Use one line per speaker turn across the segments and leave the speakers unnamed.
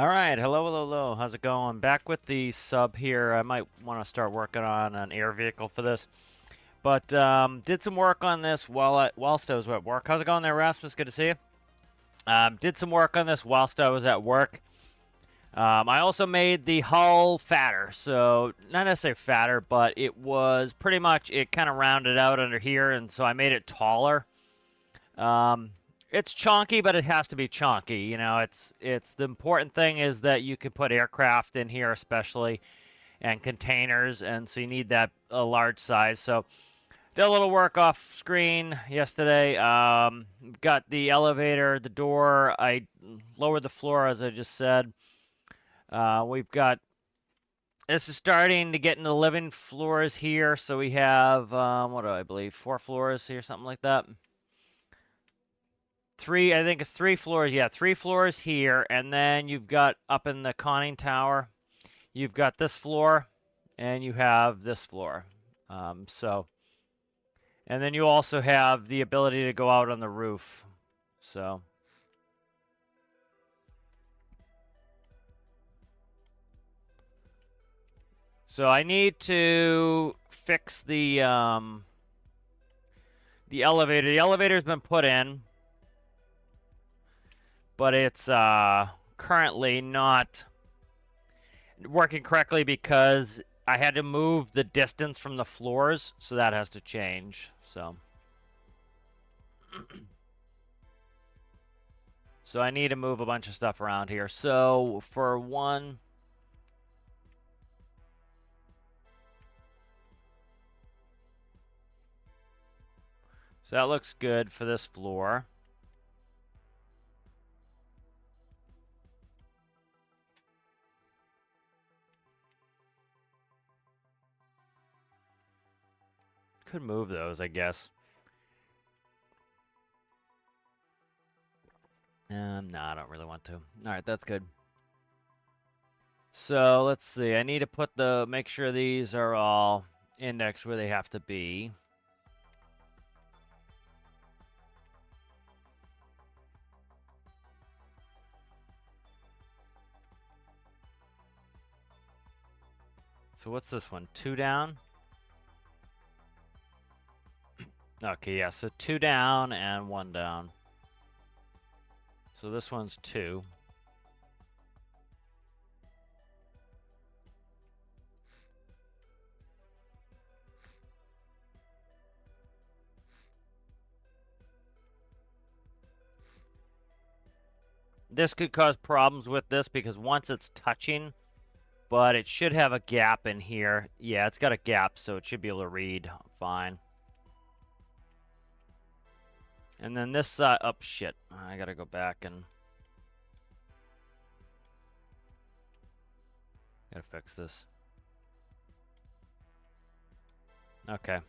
All right, hello. How's it going? Back with the sub here. I might want to start working on an air vehicle for this, but did some work on this whilst I was at work. How's it going there, Rasmus? Good to see you. Did some work on this whilst I was at work. I also made the hull fatter, so not necessarily fatter, but it was pretty much it kind of rounded out under here, and so I made it taller. Um, it's chonky, but it has to be chonky. You know, it's the important thing is that you can put aircraft in here, especially, and containers, and so you need that a large size. So did a little work off screen yesterday. Got the elevator, the door. I lowered the floor as I just said. We've got this is starting to get into the living floors here. So we have what do I believe 4 floors here, something like that. Three, I think it's 3 floors. Yeah, 3 floors here, and then you've got up in the conning tower, you've got this floor, and you have this floor. And then you also have the ability to go out on the roof. So I need to fix the elevator. The elevator's been put in, but it's currently not working correctly because I had to move the distance from the floors, so that has to change. So I need to move a bunch of stuff around here. So for one, so that looks good for this floor. Could move those, I guess. No, I don't really want to. All right, that's good. So let's see. I need to make sure these are all indexed where they have to be. So what's this one? 2 down? Okay, yeah, so 2 down and 1 down. So this one's 2. This could cause problems with this because once it's touching, but it should have a gap in here. Yeah, it's got a gap, so it should be able to read fine. And then this side, oh shit, I gotta go back and gotta fix this. Okay.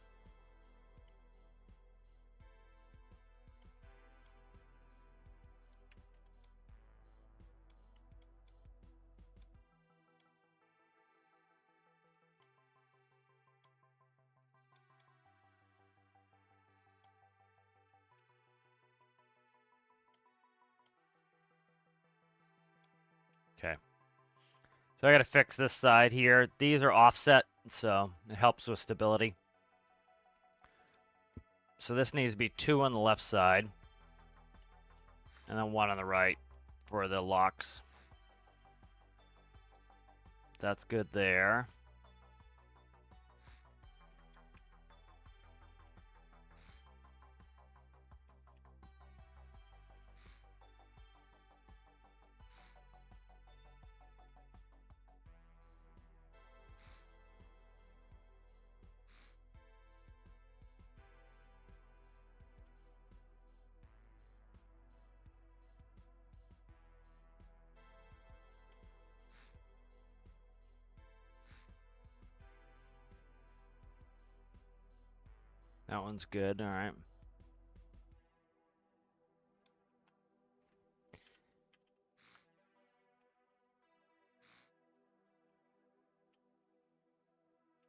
Okay. So I gotta fix this side here. These are offset, so it helps with stability. So this needs to be 2 on the left side, and then 1 on the right for the locks. That's good there. That one's good, all right.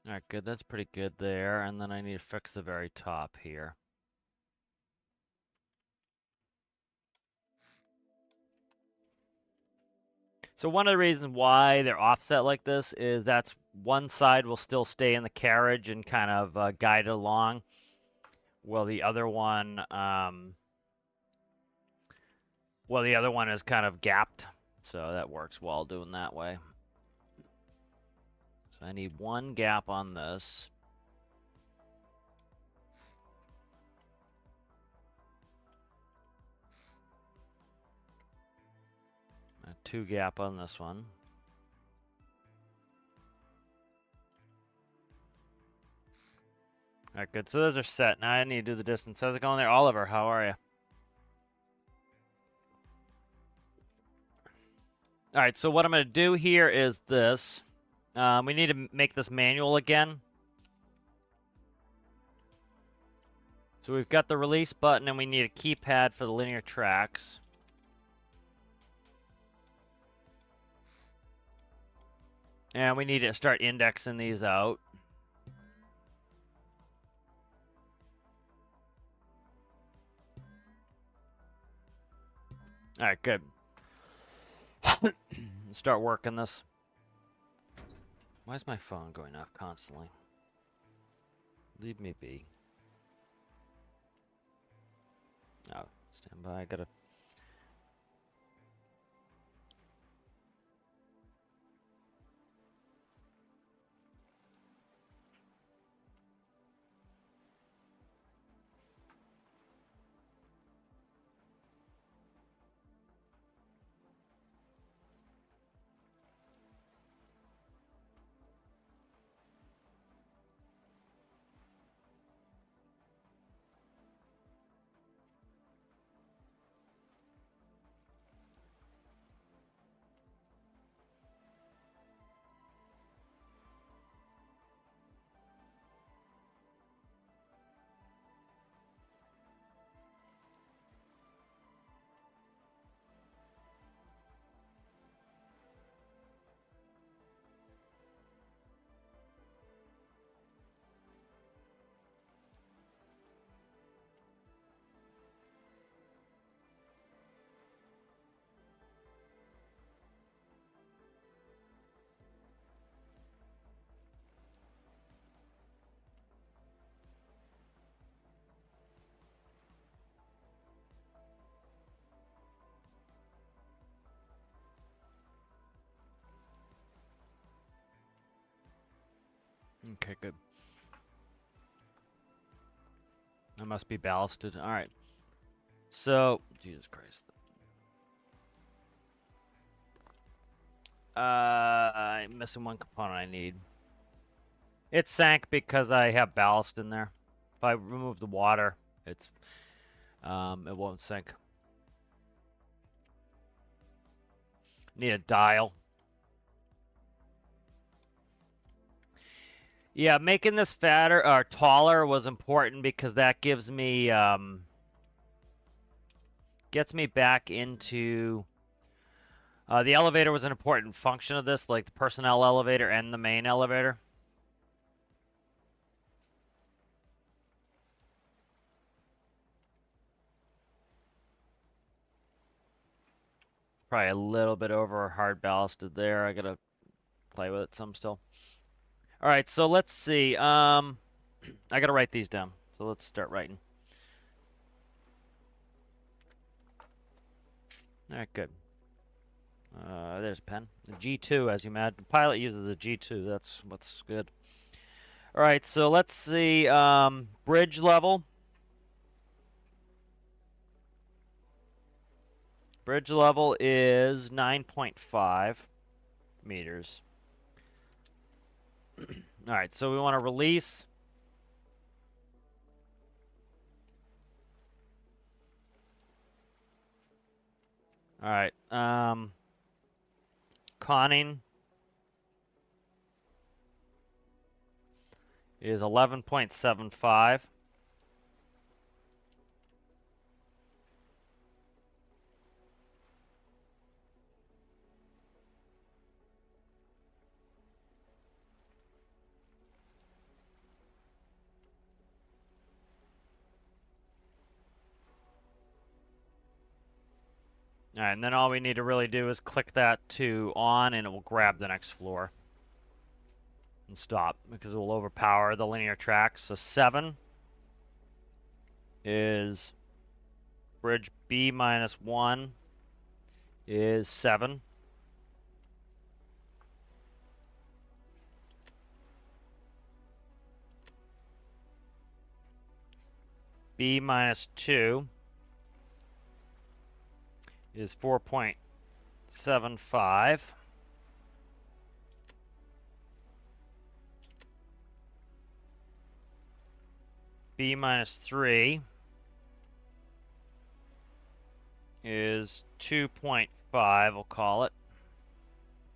All right, good. That's pretty good there. And then I need to fix the very top here. So one of the reasons why they're offset like this is that's one side will still stay in the carriage and kind of guide it along, while the other one, is kind of gapped. So that works well doing that way. So I need one gap on this. A 2 gap on this one. All right, good. So those are set. Now I need to do the distance. How's it going there? Oliver, how are you? All right, so what I'm going to do here is this. We need to make this manual again. So we've got the release button, and we need a keypad for the linear tracks. And we need to start indexing these out. All right, good. Start working this. Why is my phone going off constantly? Leave me be. Oh, stand by. I gotta. Okay, good. I must be ballasted. All right. So, Jesus Christ. I'm missing one component I need. It sank because I have ballast in there. If I remove the water, it won't sink. Need a dial. Yeah, making this fatter or taller was important because that gives me gets me back into the elevator was an important function of this, like the personnel elevator and the main elevator. Probably a little bit over hard ballasted there. I gotta play with it some still. All right, so let's see. I gotta write these down. So let's start writing. All right, good. There's a pen. The G2, as you imagine. The pilot uses a G2. That's what's good. All right, so let's see. Bridge level. Bridge level is 9.5 meters. All right, so we want to release. All right. Conning is 11.75. All right, and then all we need to really do is click that to on, and it will grab the next floor and stop because it will overpower the linear tracks. So 7 is bridge B minus 1 is 7. B minus 2 is 4.75. B minus 3 is 2.5, we'll call it.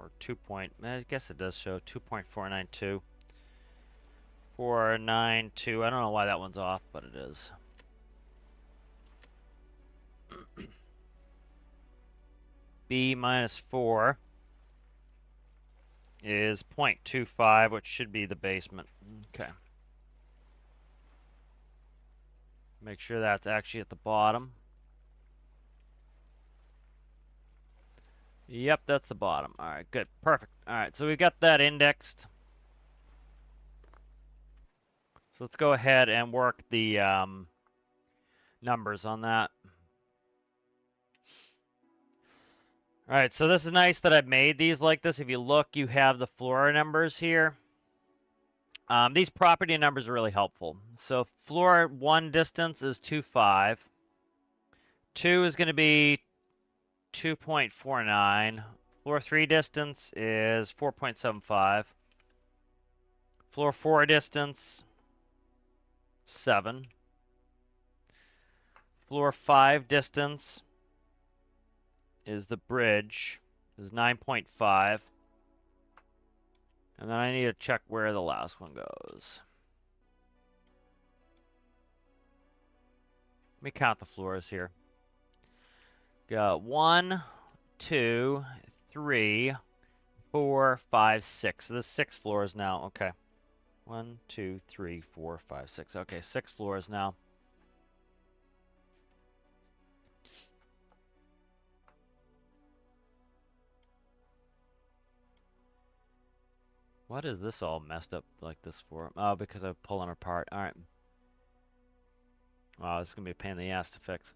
Or 2 point, I guess it does show 2.492. 492, I don't know why that one's off, but it is. B minus 4 is 0.25, which should be the basement. Okay. Make sure that's actually at the bottom. Yep, that's the bottom. All right, good. Perfect. All right, so we've got that indexed. So let's go ahead and work the numbers on that. All right, so this is nice that I've made these like this. If you look, you have the floor numbers here. These property numbers are really helpful. So floor 1 distance is 2.5. 2 is going to be 2.49. Floor 3 distance is 4.75. Floor 4 distance, 7. Floor 5 distance is the bridge, is 9.5. And then I need to check where the last one goes. Let me count the floors here. Got 1, 2, 3, 4, 5, 6. So there's 6 floors now. Okay. 1, 2, 3, 4, 5, 6. Okay, 6 floors now. What is this all messed up like this for? Oh, because I'm pulling apart. All right. Wow, this is going to be a pain in the ass to fix.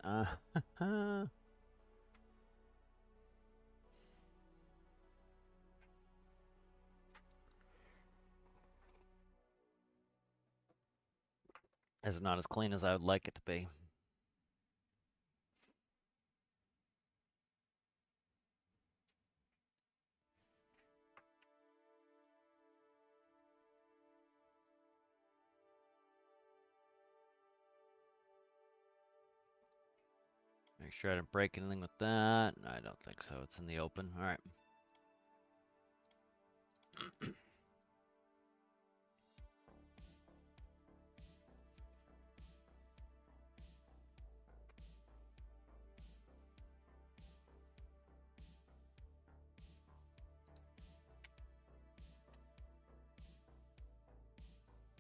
It's not as clean as I would like it to be. Make sure I didn't break anything with that. I don't think so. It's in the open. All right.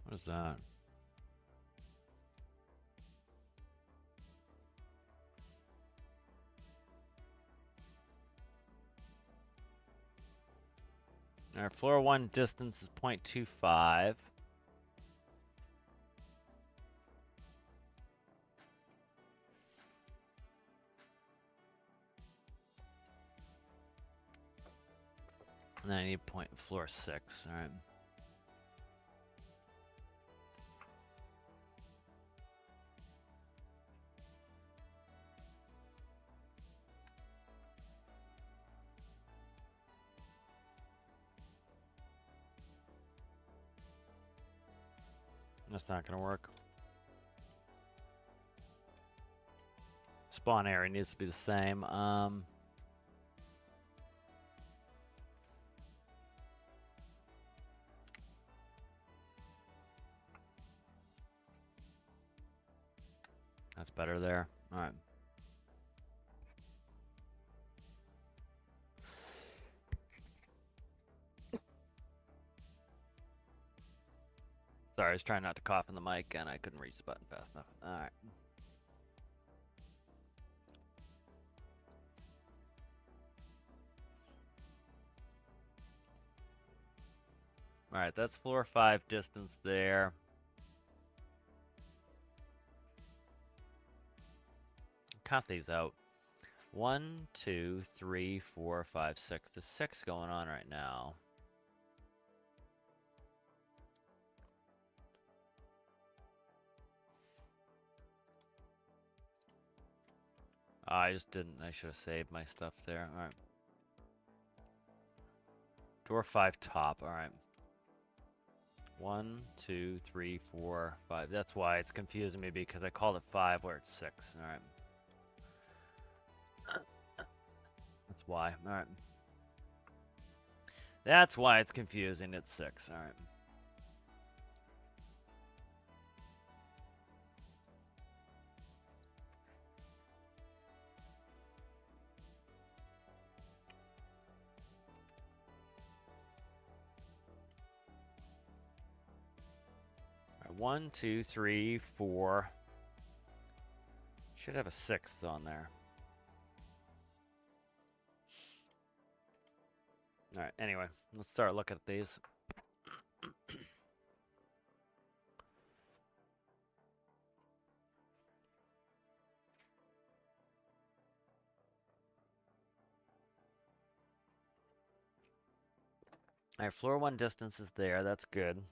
What is that? All right, floor 1 distance is 0.25. And then I need floor 6. All right. That's not going to work. Spawn area needs to be the same. That's better there. All right. Sorry, I was trying not to cough in the mic and I couldn't reach the button fast enough. All right. Alright, that's floor 5 distance there. Count these out. 1, 2, 3, 4, 5, 6. There's 6 going on right now. I just didn't. I should have saved my stuff there. Alright. Door 5 top. Alright. 1, 2, 3, 4, 5. That's why it's confusing me, because I called it 5 where it's 6. Alright. That's why. Alright. That's why it's confusing. It's 6. Alright. Alright, 1, 2, 3, 4. Should have a 6th on there. Alright, anyway, let's start looking at these. Alright, floor 1 distance is there. That's good.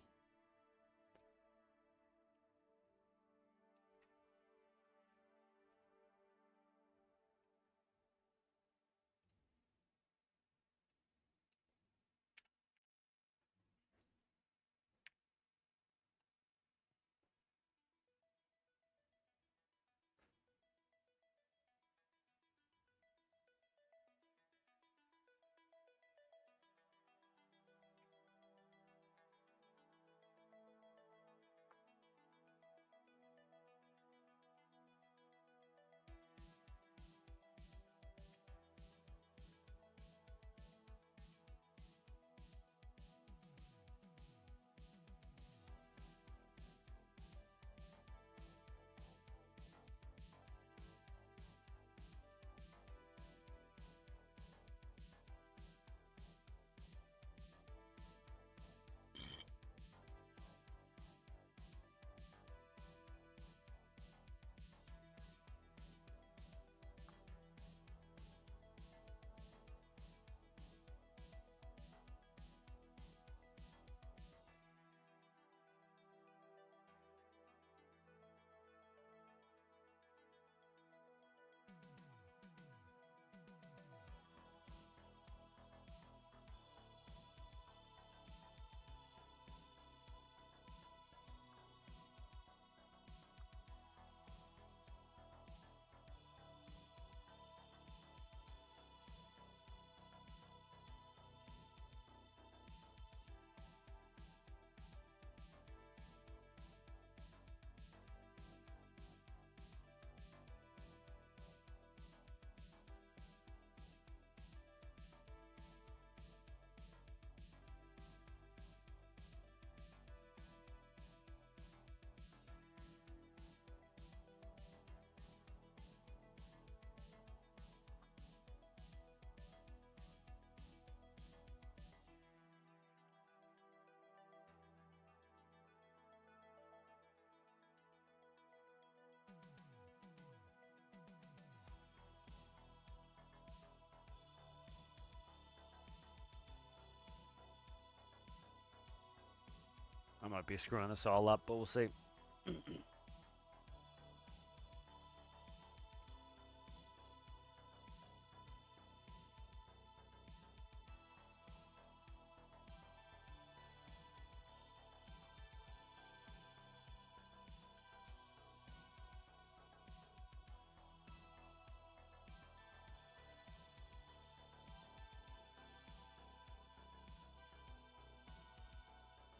I might be screwing this all up, but we'll see.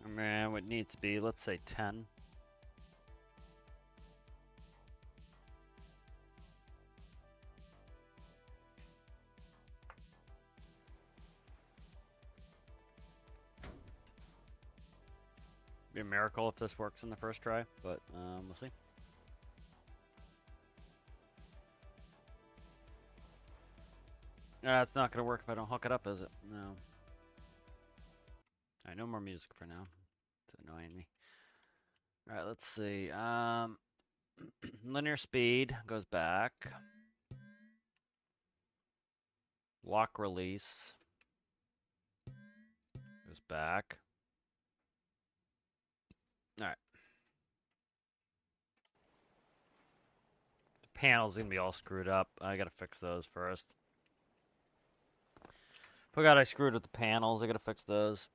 Man, what needs to be, let's say 10. Be a miracle if this works in the first try, but we'll see. It's not going to work if I don't hook it up, is it? No. All right, no more music for now. It's annoying me. All right, let's see. Linear speed goes back. Lock release goes back. All right. The panel's gonna be all screwed up. I gotta fix those first. Forgot I screwed with the panels. I gotta fix those.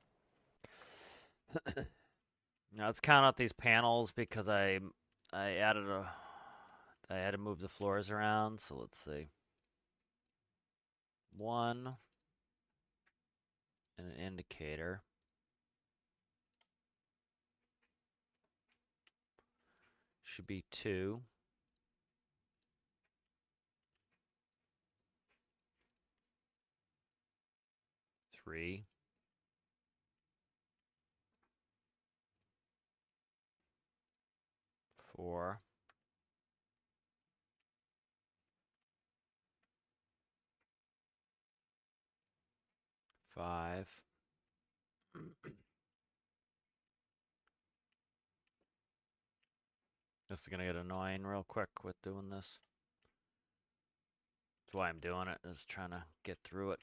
Now let's count out these panels because I added a I had to move the floors around. So let's see. 1 and an indicator. Should be 2. 3. 4. 5. This is gonna get annoying real quick with doing this. That's why I'm doing it, is trying to get through it.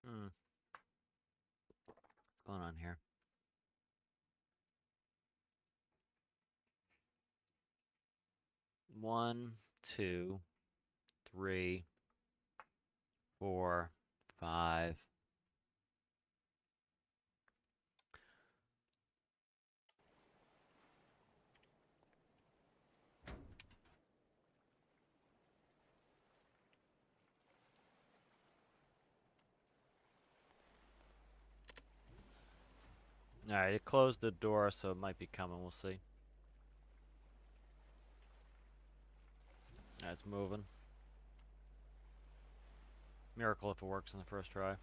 What's going on here? 1, 2, 3, 4, 5. All right, it closed the door, so it might be coming. We'll see. All right, it's moving. Miracle if it works in the first try.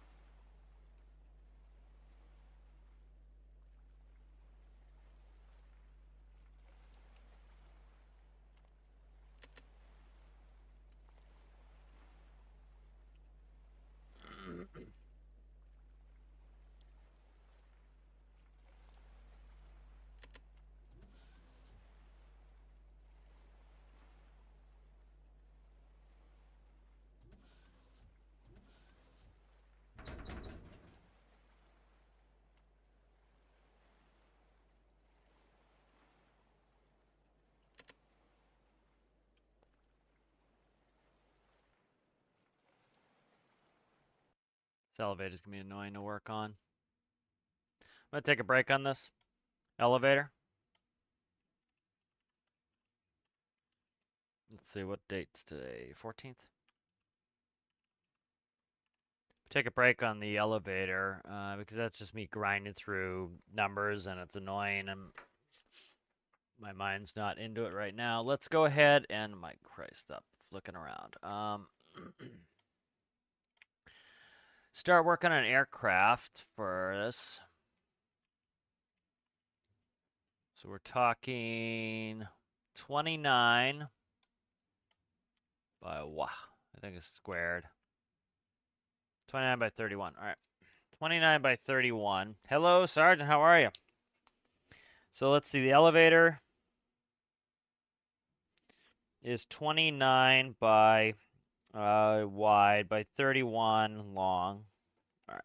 This elevator's gonna be annoying to work on. I'm gonna take a break on this elevator. Let's see, what date's today? 14th? Take a break on the elevator because that's just me grinding through numbers and it's annoying and my mind's not into it right now. Let's go ahead and, my Christ, stop flicking around. Start working on an aircraft for this. So we're talking 29 by, wow, I think it's squared. 29 by 31. All right. 29 by 31. Hello, Sergeant. How are you? So let's see. The elevator is 29 by wide by 31 long. All right.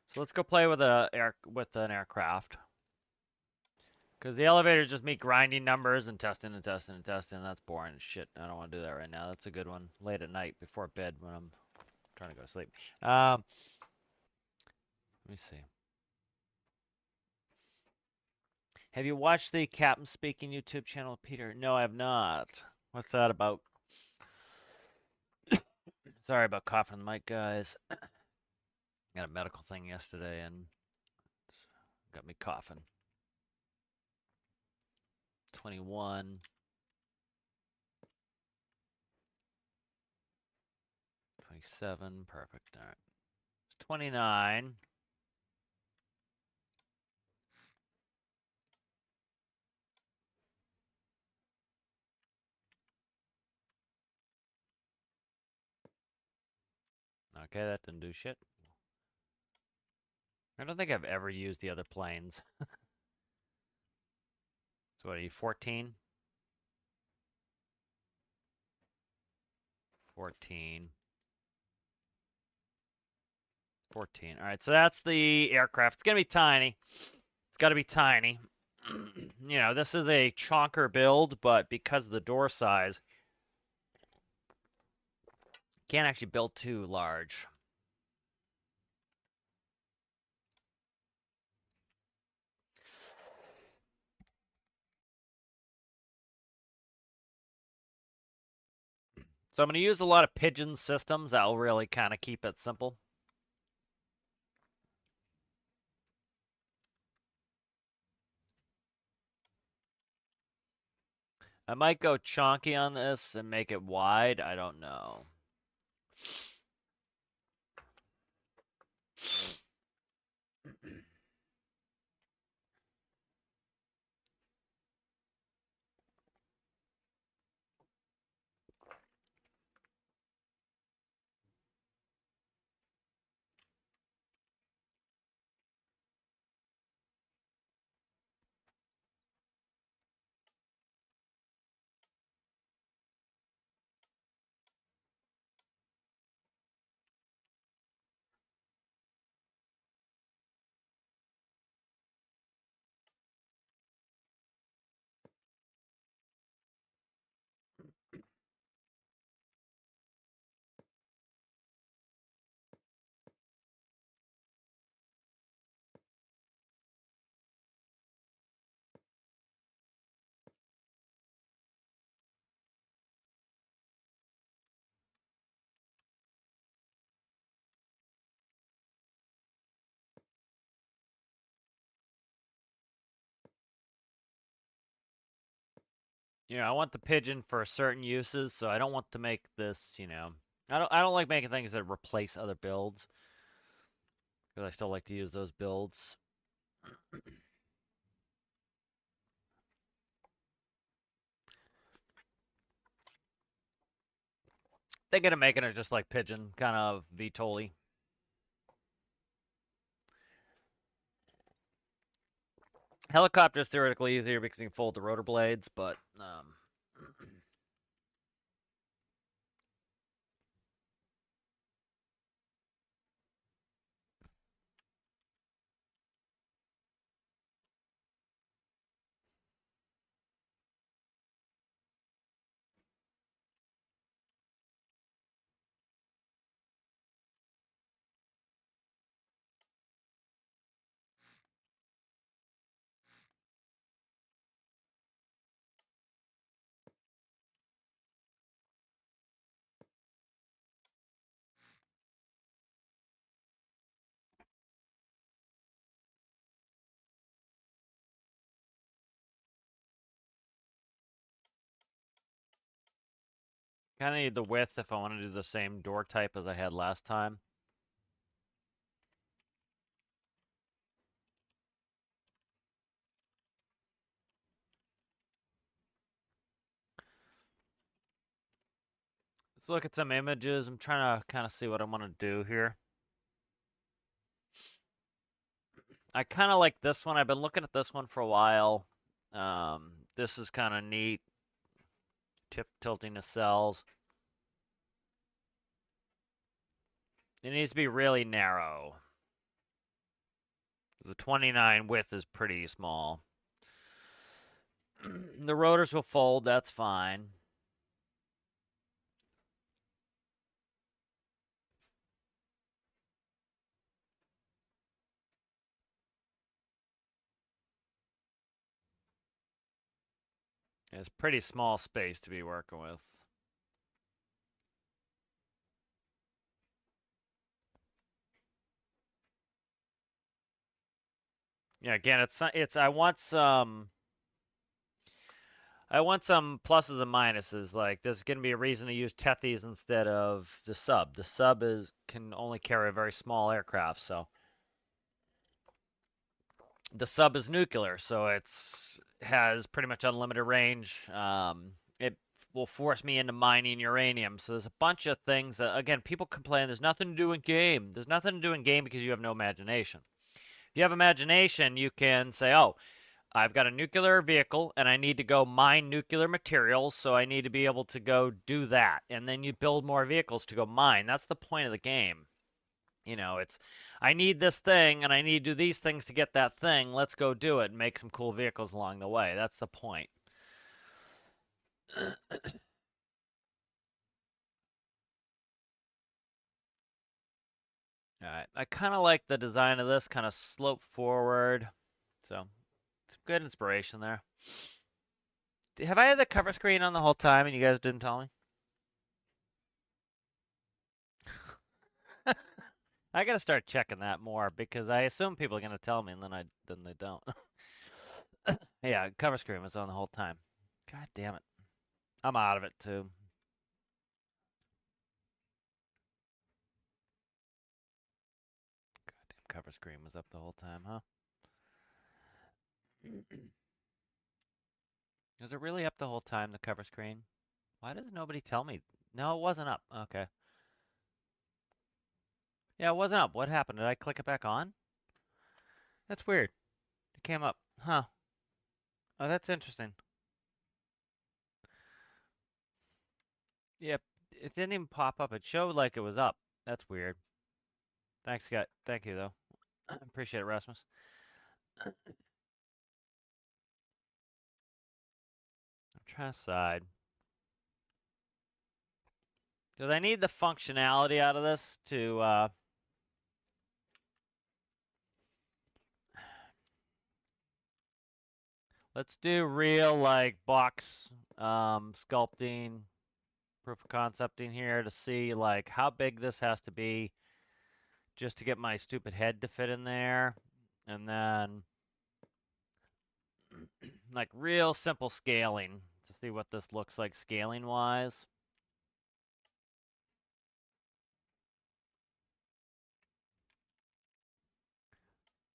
So let's go play with an aircraft. Because the elevator is just me grinding numbers and testing and testing and testing. That's boring as shit. I don't want to do that right now. That's a good one late at night before bed when I'm trying to go to sleep. Let me see. Have you watched the Captain Speaking YouTube channel, Peter? No, I have not. What's that about? Sorry about coughing on the mic, guys. Got a medical thing yesterday and it's got me coughing. 21. 27. Perfect. All right. It's 29. Okay, that didn't do shit. I don't think I've ever used the other planes. So what are you, 14? 14. 14. All right, so that's the aircraft. It's going to be tiny. It's got to be tiny. You know, this is a chonker build, but because of the door size, can't actually build too large. So I'm going to use a lot of pigeon systems. That will really kind of keep it simple. I might go chonky on this and make it wide. I don't know. You know, I want the pigeon for certain uses, so I don't want to make this, you know, I don't like making things that replace other builds because I still like to use those builds. Thinking of making it just like pigeon, kind of VTOL-y. Helicopter's theoretically easier because you can fold the rotor blades, but kind of need the width if I want to do the same door type as I had last time. Let's look at some images. I'm trying to kind of see what I want to do here. I kind of like this one. I've been looking at this one for a while. This is kind of neat. Tilting the cells. It needs to be really narrow. The 29 width is pretty small. The rotors will fold. That's fine. It's pretty small space to be working with. Yeah, again, it's I want some pluses and minuses. Like there's going to be a reason to use Tethys instead of the sub. The sub is can only carry a very small aircraft, so the sub is nuclear, so it's has pretty much unlimited range. It will force me into mining uranium. So there's a bunch of things that, again, people complain there's nothing to do in game. There's nothing to do in game because you have no imagination. If you have imagination, you can say, oh, I've got a nuclear vehicle and I need to go mine nuclear materials, so I need to be able to go do that. And then you build more vehicles to go mine. That's the point of the game. It's I need this thing and I need to do these things to get that thing. Let's go do it and make some cool vehicles along the way. That's the point. All right. I kind of like the design of this, kind of slope forward. So, it's good inspiration there. Have I had the cover screen on the whole time and you guys didn't tell me? I gotta start checking that more because I assume people are gonna tell me and then they don't. Yeah, cover screen was on the whole time. God damn it. I'm out of it too. Goddamn cover screen was up the whole time, huh? Was it really up the whole time, the cover screen? Why does nobody tell me? No, it wasn't up. Okay. Yeah, it wasn't up. What happened? Did I click it back on? That's weird. It came up. Huh. Oh, that's interesting. Yep. It didn't even pop up. It showed like it was up. That's weird. Thanks, Scott. Thank you, though. Appreciate it, Rasmus. I'm trying to decide. Because I need the functionality out of this to, let's do real, like, box sculpting, proof of concepting here to see, like, how big this has to be just to get my stupid head to fit in there. And then, like, real simple scaling to see what this looks like scaling-wise.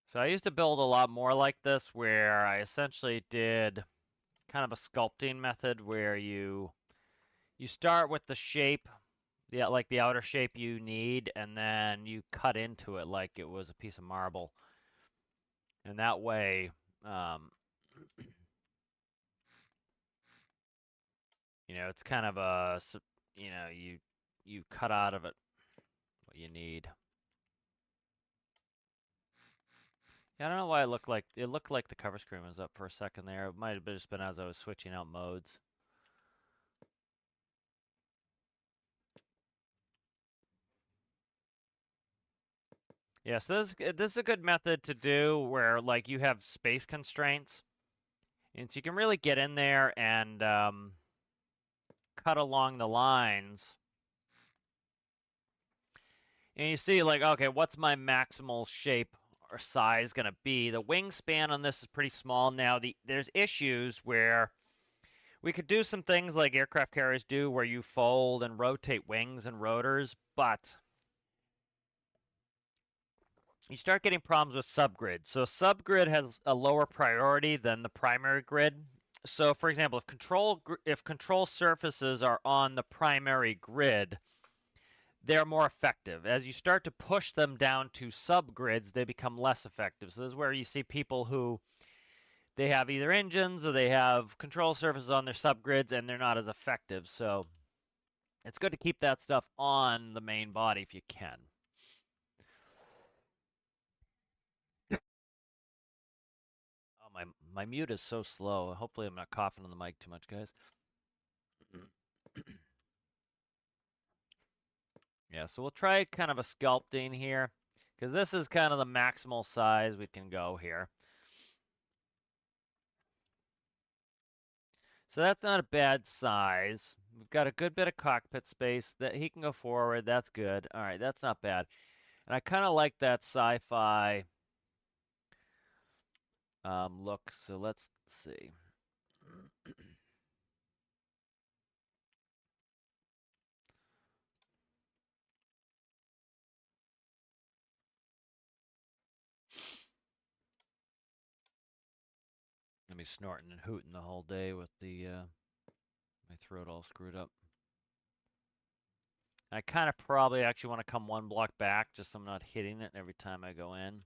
So I used to build a lot more like this where I essentially did kind of a sculpting method where you start with the shape, yeah, like the outer shape you need, and then you cut into it like it was a piece of marble. And that way, um, it's kind of you cut out of it what you need. Yeah, I don't know why it looked like the cover screen was up for a second there. It might have just been as I was switching out modes. Yeah, so this is a good method to do where like you have space constraints, and so you can really get in there and cut along the lines. And you see like, okay, what's my maximal shape or size gonna be? The wingspan on this is pretty small now. There's issues where we could do some things like aircraft carriers do where you fold and rotate wings and rotors, but you start getting problems with subgrid. So subgrid has a lower priority than the primary grid. So for example, if control surfaces are on the primary grid, they're more effective. As you start to push them down to subgrids, they become less effective. So this is where you see people who they have either engines or they have control surfaces on their subgrids and they're not as effective. So it's good to keep that stuff on the main body if you can. Oh, my mute is so slow. Hopefully I'm not coughing on the mic too much, guys. Yeah, so we'll try kind of a sculpting here because this is kind of the maximal size we can go here. So that's not a bad size. We've got a good bit of cockpit space that he can go forward. That's good. All right, that's not bad. And I kind of like that sci-fi look. So let's see. Gonna be snorting and hooting the whole day with the my throat all screwed up. I kind of probably actually want to come one block back, just so I'm not hitting it every time I go in.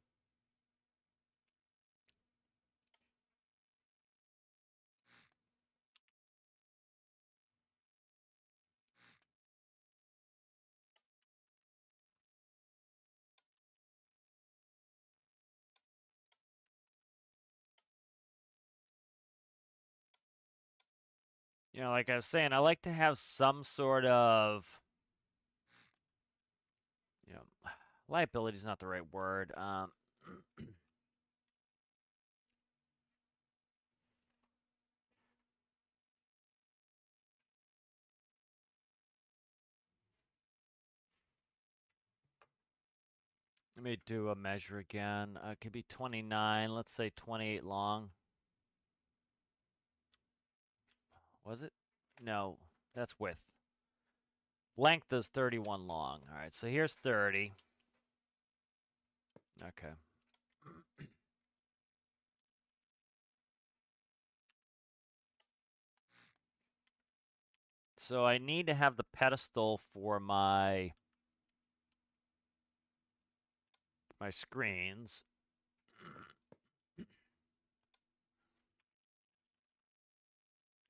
You know, like I was saying, I like to have some sort of, you know, liability is not the right word. Let me do a measure again. It could be 29. Let's say 28 long. Was it? No, that's width. Length is 31 long. All right, so here's 30. Okay. So I need to have the pedestal for my screens.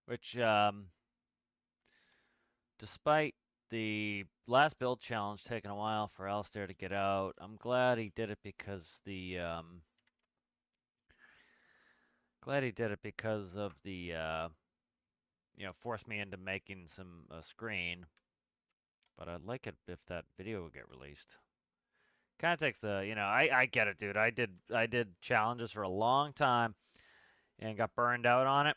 Which, despite the last build challenge taking a while for Alistair to get out, I'm glad he did it because of the you know, forced me into making some screen. But I'd like it if that video would get released. Kind of takes the, you know, I get it, dude. I did challenges for a long time and got burned out on it.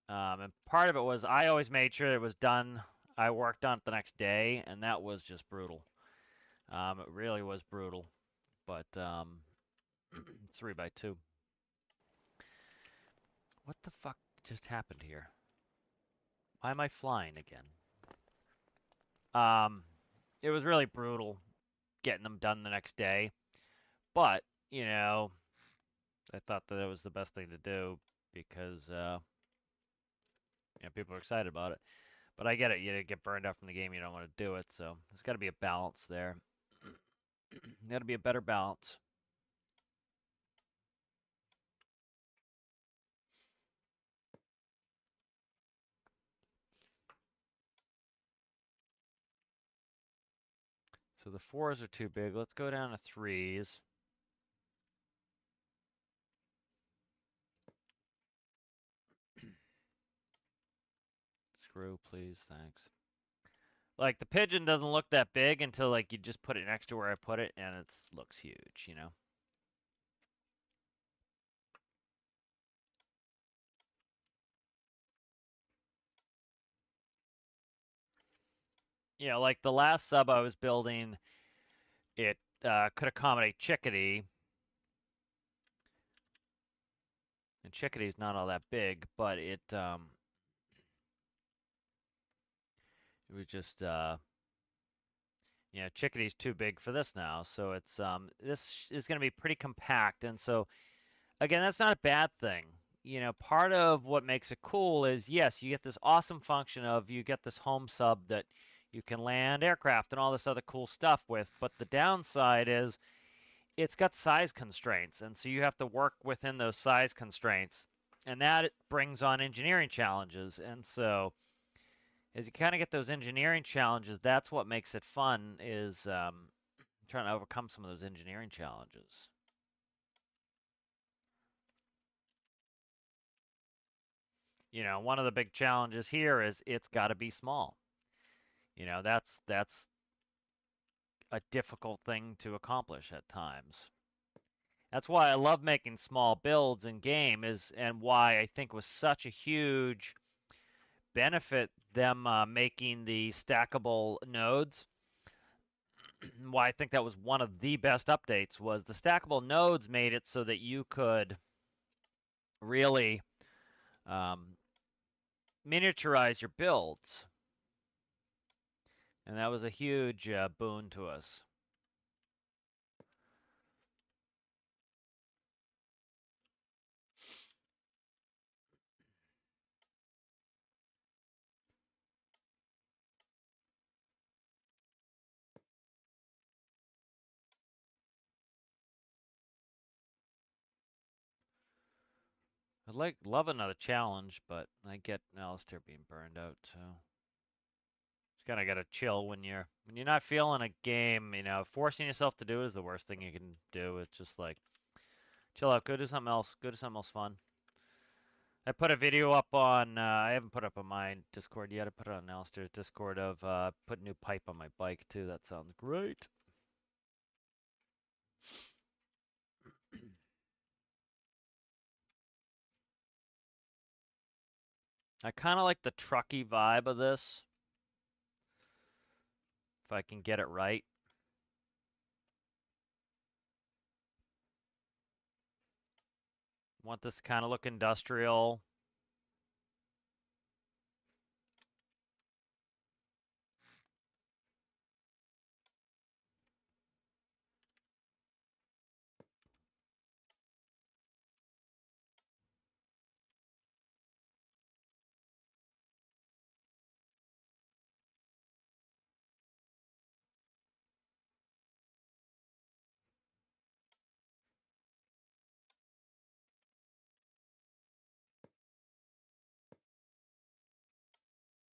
And part of it was I always made sure it was done. I worked on it the next day, and that was just brutal. It really was brutal. But 3x2. What the fuck just happened here? Why am I flying again? It was really brutal getting them done the next day. But, you know, I thought that it was the best thing to do because, you know, people are excited about it. But I get it. You get burned out from the game. You don't want to do it. So there's got to be a balance there. Got to be a better balance. So the 4s are too big. Let's go down to 3s. Screw, please. Thanks. Like, the pigeon doesn't look that big until, like, you just put it next to where I put it, and it looks huge, you know? You know, like the last sub I was building, it could accommodate Chickadee. And Chickadee's not all that big, but it was just, you know, Chickadee's too big for this now. So it's, this is going to be pretty compact. And so, again, that's not a bad thing. You know, part of what makes it cool is, yes, you get this awesome function of you get this home sub that you can land aircraft and all this other cool stuff with. But the downside is it's got size constraints. And so you have to work within those size constraints. And that brings on engineering challenges. And so as you kind of get those engineering challenges, that's what makes it fun is trying to overcome some of those engineering challenges. You know, one of the big challenges here is it's got to be small. You know, that's a difficult thing to accomplish at times. That's why I love making small builds in game and why I think was such a huge benefit them making the stackable nodes. why I think that was one of the best updates was the stackable nodes made it so that you could really miniaturize your builds. And that was a huge boon to us. I'd love another challenge, but I get Alistair being burned out, so just kind of gotta chill when you're not feeling a game. You know, forcing yourself to do is the worst thing you can do. It's just like chill out, go do something else, go do something else fun. I put a video up on. I haven't put up on my Discord yet. I put it on Alistair's Discord of put new pipe on my bike too. That sounds great. I kind of like the trucky vibe of this. If I can get it right. Want this kind of look industrial.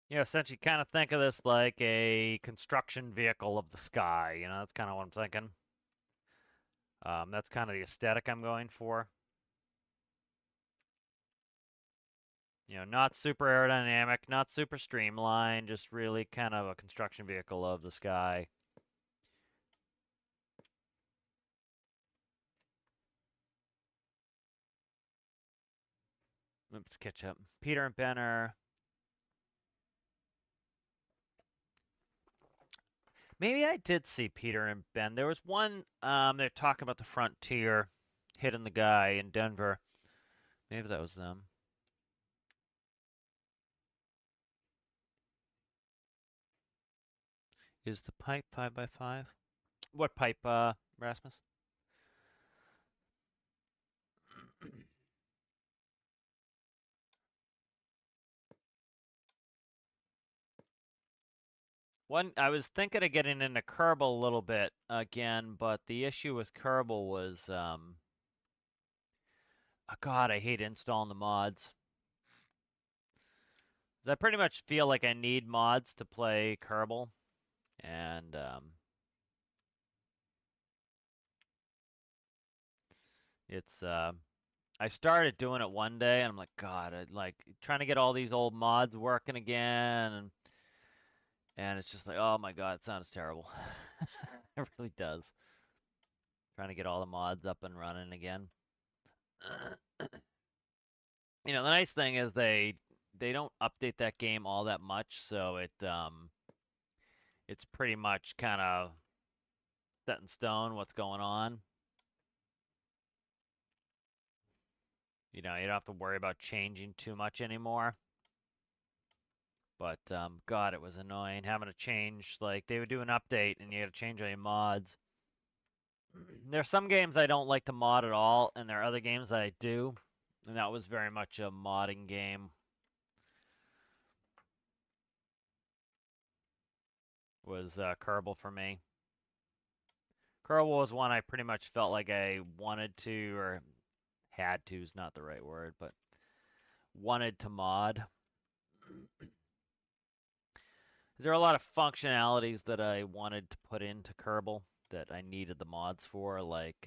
You know, essentially kind of think of this like a construction vehicle of the sky. You know, that's kind of what I'm thinking. That's kind of the aesthetic I'm going for. You know, not super aerodynamic, not super streamlined, just really kind of a construction vehicle of the sky. Let's catch up. Peter and Ben are. Maybe I did see Peter and Ben. There was one. They're talking about the frontier hitting the guy in Denver. Maybe that was them. Is the pipe 5x5? What pipe, Rasmus? One, I was thinking of getting into Kerbal a little bit again, but the issue with Kerbal was, oh God, I hate installing the mods. I pretty much feel like I need mods to play Kerbal, and it's I started doing it one day, and I'm like, God, I like trying to get all these old mods working again, and it's just like, oh my God, it sounds terrible. It really does. Trying to get all the mods up and running again. You know, the nice thing is they don't update that game all that much, so it's pretty much kind of set in stone what's going on. You know, you don't have to worry about changing too much anymore. But God, it was annoying having to change. Like they would do an update and you had to change all your mods. There's some games I don't like to mod at all, and there are other games that I do, and that was very much a modding game. Was Kerbal for me. Kerbal was one I pretty much felt like I wanted to, or had to is not the right word, but wanted to mod. There are a lot of functionalities that I wanted to put into Kerbal that I needed the mods for, like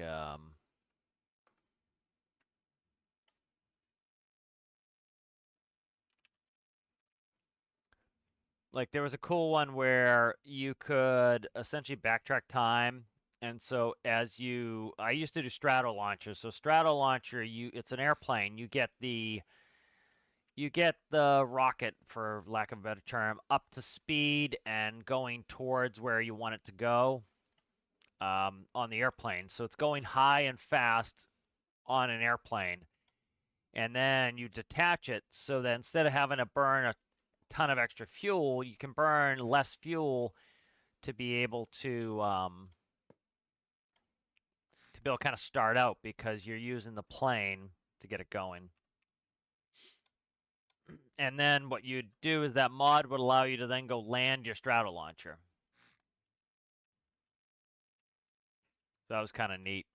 there was a cool one where you could essentially backtrack time. And so I used to do strato launcher. So strato launcher, it's an airplane. You get the rocket, for lack of a better term, up to speed and going towards where you want it to go. on the airplane. So it's going high and fast on an airplane. And then you detach it so that instead of having to burn a ton of extra fuel, you can burn less fuel to be able to be able to kind of start out because you're using the plane to get it going. And then what you'd do is that mod would allow you to then go land your straddle launcher. So that was kind of neat.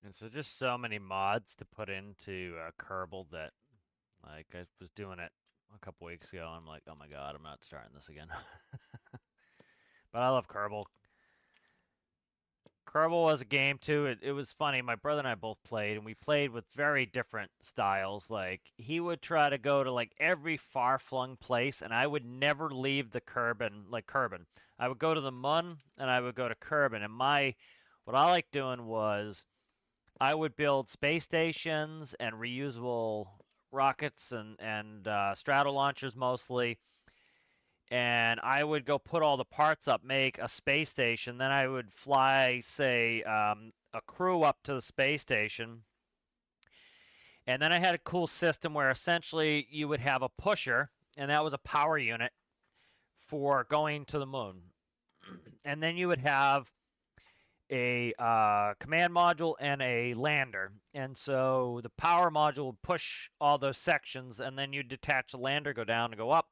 And so just so many mods to put into Kerbal that, like, I was doing it a couple weeks ago, and I'm like, oh my god, I'm not starting this again. But I love Kerbal. Kerbal was a game too. It was funny. My brother and I both played, and we played with very different styles. Like he would try to go to like every far-flung place, and I would never leave the Kerbin. Like Kerbin, I would go to the Mun, and I would go to Kerbin. And what I liked doing was I would build space stations and reusable rockets and straddle launchers mostly, and I would go put all the parts up, make a space station. Then I would fly, say, a crew up to the space station. And then I had a cool system where essentially you would have a pusher, and that was a power unit for going to the moon. And then you would have a command module and a lander. And so the power module would push all those sections, and then you'd detach the lander, go down, and go up.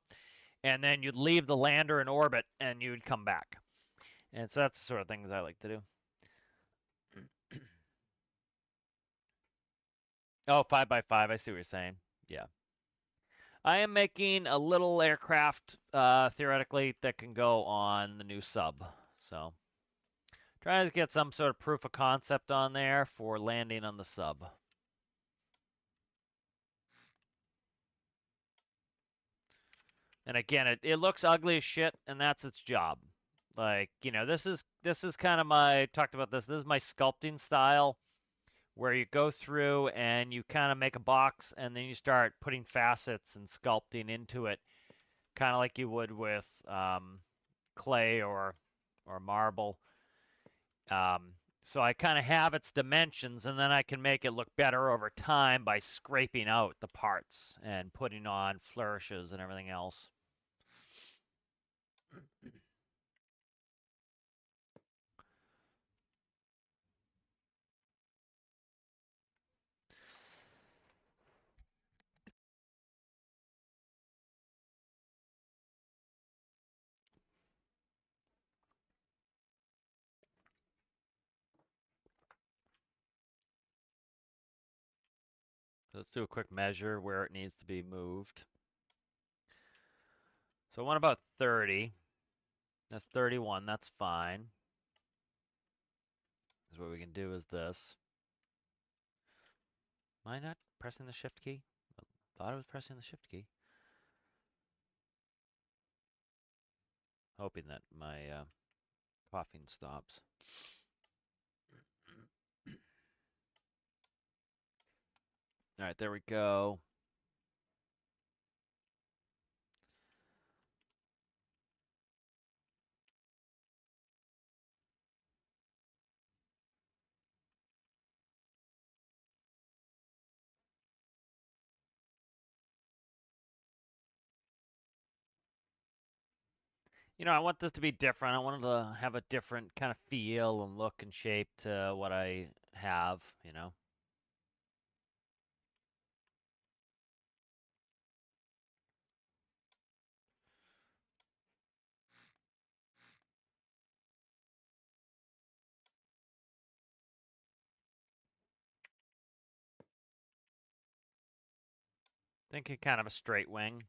And then you'd leave the lander in orbit, and you'd come back. And so that's the sort of things I like to do. Oh, 5x5. I see what you're saying. Yeah. I am making a little aircraft, theoretically, that can go on the new sub. So, trying to get some sort of proof of concept on there for landing on the sub. And again, it looks ugly as shit, and that's its job. Like, this is kind of my talked about this. This is my sculpting style, where you go through and you kind of make a box, and then you start putting facets and sculpting into it, kind of like you would with clay or marble. So I kind of have its dimensions, and then I can make it look better over time by scraping out the parts and putting on flourishes and everything else. So let's do a quick measure where it needs to be moved. So I want about 30. That's 31. That's fine. Because what we can do is this. Am I not pressing the shift key? I thought I was pressing the shift key. Hoping that my coughing stops. All right, there we go. I want this to be different. I wanted to have a different kind of feel and look and shape to what I have. Thinking kind of a straight wing.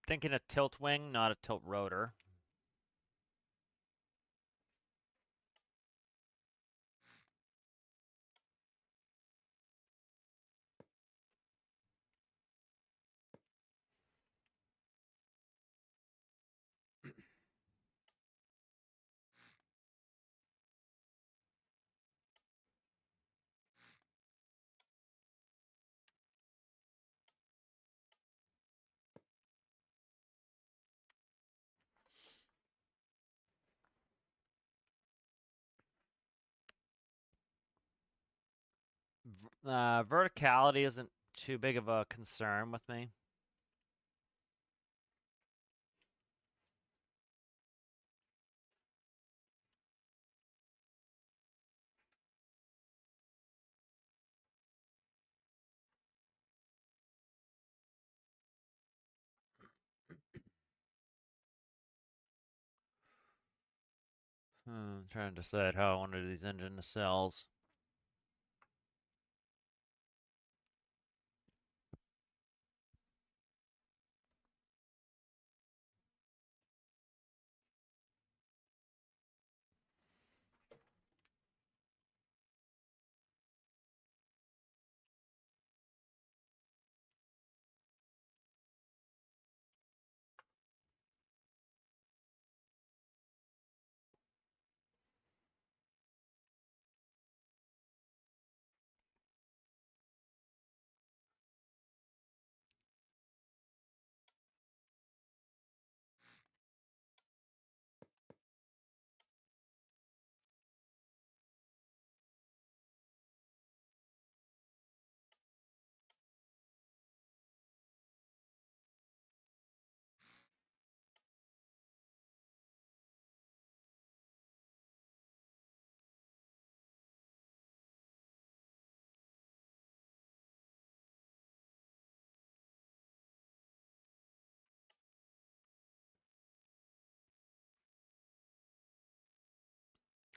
Thinking a tilt wing, not a tilt rotor. Verticality isn't too big of a concern with me. I'm trying to decide how I want to do these engine nacelles.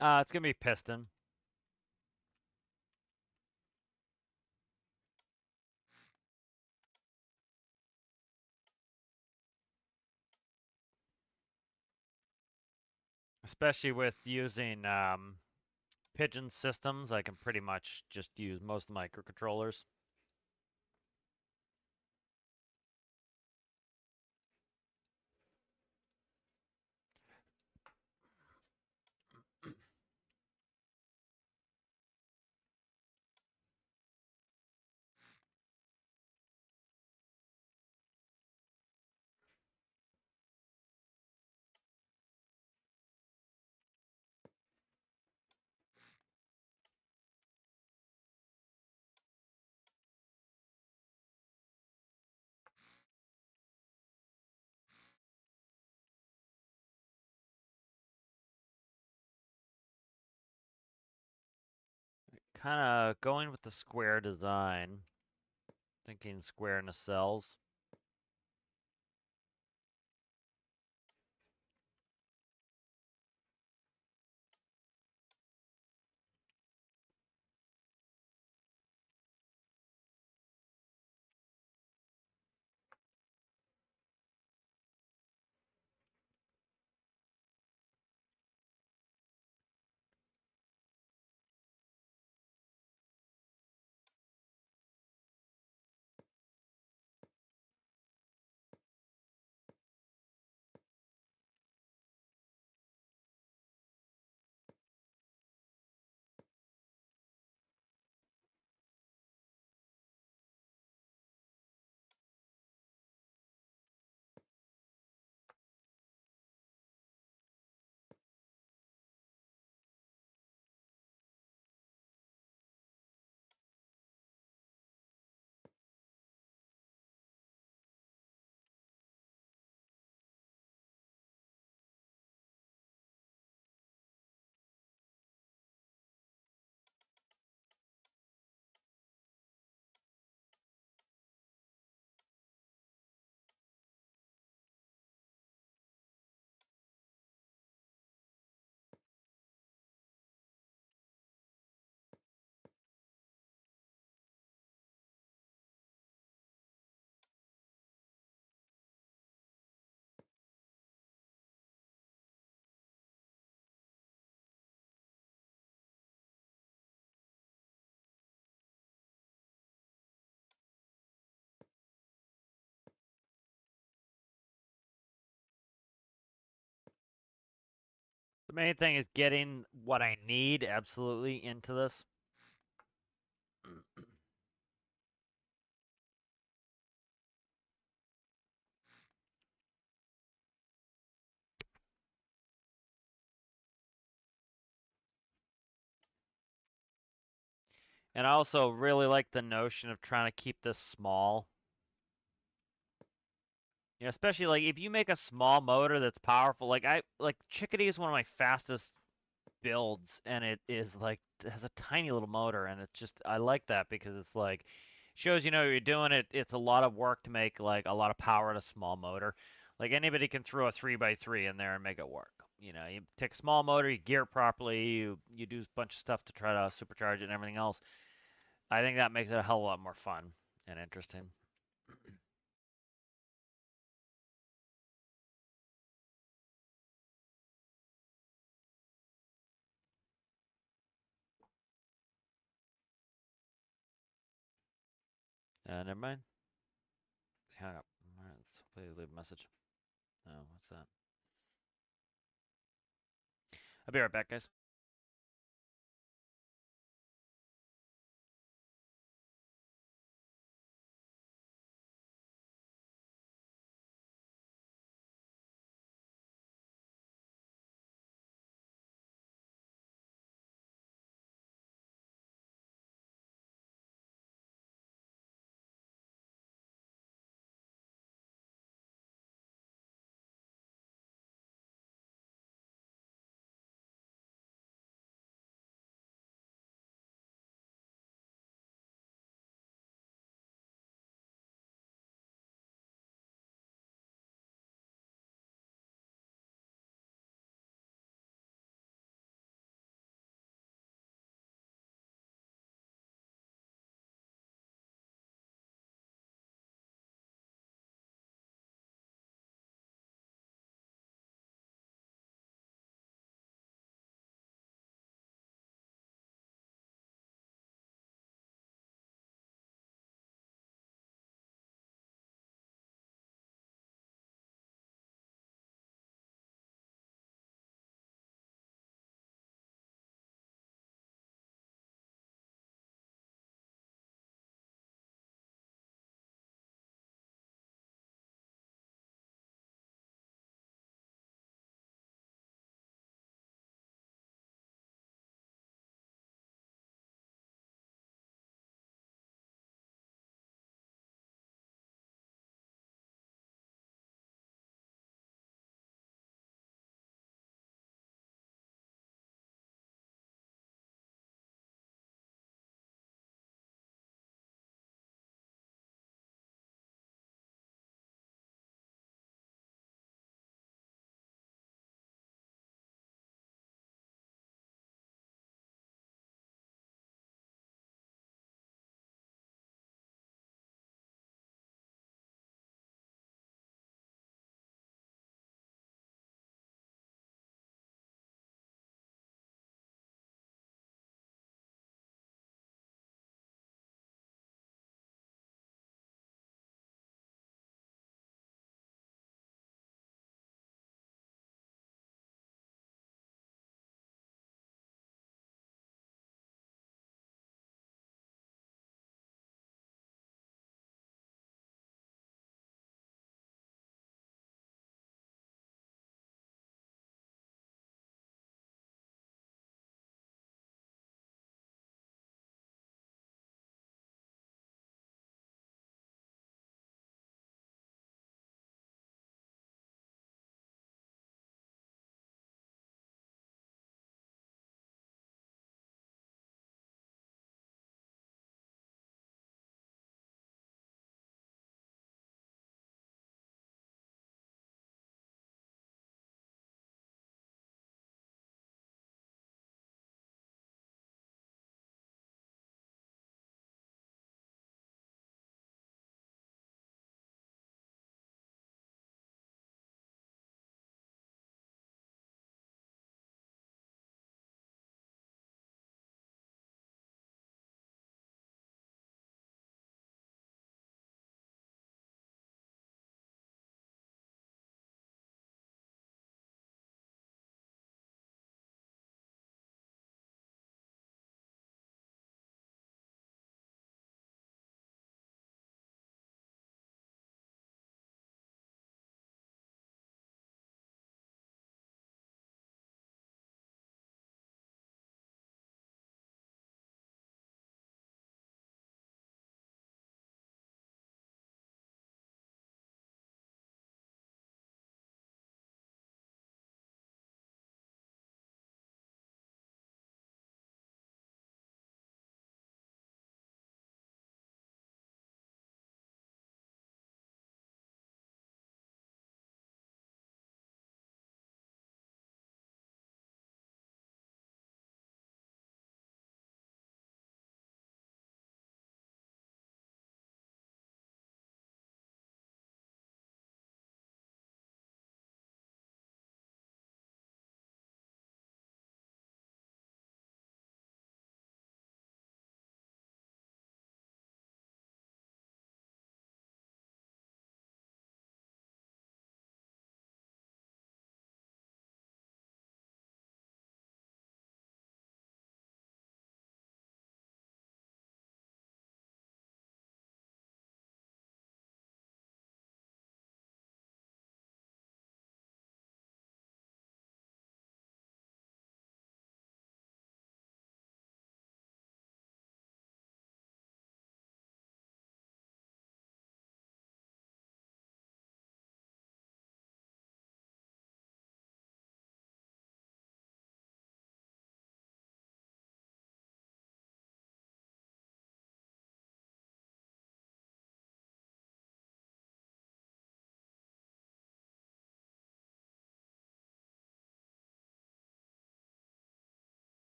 It's gonna be piston. Especially with using pigeon systems, I can pretty much just use most microcontrollers. Kind of going with the square design. Thinking square nacelles. The main thing is getting what I need absolutely into this. And I also really like the notion of trying to keep this small. You know, especially like if you make a small motor that's powerful, like Chickadee is one of my fastest builds, and it is like it has a tiny little motor, and it's just I like that because it's like shows you know what you're doing. It's a lot of work to make like a lot of power in a small motor. Like anybody can throw a 3x3 in there and make it work. You know, you take a small motor, you gear it properly, you do a bunch of stuff to try to supercharge it and everything else. I think that makes it a hell of a lot more fun and interesting. Never mind. Hang up. All right, let's hopefully leave a message. Oh, what's that? I'll be right back, guys.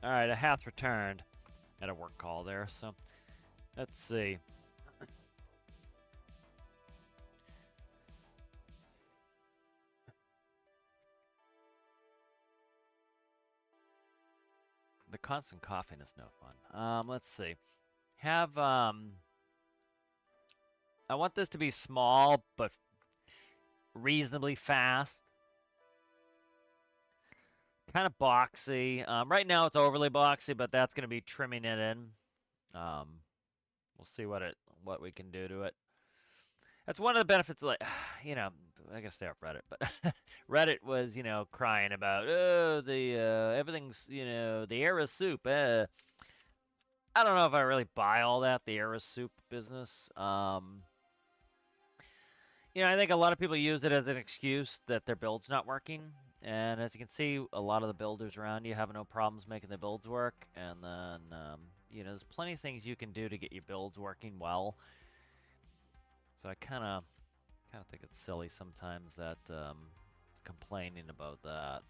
All right, a hath returned. Had a work call there, so let's see. The constant coughing is no fun. Let's see. Have I want this to be small but reasonably fast. Kind of boxy. Right now it's overly boxy, but that's going to be trimming it in. We'll see what we can do to it. That's one of the benefits of, like, you know, I guess they're off Reddit, but Reddit was, you know, crying about, oh, the everything's, you know, the era soup. I don't know if I really buy all that, the era soup business. You know, I think a lot of people use it as an excuse that their build's not working. And as you can see, a lot of the builders around you have no problems making their builds work. And then, you know, there's plenty of things you can do to get your builds working well. So I kind of think it's silly sometimes that complaining about that.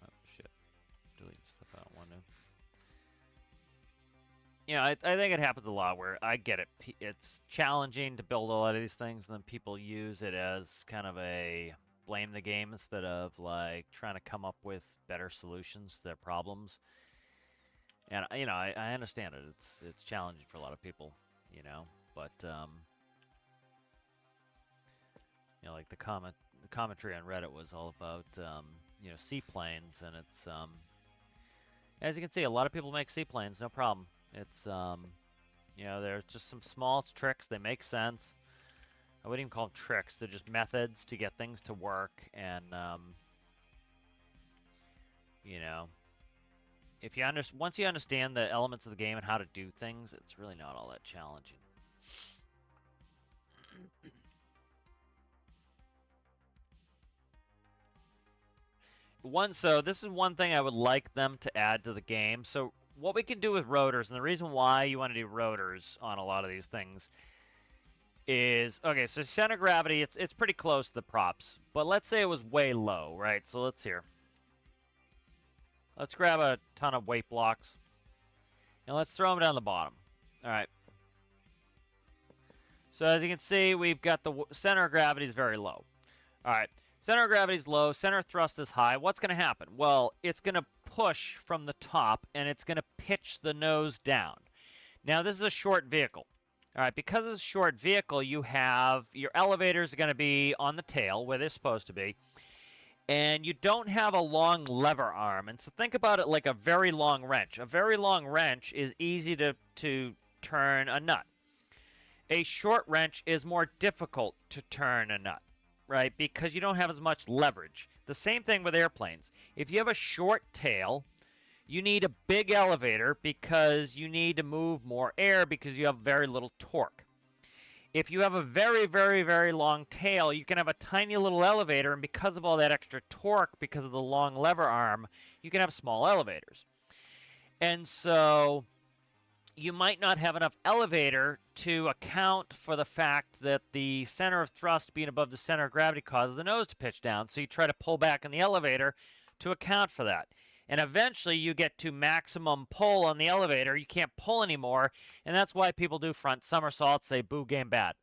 Oh shit! Delete stuff I don't want to. Yeah, I think it happens a lot where I get it. It's challenging to build a lot of these things, and then people use it as kind of a blame the game instead of like trying to come up with better solutions to their problems. And you know, I understand it. It's challenging for a lot of people, you know. But you know, like the commentary on Reddit was all about you know, seaplanes, and it's as you can see, a lot of people make seaplanes, no problem. It's, you know, there's just some small tricks. They make sense. I wouldn't even call them tricks. They're just methods to get things to work. And, you know, if you once you understand the elements of the game and how to do things, it's really not all that challenging. So this is one thing I would like them to add to the game. So what we can do with rotors, and the reason why you want to do rotors on a lot of these things is, okay, so center of gravity, it's pretty close to the props. But let's say it was way low, right? So let's here. Let's grab a ton of weight blocks. And let's throw them down the bottom. All right. So as you can see, we've got the center of gravity is very low. All right. Center of gravity is low. Center of thrust is high. What's going to happen? Well, it's going to push from the top, and it's going to pitch the nose down. Now, this is a short vehicle. All right, because it's a short vehicle, you have your elevators are going to be on the tail where they're supposed to be, and you don't have a long lever arm. And so think about it like a very long wrench. A very long wrench is easy to turn a nut. A short wrench is more difficult to turn a nut, right? Because you don't have as much leverage. The same thing with airplanes. If you have a short tail, you need a big elevator because you need to move more air because you have very little torque. If you have a very, very, very long tail, you can have a tiny little elevator, and because of all that extra torque, because of the long lever arm, you can have small elevators. And so you might not have enough elevator to account for the fact that the center of thrust being above the center of gravity causes the nose to pitch down. So you try to pull back on the elevator to account for that. And eventually you get to maximum pull on the elevator. You can't pull anymore. And that's why people do front somersaults, say, boo, game bad.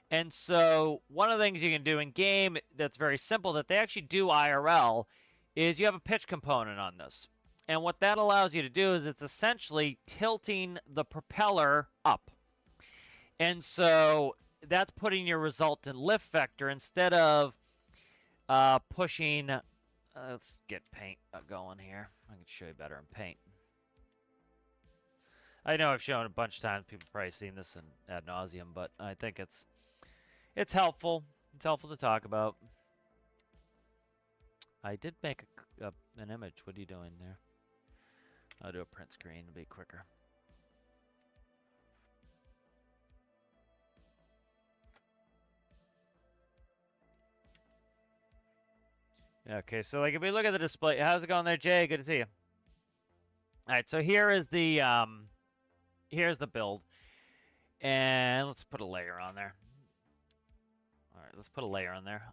And so one of the things you can do in game that's very simple that they actually do IRL is you have a pitch component on this. And what that allows you to do is it's essentially tilting the propeller up. And so that's putting your resultant lift vector instead of pushing. Let's get paint going here. I can show you better in paint. I know I've shown it a bunch of times. People have probably seen this in ad nauseum, but I think it's helpful. It's helpful to talk about. I did make an image. What are you doing there? I'll do a print screen. It'll be quicker. Okay, so like if we look at the display, how's it going there, Jay? Good to see you. All right, so here is the here's the build, and let's put a layer on there. All right, let's put a layer on there.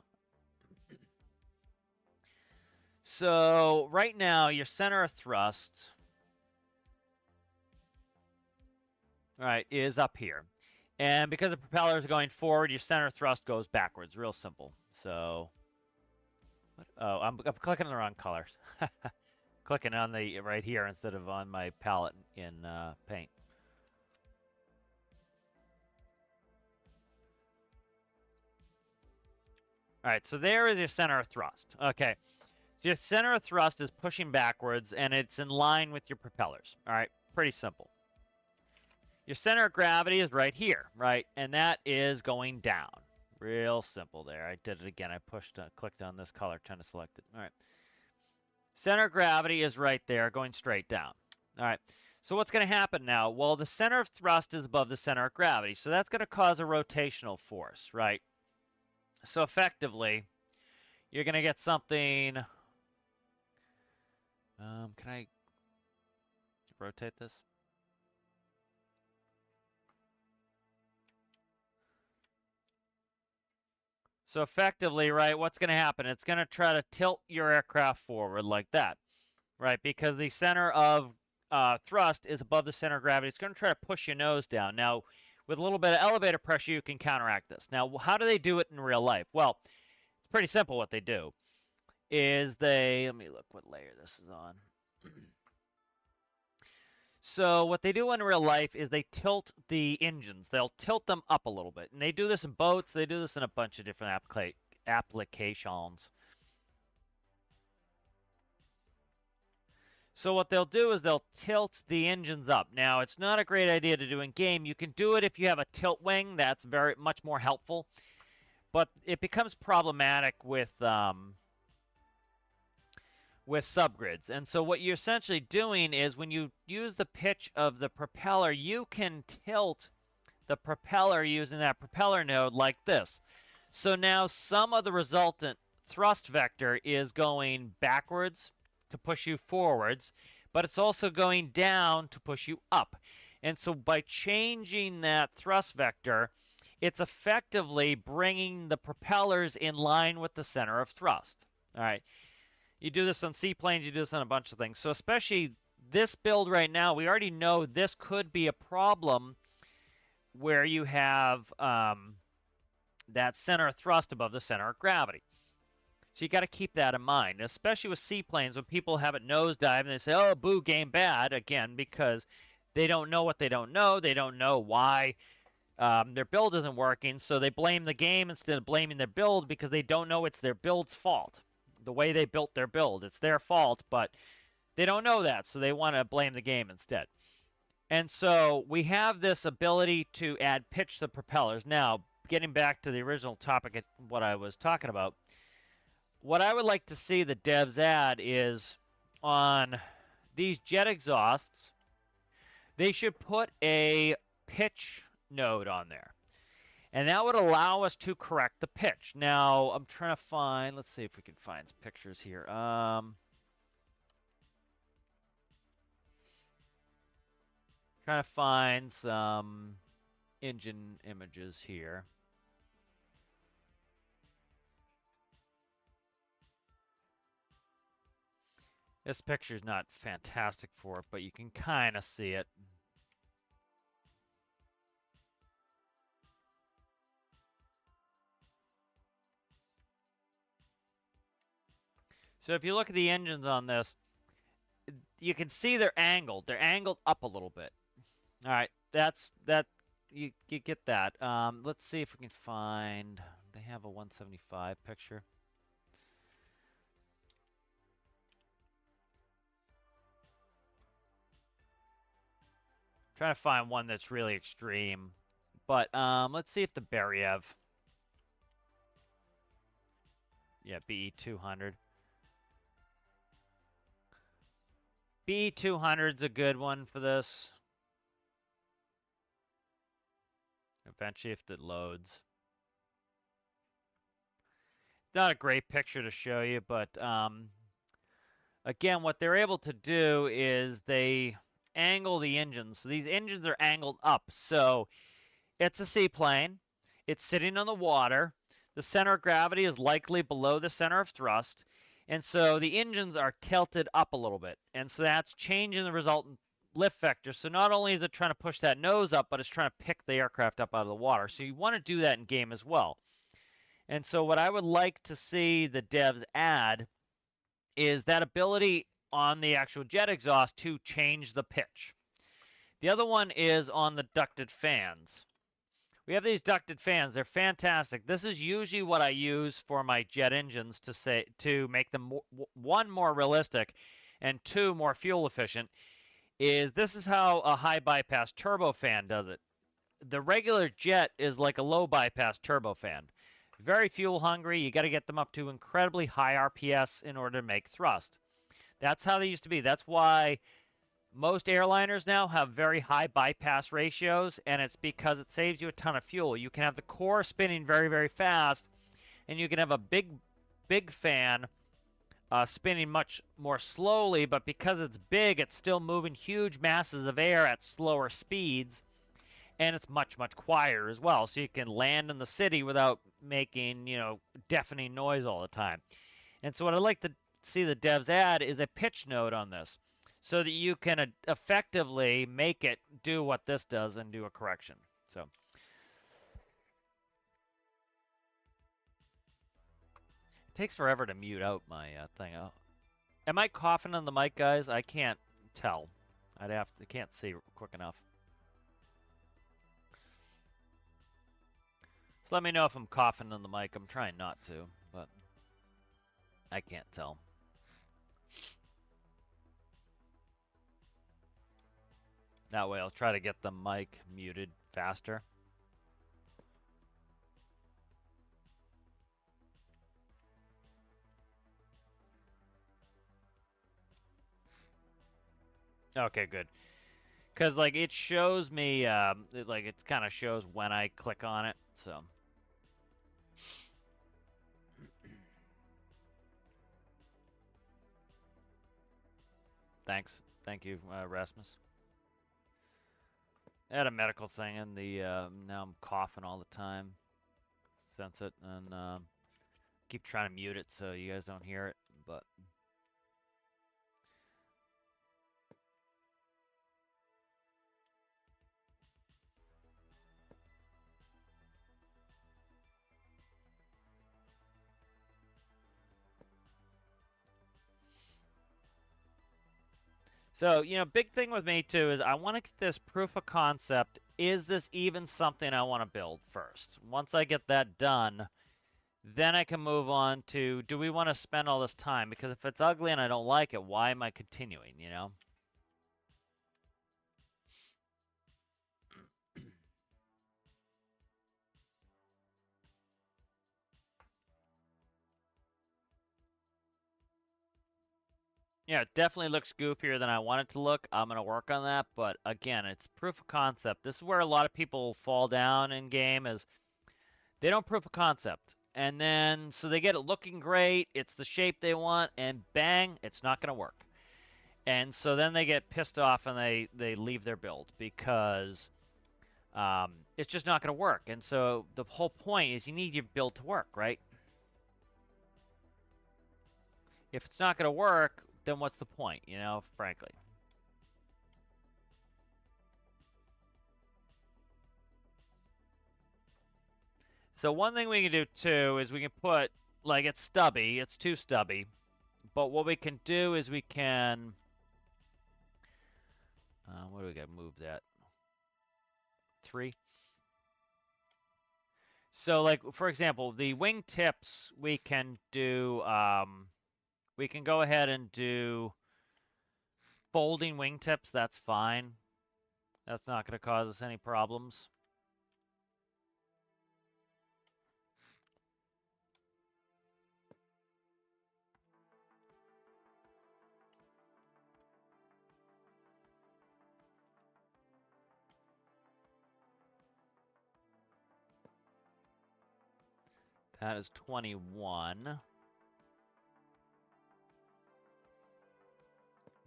So right now, your center of thrust, all right, is up here. And because the propellers are going forward, your center of thrust goes backwards. Real simple. So, oh, I'm clicking on the wrong colors. Clicking on the right here instead of on my palette in Paint. All right, so there is your center of thrust. Okay, so your center of thrust is pushing backwards, and it's in line with your propellers. All right, pretty simple. Your center of gravity is right here, right? And that is going down. Real simple there. I did it again. I clicked on this color, trying to select it. All right. Center of gravity is right there, going straight down. All right. So what's going to happen now? Well, the center of thrust is above the center of gravity. So that's going to cause a rotational force, right? So effectively, you're going to get something... can I rotate this? So effectively, right, what's going to happen? It's going to try to tilt your aircraft forward like that, right? Because the center of thrust is above the center of gravity. It's going to try to push your nose down. Now, with a little bit of elevator pressure, you can counteract this. Now, how do they do it in real life? Well, it's pretty simple what they do. Is they, let me look what layer this is on. So what they do in real life is they tilt the engines. They'll tilt them up a little bit. And they do this in boats. They do this in a bunch of different applications. So what they'll do is they'll tilt the engines up. Now, it's not a great idea to do in game. You can do it if you have a tilt wing. That's very much more helpful. But it becomes problematic with subgrids. And so what you're essentially doing is when you use the pitch of the propeller, you can tilt the propeller using that propeller node like this. So now some of the resultant thrust vector is going backwards to push you forwards, but it's also going down to push you up. And so by changing that thrust vector, it's effectively bringing the propellers in line with the center of thrust. All right. You do this on seaplanes, you do this on a bunch of things. So especially this build right now, we already know this could be a problem where you have that center of thrust above the center of gravity. So you got to keep that in mind, especially with seaplanes when people have it nosedive and they say, oh, boo, game bad, again, because they don't know what they don't know. They don't know why their build isn't working, so they blame the game instead of blaming their build because they don't know it's their build's fault. The way they built their build, it's their fault, but they don't know that, so they want to blame the game instead. And so we have this ability to add pitch to the propellers. Now, getting back to the original topic of what I was talking about, what I would like to see the devs add is on these jet exhausts, they should put a pitch node on there. And that would allow us to correct the pitch. Now, I'm trying to find, let's see if we can find some pictures here. Trying to find some engine images here. This picture's not fantastic for it, but you can kind of see it. So if you look at the engines on this, you can see they're angled. They're angled up a little bit. All right, you get that. Let's see if we can find. They have a 175 picture. Trying to find one that's really extreme, but let's see if the Beriev. Yeah, BE200. BE200's a good one for this. Eventually, if it loads. not a great picture to show you, but again, what they're able to do is they angle the engines. So these engines are angled up. So it's a seaplane. It's sitting on the water. The center of gravity is likely below the center of thrust. And so the engines are tilted up a little bit. And so that's changing the resultant lift vector. So not only is it trying to push that nose up, but it's trying to pick the aircraft up out of the water. So you want to do that in game as well. And so what I would like to see the devs add is that ability on the actual jet exhaust to change the pitch. The other one is on the ducted fans. We have these ducted fans. They're fantastic. This is usually what I use for my jet engines to make them one, more realistic, and two, more fuel efficient. This is how a high bypass turbofan does it. The regular jet is like a low bypass turbofan. Very fuel hungry. You got to get them up to incredibly high RPS in order to make thrust. That's how they used to be. That's why most airliners now have very high bypass ratios, and it's because it saves you a ton of fuel. You can have the core spinning very, very fast, and you can have a big fan spinning much more slowly, but because it's big, it's still moving huge masses of air at slower speeds, and it's much, much quieter as well. So you can land in the city without making, deafening noise all the time. And so what I'd like to see the devs add is a pitch node on this, so that you can effectively make it do what this does and do a correction. So it takes forever to mute out my thing. Am I coughing on the mic, guys? I can't tell. I can't see quick enough. So let me know if I'm coughing on the mic. I'm trying not to, but I can't tell. That way I'll try to get the mic muted faster. Okay, good. Because, like, it shows me, it kind of shows when I click on it, so. Thanks. Thank you, Rasmus. I had a medical thing, and now I'm coughing all the time. Sense it, and keep trying to mute it so you guys don't hear it, but. So, big thing with me too is I want to get this proof of concept. Is this even something I want to build first? Once I get that done, then I can move on to, do we want to spend all this time? Because if it's ugly and I don't like it, why am I continuing, Yeah, it definitely looks goofier than I want it to look. I'm going to work on that, but again, it's proof of concept. This is where a lot of people fall down in game is they don't proof of concept. And then, so they get it looking great, it's the shape they want, and bang, it's not going to work. And so then they get pissed off and they leave their build because it's just not going to work. And so the whole point is you need your build to work, right? If it's not going to work, then what's the point, frankly? So one thing we can do too is we can put, like, it's stubby, it's too stubby, but what we can do is we can, what do we got to move that? 3. So, like, for example, the wing tips, we can do, we can go ahead and do folding wingtips. That's fine. That's not going to cause us any problems. That is 21. All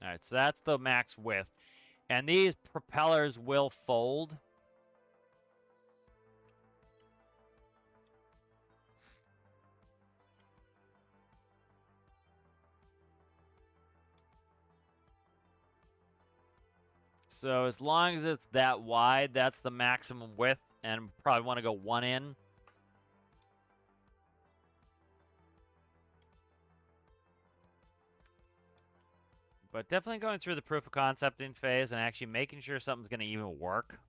right, so that's the max width. And these propellers will fold. So as long as it's that wide, that's the maximum width, and probably want to go one in. But definitely going through the proof of concepting phase and actually making sure something's going to even work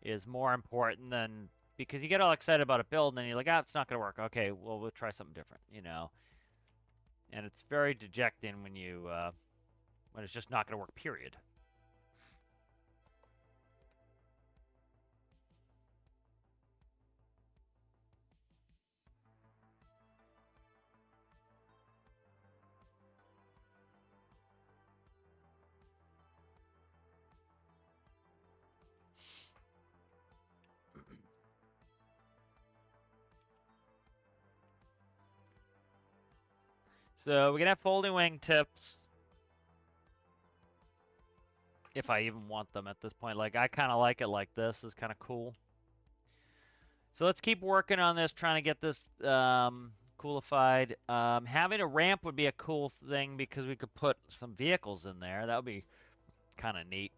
is more important than, because you get all excited about a build and then you're like, it's not going to work. Okay, well, we'll try something different, you know. And it's very dejecting when you when it's just not going to work, period. So we can have folding wing tips, if I even want them at this point. Like, I kind of like it like this. Is kind of cool. So let's keep working on this, trying to get this coolified. Having a ramp would be a cool thing because we could put some vehicles in there. That would be kind of neat.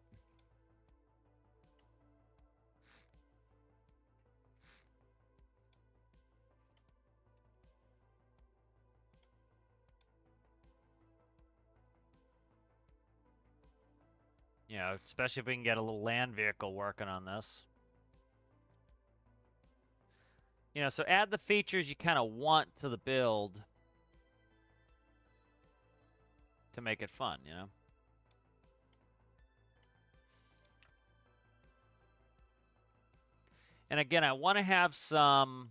You know, especially if we can get a little land vehicle working on this. You know, so add the features you kind of want to the build to make it fun, you know? And again, I want to have some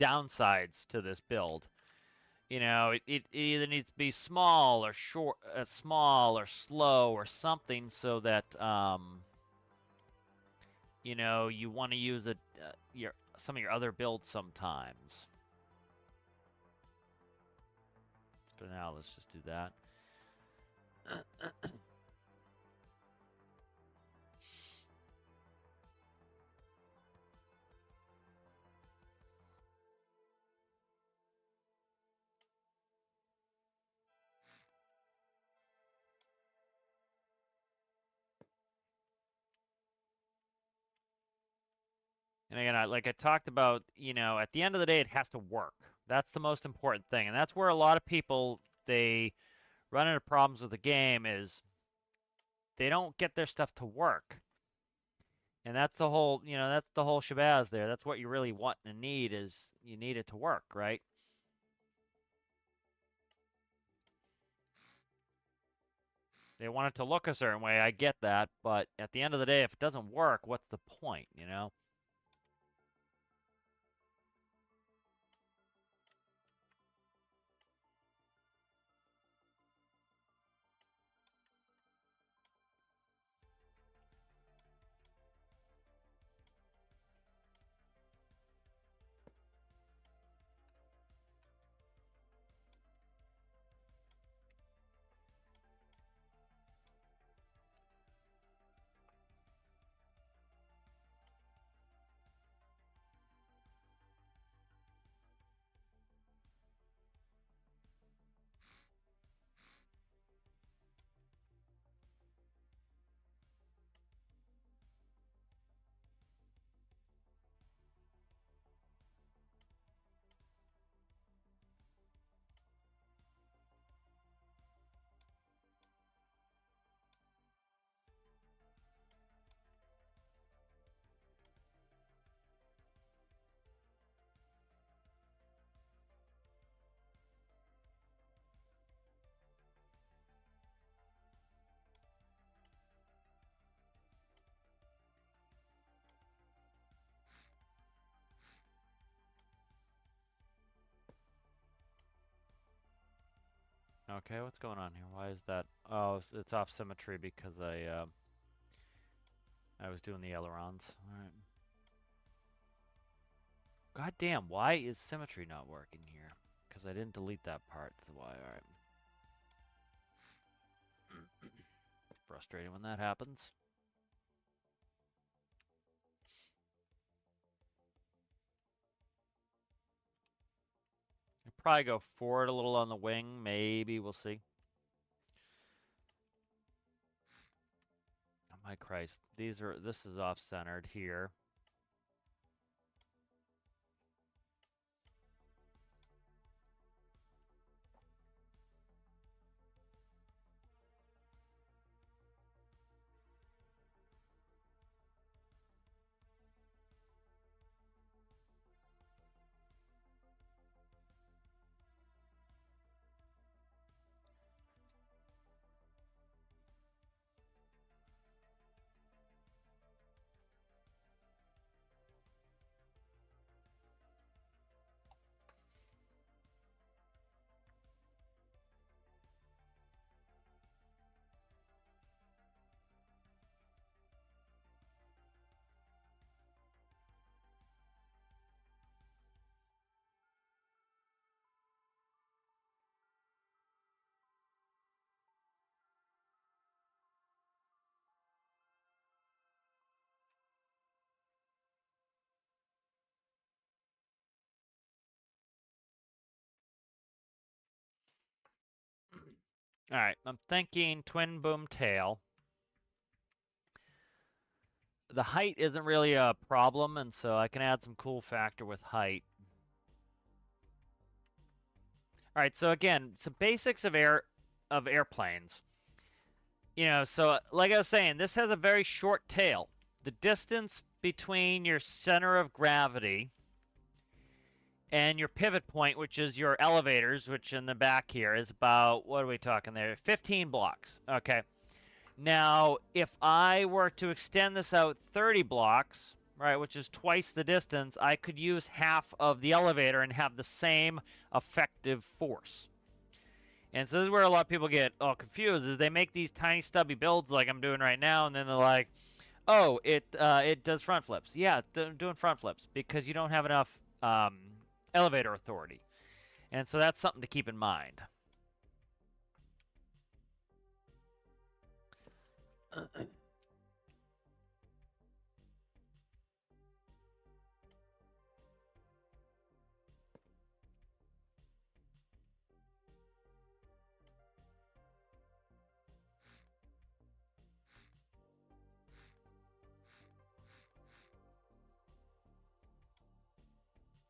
downsides to this build. You know, it either needs to be small or short, small or slow or something, so that you know, you want to use it some of your other builds sometimes. But now let's just do that. And again, like I talked about, you know, at the end of the day, it has to work. That's the most important thing, and that's where a lot of people they run into problems with the game is they don't get their stuff to work. And that's the whole, you know, that's the whole shabazz there. That's what you really want and need is you need it to work, right? They want it to look a certain way. I get that, but at the end of the day, if it doesn't work, what's the point, you know? Okay, what's going on here? Why is that? Oh, it's off symmetry because I was doing the ailerons. All right. God damn, why is symmetry not working here? Because I didn't delete that part. That's why, alright. Frustrating when that happens. I'll probably go forward a little on the wing. Maybe, we'll see. Oh my Christ. This is off-centered here. Alright, I'm thinking twin boom tail. The height isn't really a problem, and so I can add some cool factor with height. Alright, so again, some basics of airplanes. You know, so like I was saying, this has a very short tail. The distance between your center of gravity and your pivot point, which is your elevators, which in the back here is about, what are we talking there? 15 blocks. Okay. Now, if I were to extend this out 30 blocks, right, which is twice the distance, I could use half of the elevator and have the same effective force. And so this is where a lot of people get all confused. Is they make these tiny stubby builds like I'm doing right now, and then they're like, "Oh, it does front flips." Yeah, doing front flips because you don't have enough elevator authority, and so that's something to keep in mind.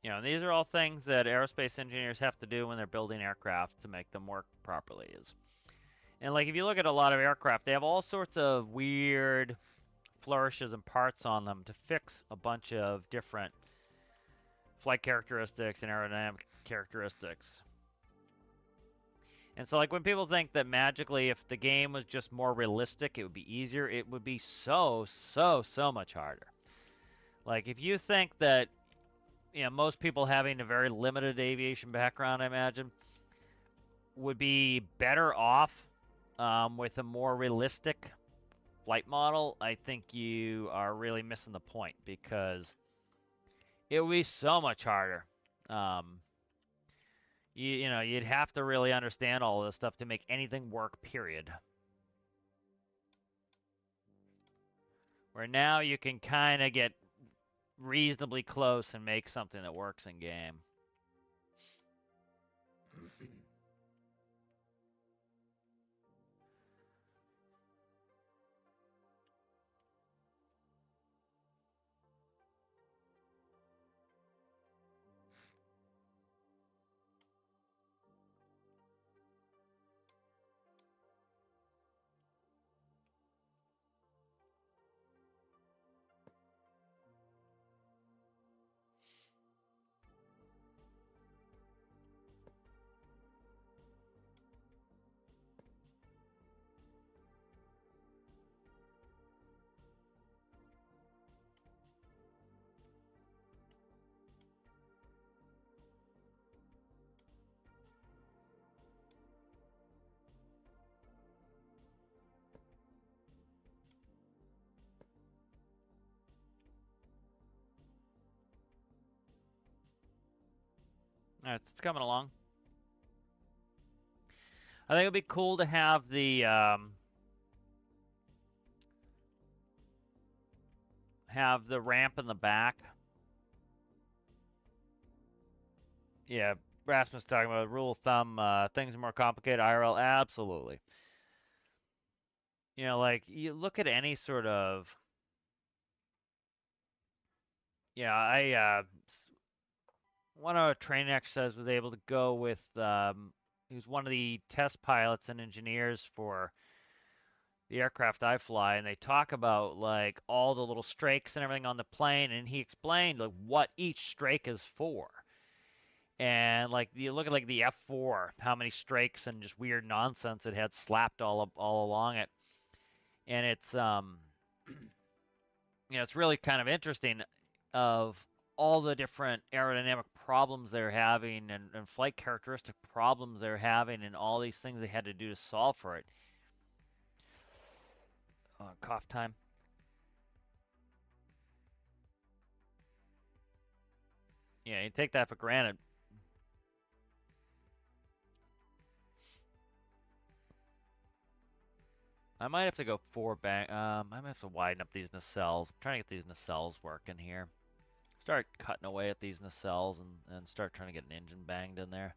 You know, these are all things that aerospace engineers have to do when they're building aircraft to make them work properly. And like if you look at a lot of aircraft, they have all sorts of weird flourishes and parts on them to fix a bunch of different flight characteristics and aerodynamic characteristics. And so like when people think that magically if the game was just more realistic, it would be easier, it would be so much harder. Like if you think that, you know, most people having a very limited aviation background, I imagine, would be better off with a more realistic flight model, I think you are really missing the point because it would be so much harder. You know, you'd have to really understand all of this stuff to make anything work, period. Where now you can kind of get reasonably close and make something that works in game. Alright, it's coming along. I think it'd be cool to have the ramp in the back. Yeah, Rasmus talking about rule of thumb, things are more complicated IRL. Absolutely. You know, like you look at any sort of. Yeah, one of our training exercises was able to go with. He was one of the test pilots and engineers for the aircraft I fly, and they talk about like all the little strakes and everything on the plane, and he explained like what each strake is for. And like you look at like the F4, how many strakes and just weird nonsense it had slapped all along it, and it's it's really kind of interesting of all the different aerodynamic problems they're having and flight characteristic problems they're having and all these things they had to do to solve for it. Cough time. Yeah, you take that for granted. I might have to go four back. I might have to widen up these nacelles. I'm trying to get these nacelles working here. Start cutting away at these nacelles and start trying to get an engine banged in there.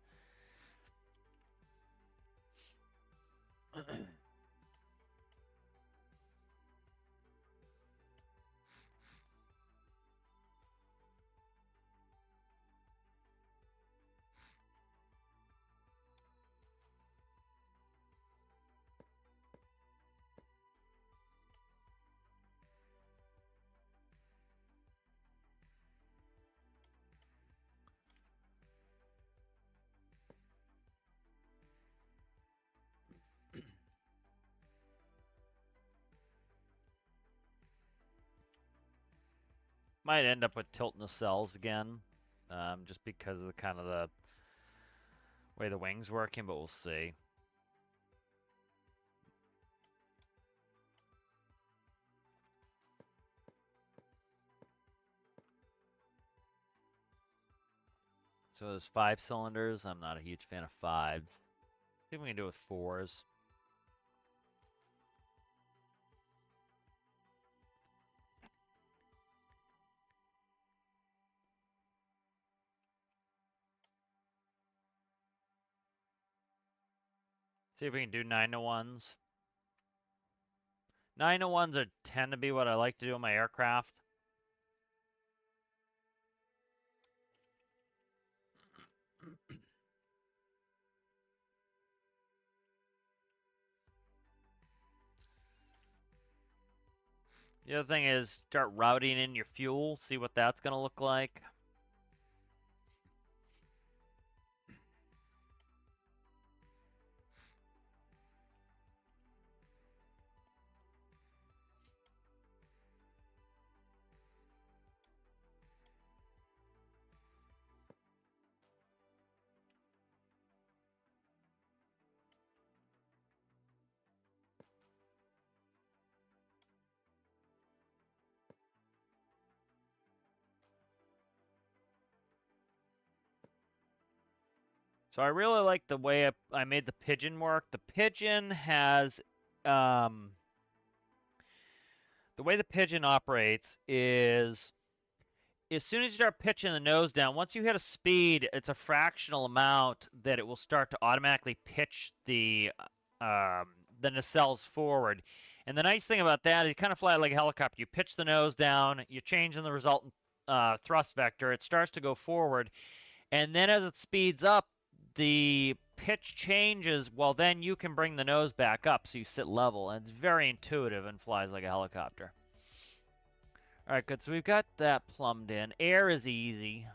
Might end up with tilt nacelles again, just because of the kind of the way the wing's working, but we'll see. So there's 5 cylinders. I'm not a huge fan of 5s. See if we can do it with 4s. See if we can do 9-to-1s. 9-to-1s are tend to be what I like to do on my aircraft. The other thing is start routing in your fuel, see what that's going to look like. So I really like the way I made the pigeon work. The pigeon has, the way the pigeon operates is as soon as you start pitching the nose down, once you hit a speed, it's a fractional amount that it will start to automatically pitch the nacelles forward. And the nice thing about that is you kind of fly like a helicopter. You pitch the nose down, you change in the resultant thrust vector, it starts to go forward, and then as it speeds up, the pitch changes. Well, then you can bring the nose back up so you sit level, and it's very intuitive and flies like a helicopter. All right, good. So we've got that plumbed in. Air is easy.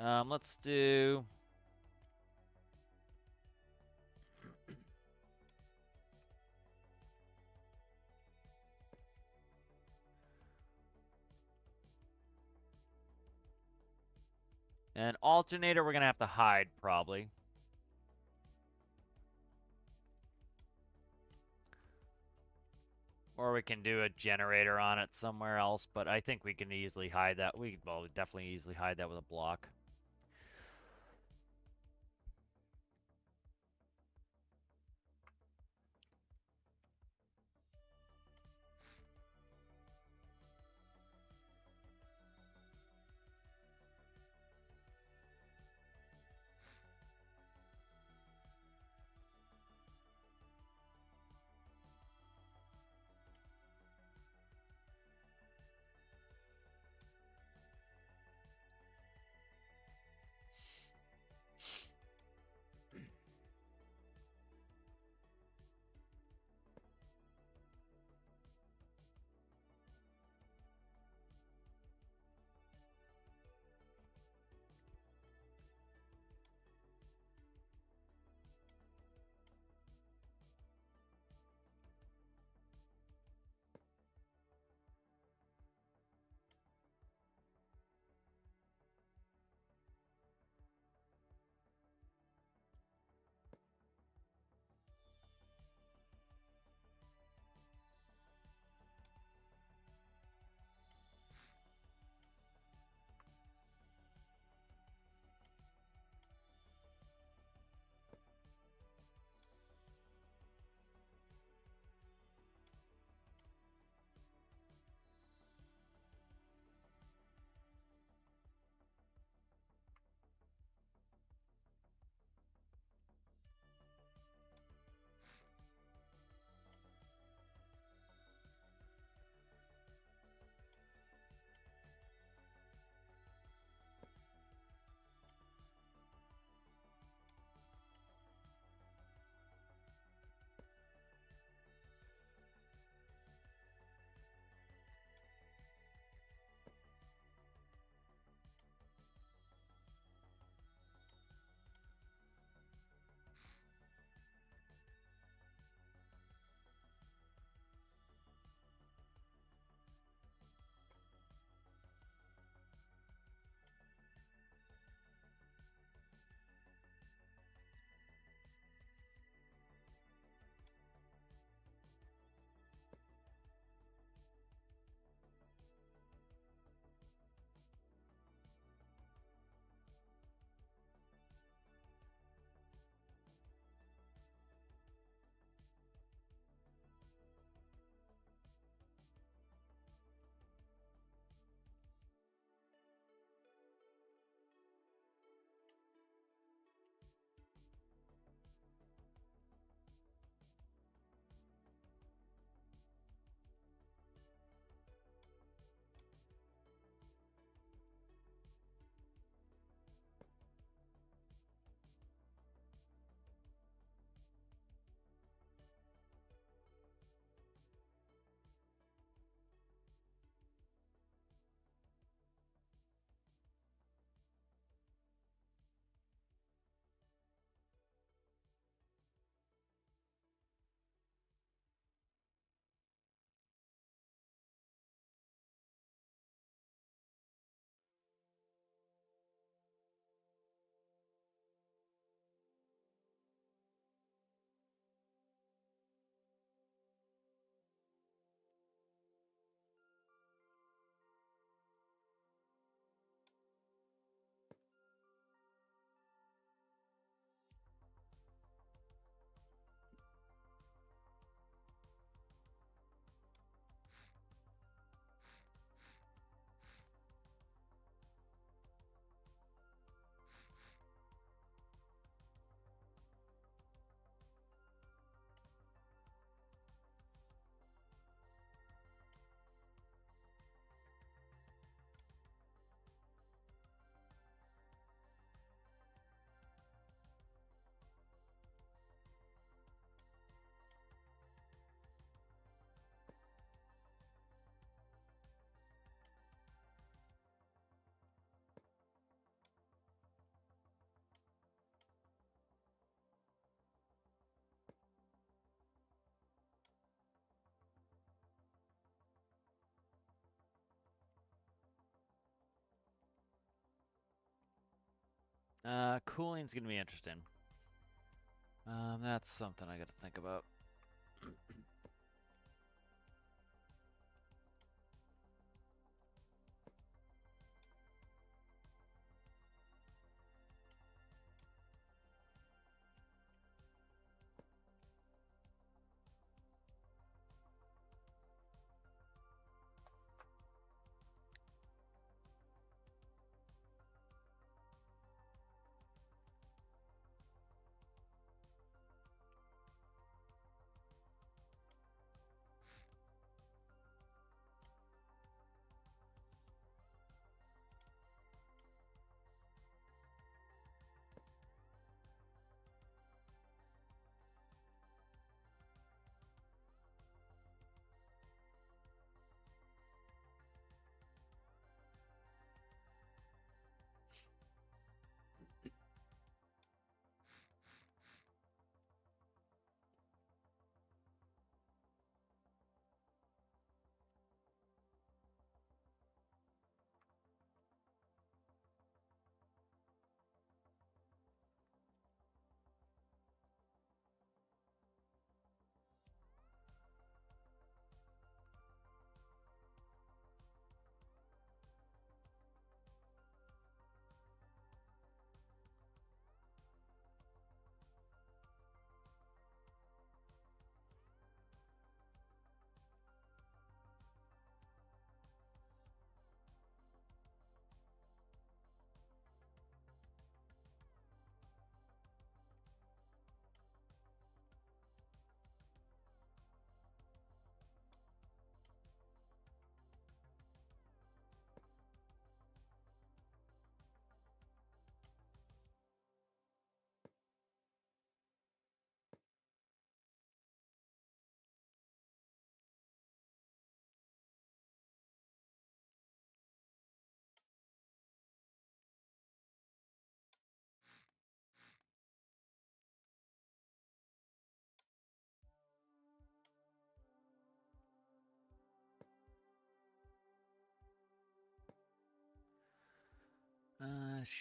Let's do. An alternator we're going to have to hide, probably. Or we can do a generator on it somewhere else, but I think we can easily hide that. Well, definitely easily hide that with a block. Cooling's gonna be interesting. That's something I gotta think about.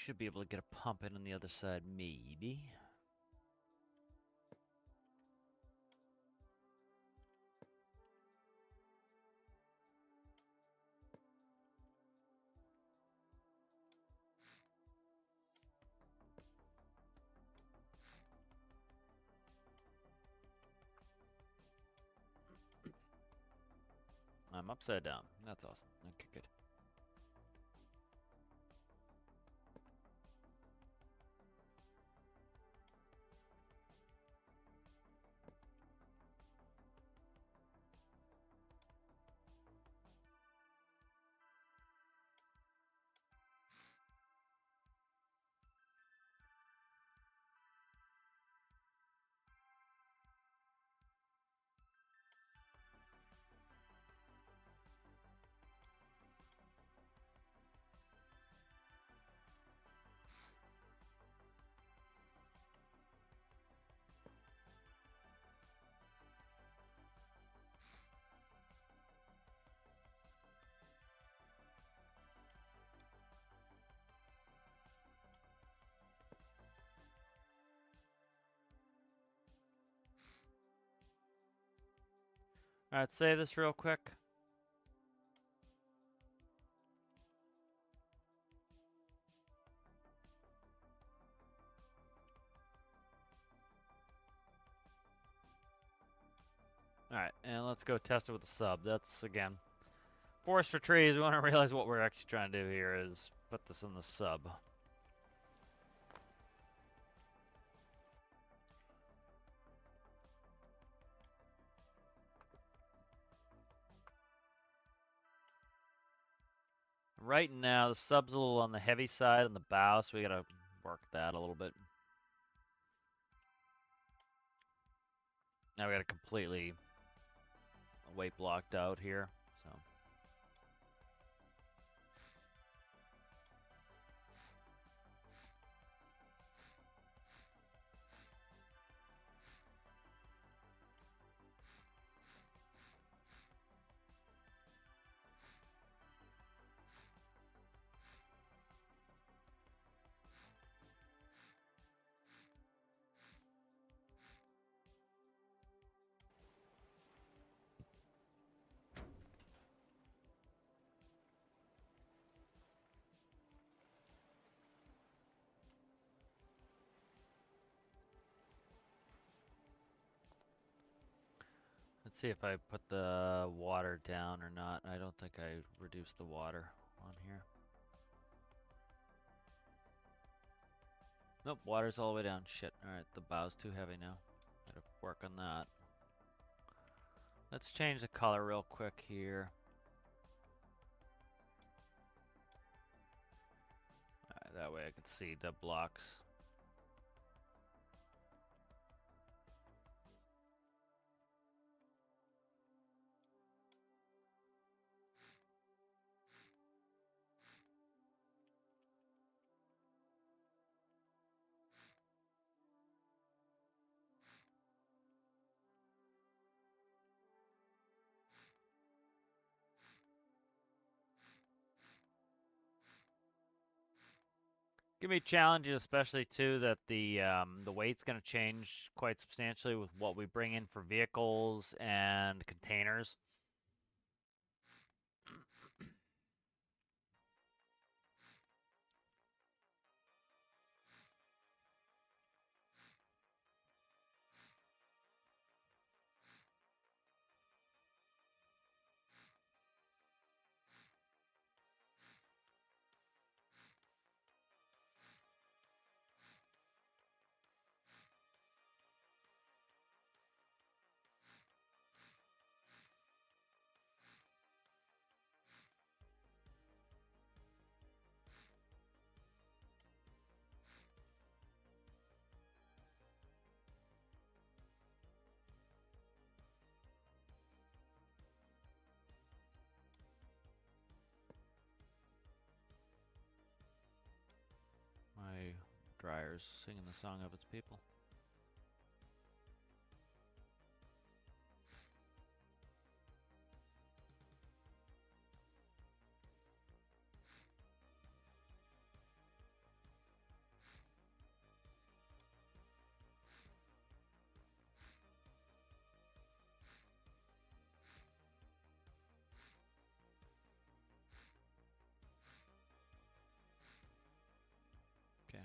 Should be able to get a pump in on the other side, maybe. I'm upside down. That's awesome. Okay, good. Alright, save this real quick. Alright, and let's go test it with the sub. That's, again, forest for trees. We want to realize what we're actually trying to do here is put this in the sub. Right now, the sub's a little on the heavy side on the bow, so we gotta work that a little bit. Now we got it completely weight blocked out here, so. Let's see if I put the water down or not. I don't think I reduced the water on here. Nope, water's all the way down. Shit. Alright, the bow's too heavy now. Gotta work on that. Let's change the color real quick here. Alright, that way I can see the blocks. Give me challenges, especially too that the weight's going to change quite substantially with what we bring in for vehicles and containers. My dryer's singing the song of its people. Okay.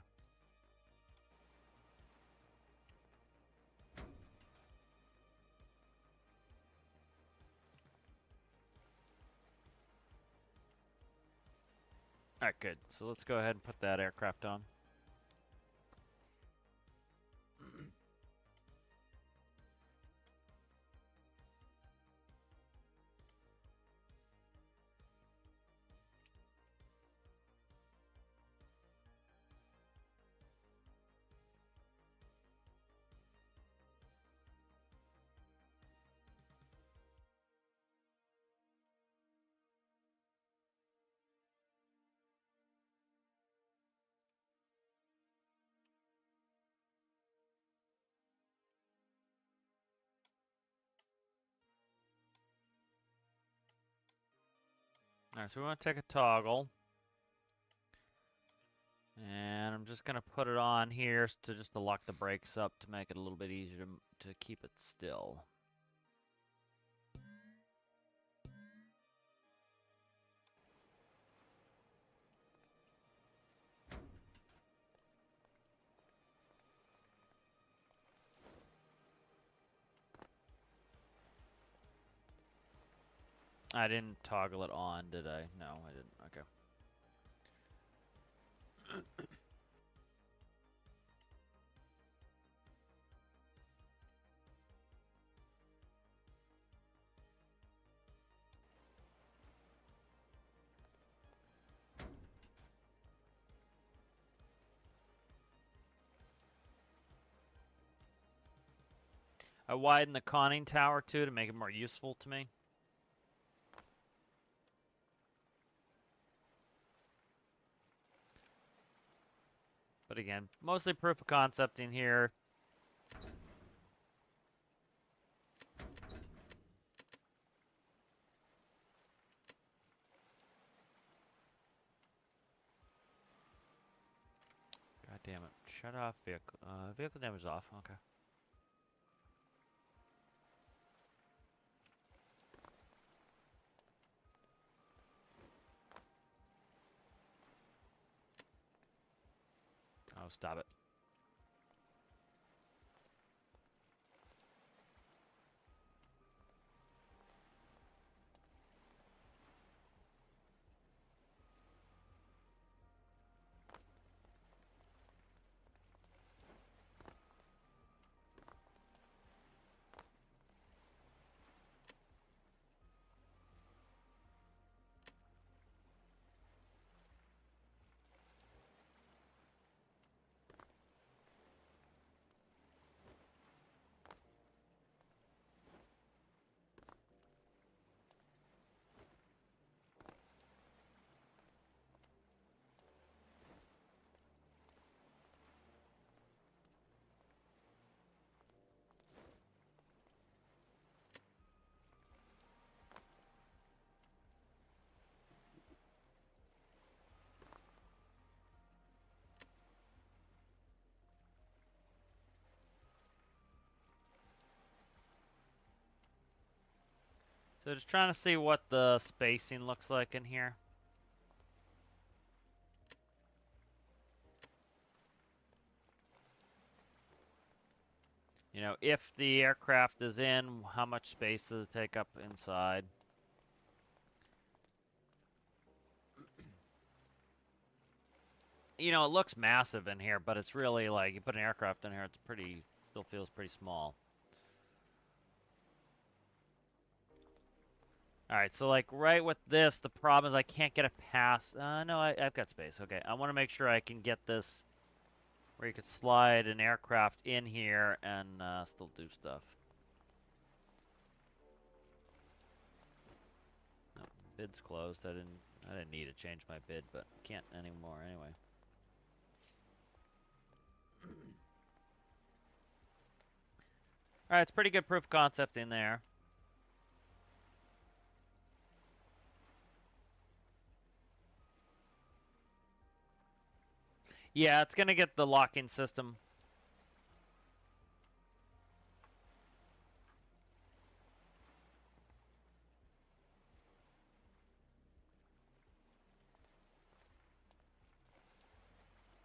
Alright, good. So let's go ahead and put that aircraft on. Alright, so we want to take a toggle. And I'm just going to put it on here to lock the brakes up to make it a little bit easier to keep it still. I didn't toggle it on, did I? No, I didn't. Okay. I widened the conning tower too to make it more useful to me. But again, mostly proof of concept in here. God damn it. Shut off vehicle. Vehicle damage off. Okay. Oh, stop it. So just trying to see what the spacing looks like in here. You know, if the aircraft is in, how much space does it take up inside? You know, it looks massive in here, but it's really like, you put an aircraft in here, it's pretty, still feels pretty small. Alright, so like right with this, the problem is I can't get it past, no, I've got space. Okay, I want to make sure I can get this where you could slide an aircraft in here and still do stuff. No, bid's closed. I didn't need to change my bid, but can't anymore anyway. Alright, it's pretty good proof of concept in there. Yeah, it's gonna get the locking system.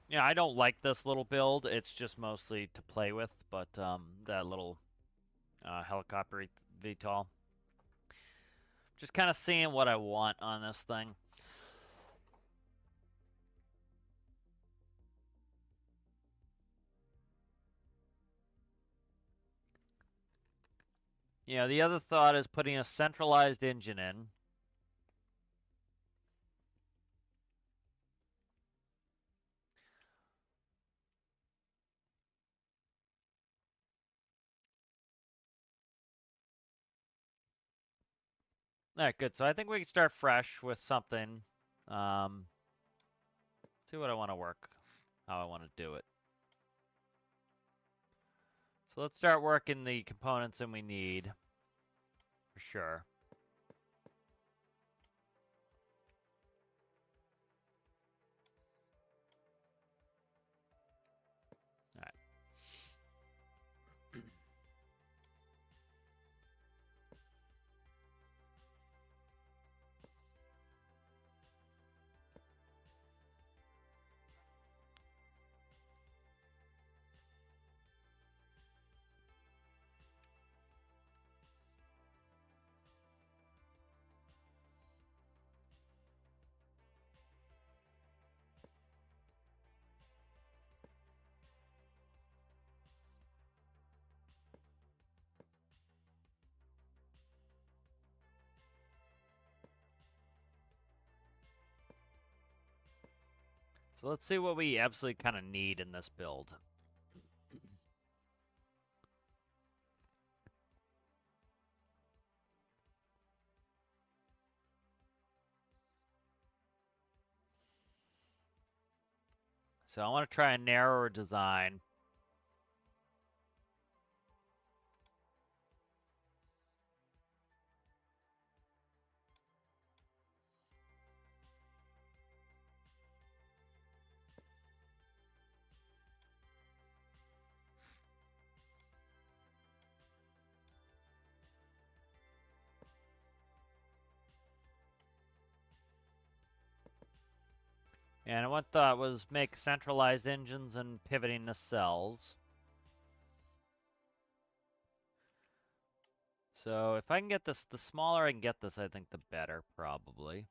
Yeah, I don't like this little build. It's just mostly to play with, but that little helicopter VTOL. Just kind of seeing what I want on this thing. Yeah, the other thought is putting a centralized engine in. All right, good. So I think we can start fresh with something. See what I want to work, how I want to do it. So let's start working the components that we need, for sure. All right. So let's see what we absolutely kind of need in this build. So I want to try a narrower design. And one thought was make centralized engines and pivoting the cells. So if I can get this, the smaller I can get this, I think the better, probably.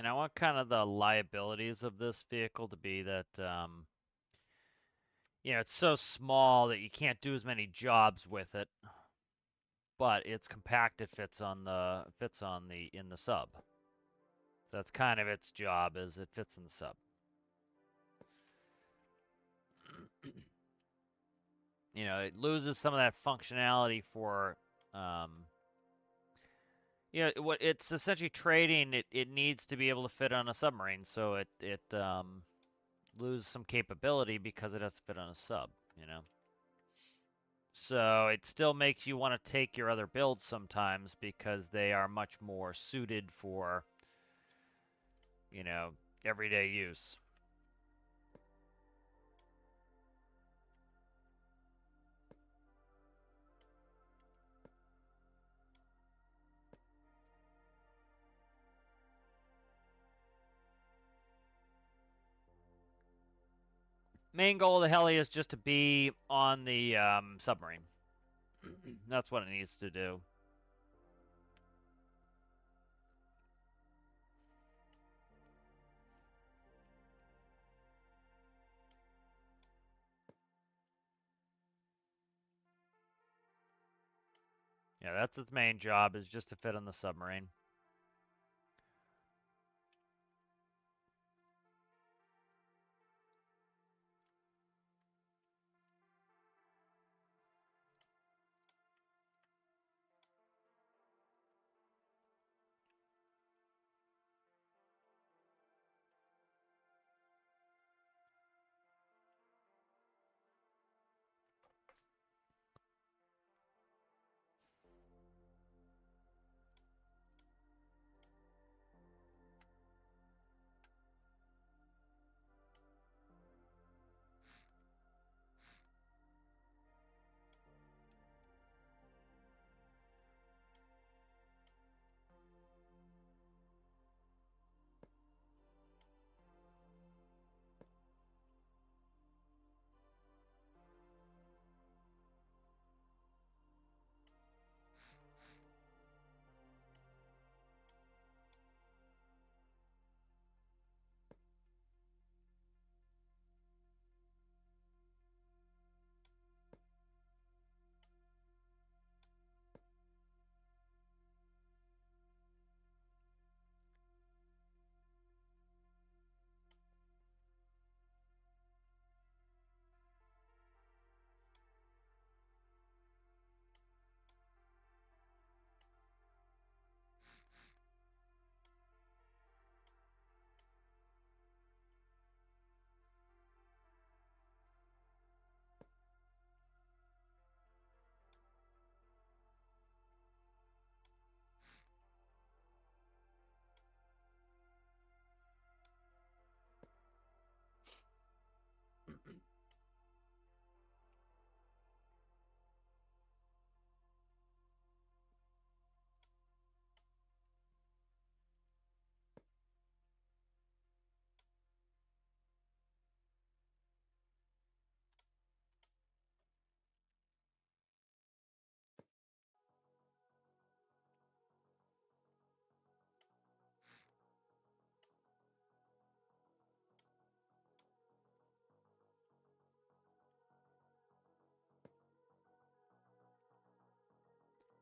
And I want kind of the liabilities of this vehicle to be that, it's so small that you can't do as many jobs with it, but it's compact. It fits in the sub. So that's kind of its job, is it fits in the sub. It loses some of that functionality for, what it's essentially trading. It needs to be able to fit on a submarine, so it loses some capability because it has to fit on a sub. So it still makes you want to take your other builds sometimes because they are much more suited for, everyday use. Main goal of the heli is just to be on the submarine. That's what it needs to do. Yeah, that's its main job, is just to fit on the submarine.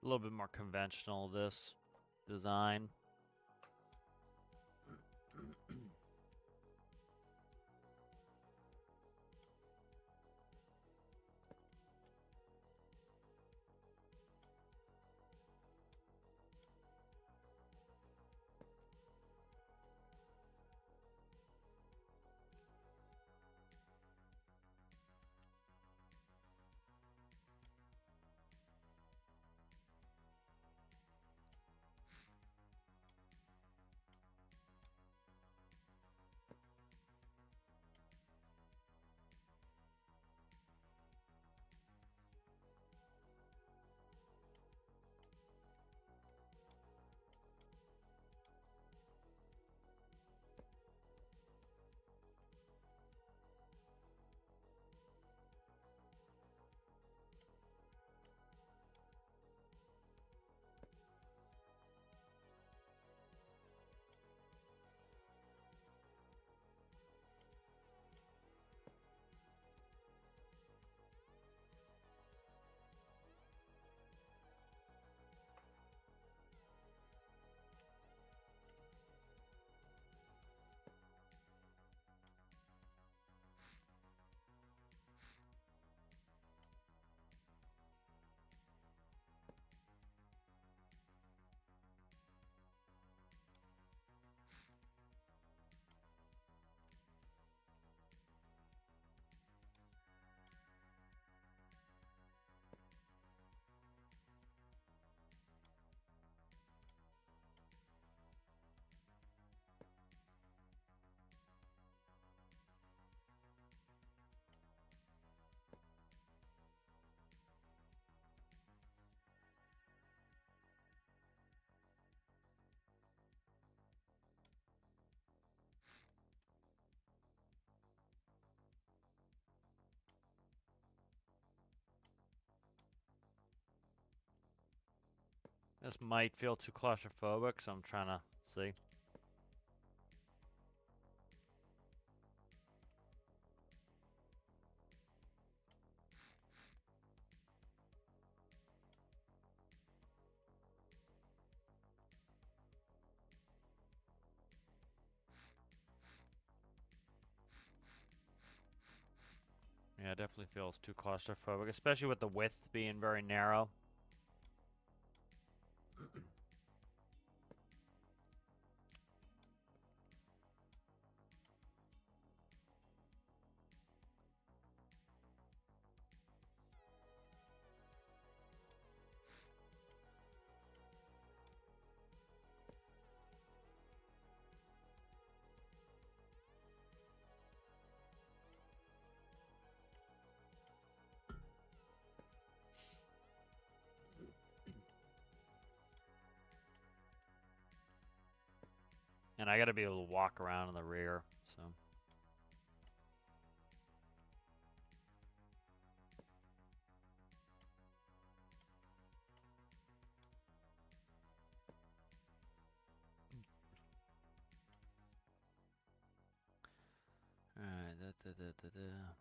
A little bit more conventional, this design. This might feel too claustrophobic, so I'm trying to see. Yeah, it definitely feels too claustrophobic, especially with the width being very narrow. And I gotta be able to walk around in the rear, so. Alright, da.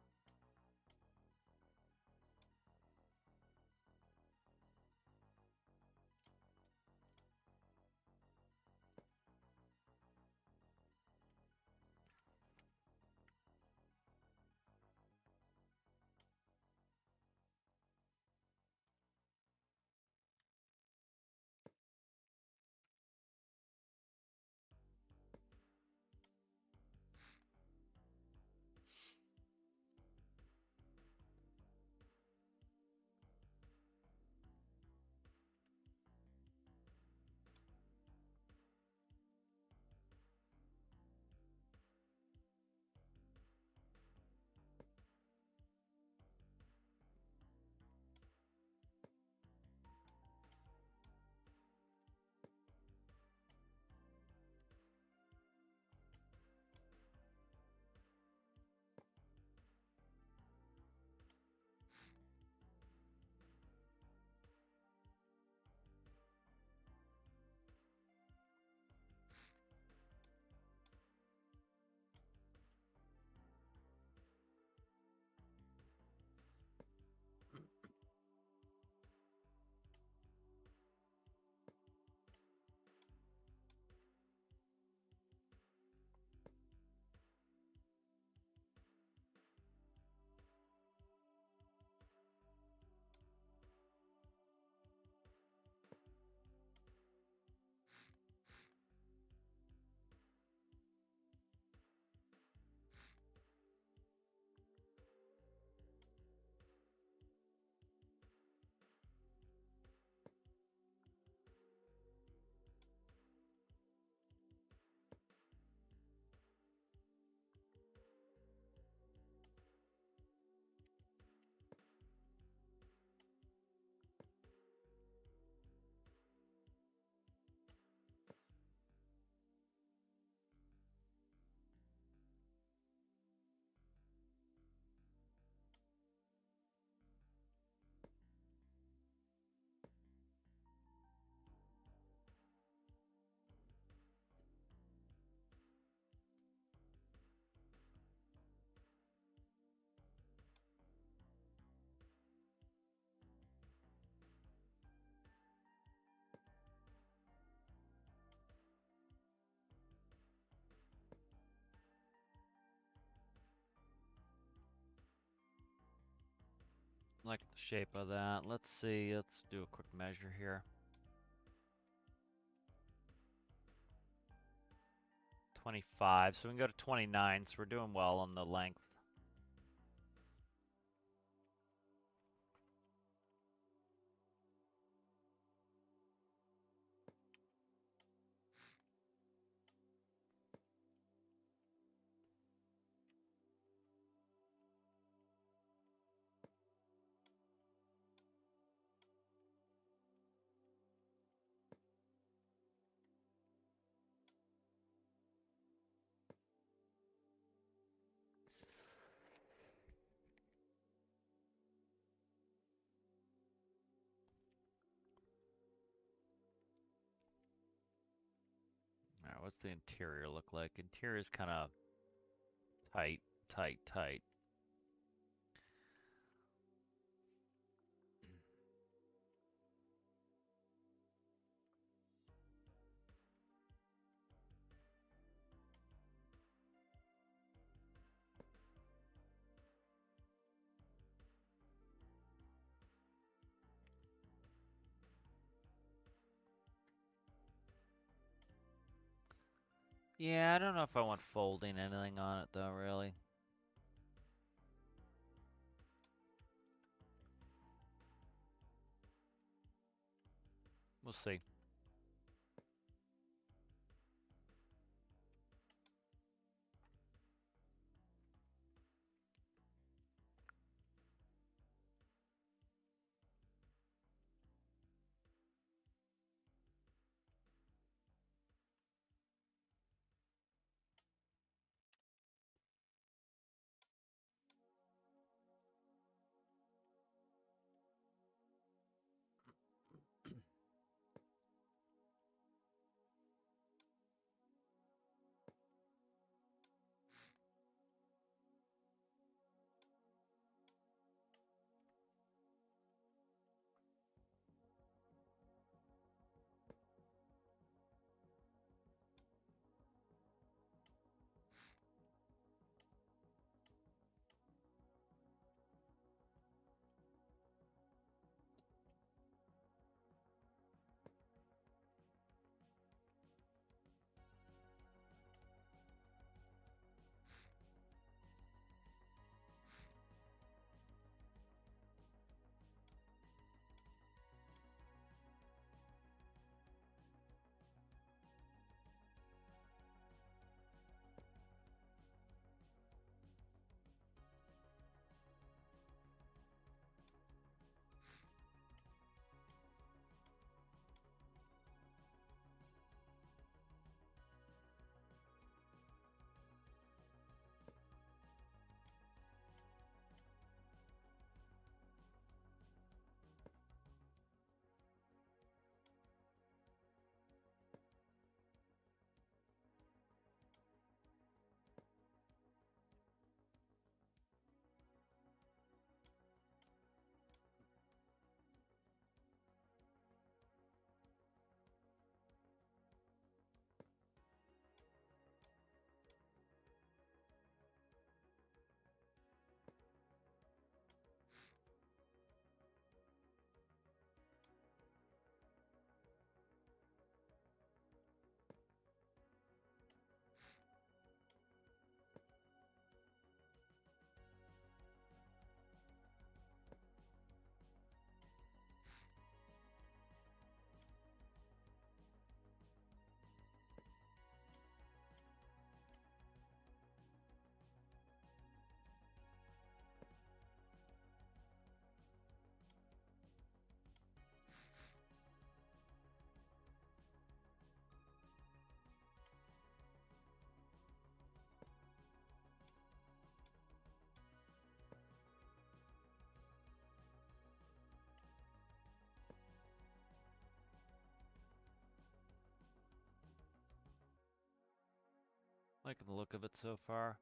Like the shape of that. Let's see, let's do a quick measure here. 25, so we can go to 29, so we're doing well on the length. Alright, what's the interior look like? Interior's kind of tight, tight, tight. Yeah, I don't know if I want folding anything on it though, really. We'll see. Liking the look of it so far.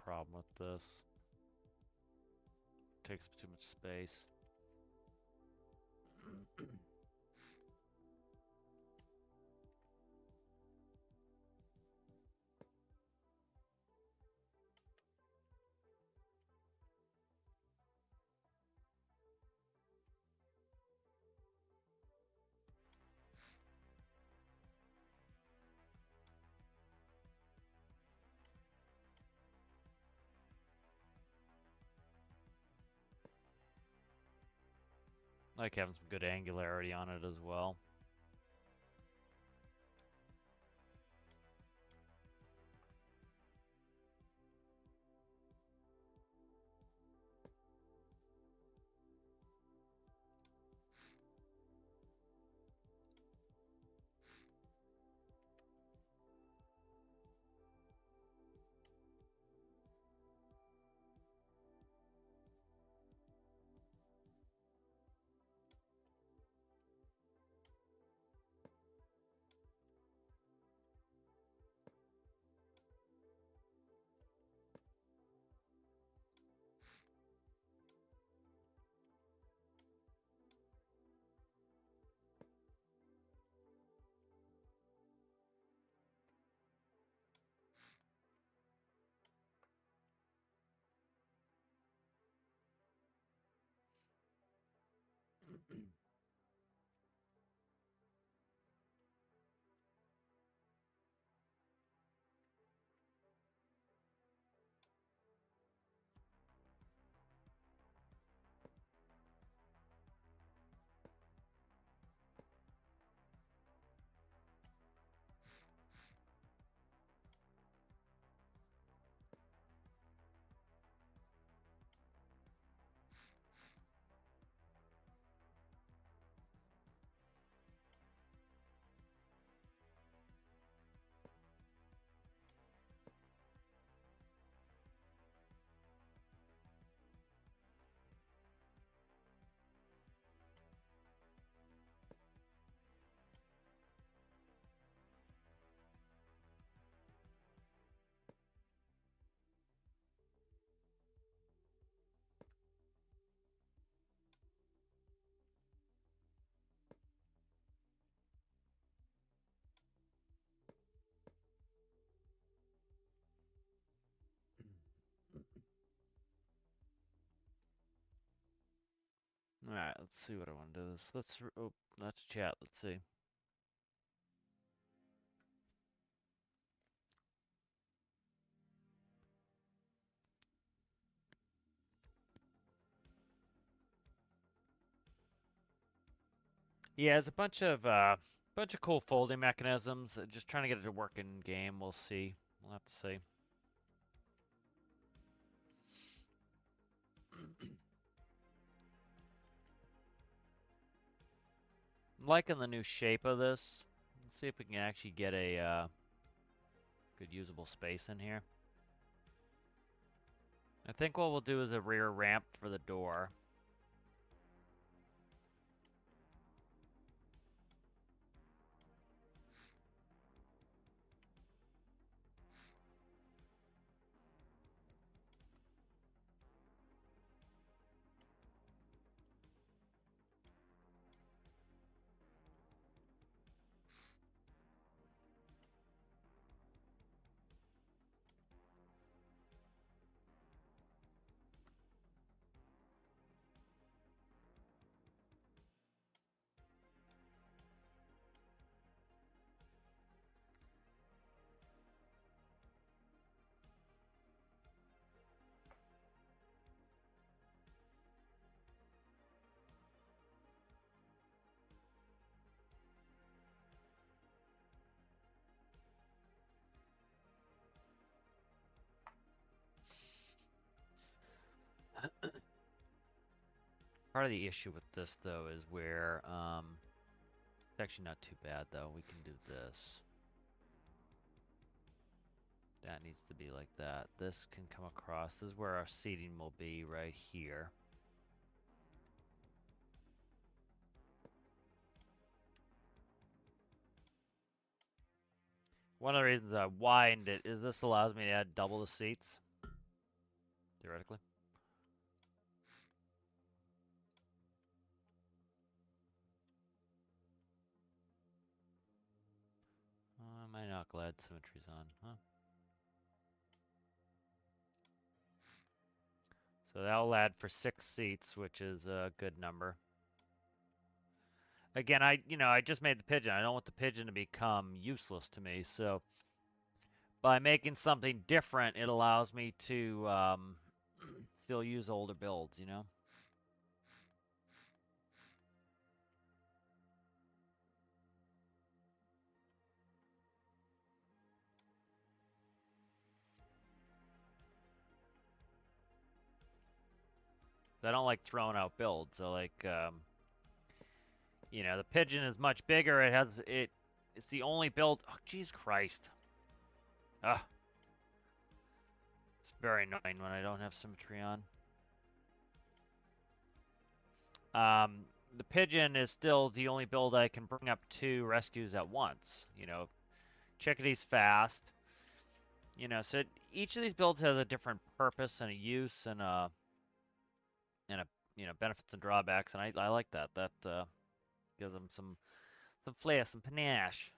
problem with this. Takes up too much space. Like having some good angularity on it as well. Alright, let's see what I want to do this. Let's chat, let's see. Yeah, it's a bunch of cool folding mechanisms. Just trying to get it to work in game. We'll see. We'll have to see. I'm liking the new shape of this. Let's see if we can actually get a good usable space in here. I think what we'll do is a rear ramp for the door. Part of the issue with this, though, is where, it's actually not too bad, though. We can do this. That needs to be like that. This can come across. This is where our seating will be, right here. One of the reasons I widened it is this allows me to add double the seats. theoretically. My not glad symmetry's on, huh? So that'll add for 6 seats, which is a good number. Again, I just made the pigeon. I don't want the pigeon to become useless to me, so by making something different, it allows me to still use older builds, you know? I don't like throwing out builds. So like, the pigeon is much bigger. It's the only build. Oh, jeez Christ. Ah, it's very annoying when I don't have symmetry on. The pigeon is still the only build I can bring up 2 rescues at once. Chickadee's fast. So each of these builds has a different purpose and a use and a benefits and drawbacks, and I like that. That gives them some flair, some panache.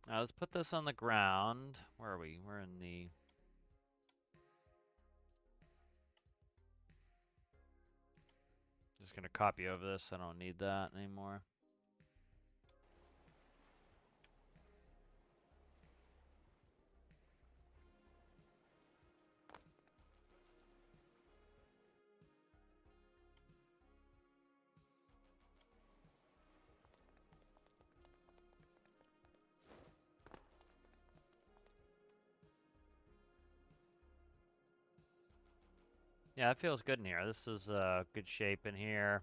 Now let's put this on the ground. Where are we? We're in the... Just gonna copy over this. I don't need that anymore. Yeah, it feels good in here. This is good shape in here.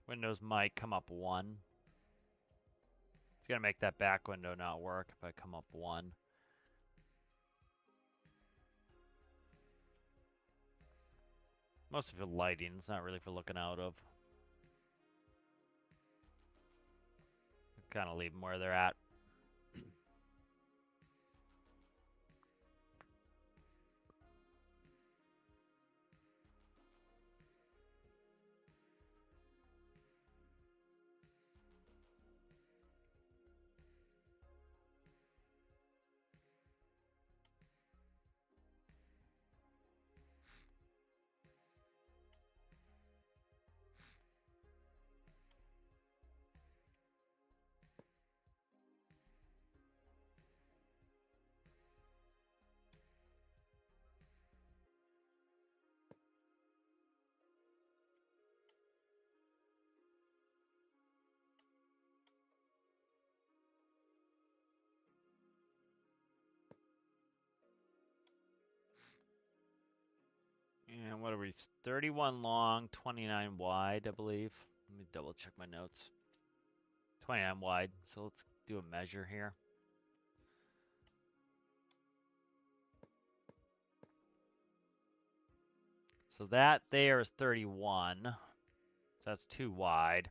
Windows might come up 1. It's gonna make that back window not work if I come up 1. Most of the lighting, it's not really for looking out of. Kind of leave them where they're at. And what are we? 31 long, 29 wide, I believe. Let me double check my notes. 29 wide. So let's do a measure here. So that there is 31. So that's too wide.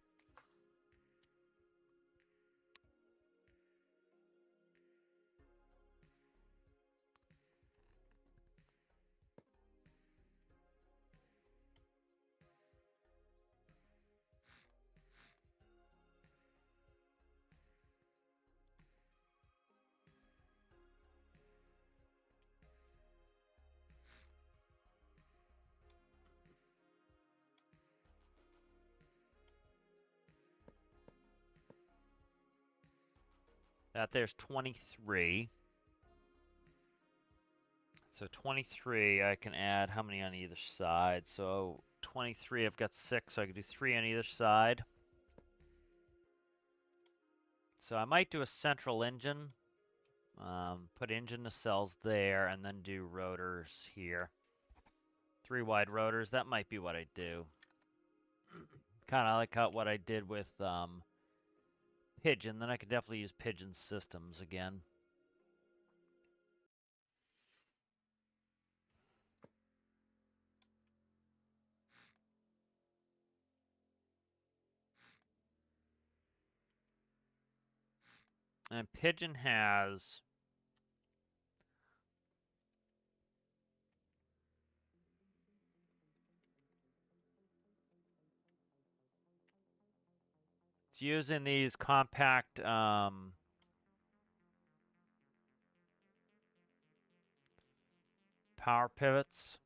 That there's 23. So 23, I can add how many on either side? So 23, I've got 6, so I can do 3 on either side. So I might do a central engine. Put engine nacelles there, and then do rotors here. 3 wide rotors, that might be what I do. Kind of like what I did with Pigeon. Then I could definitely use Pigeon systems again. And Pigeon has it's using these compact power pivots.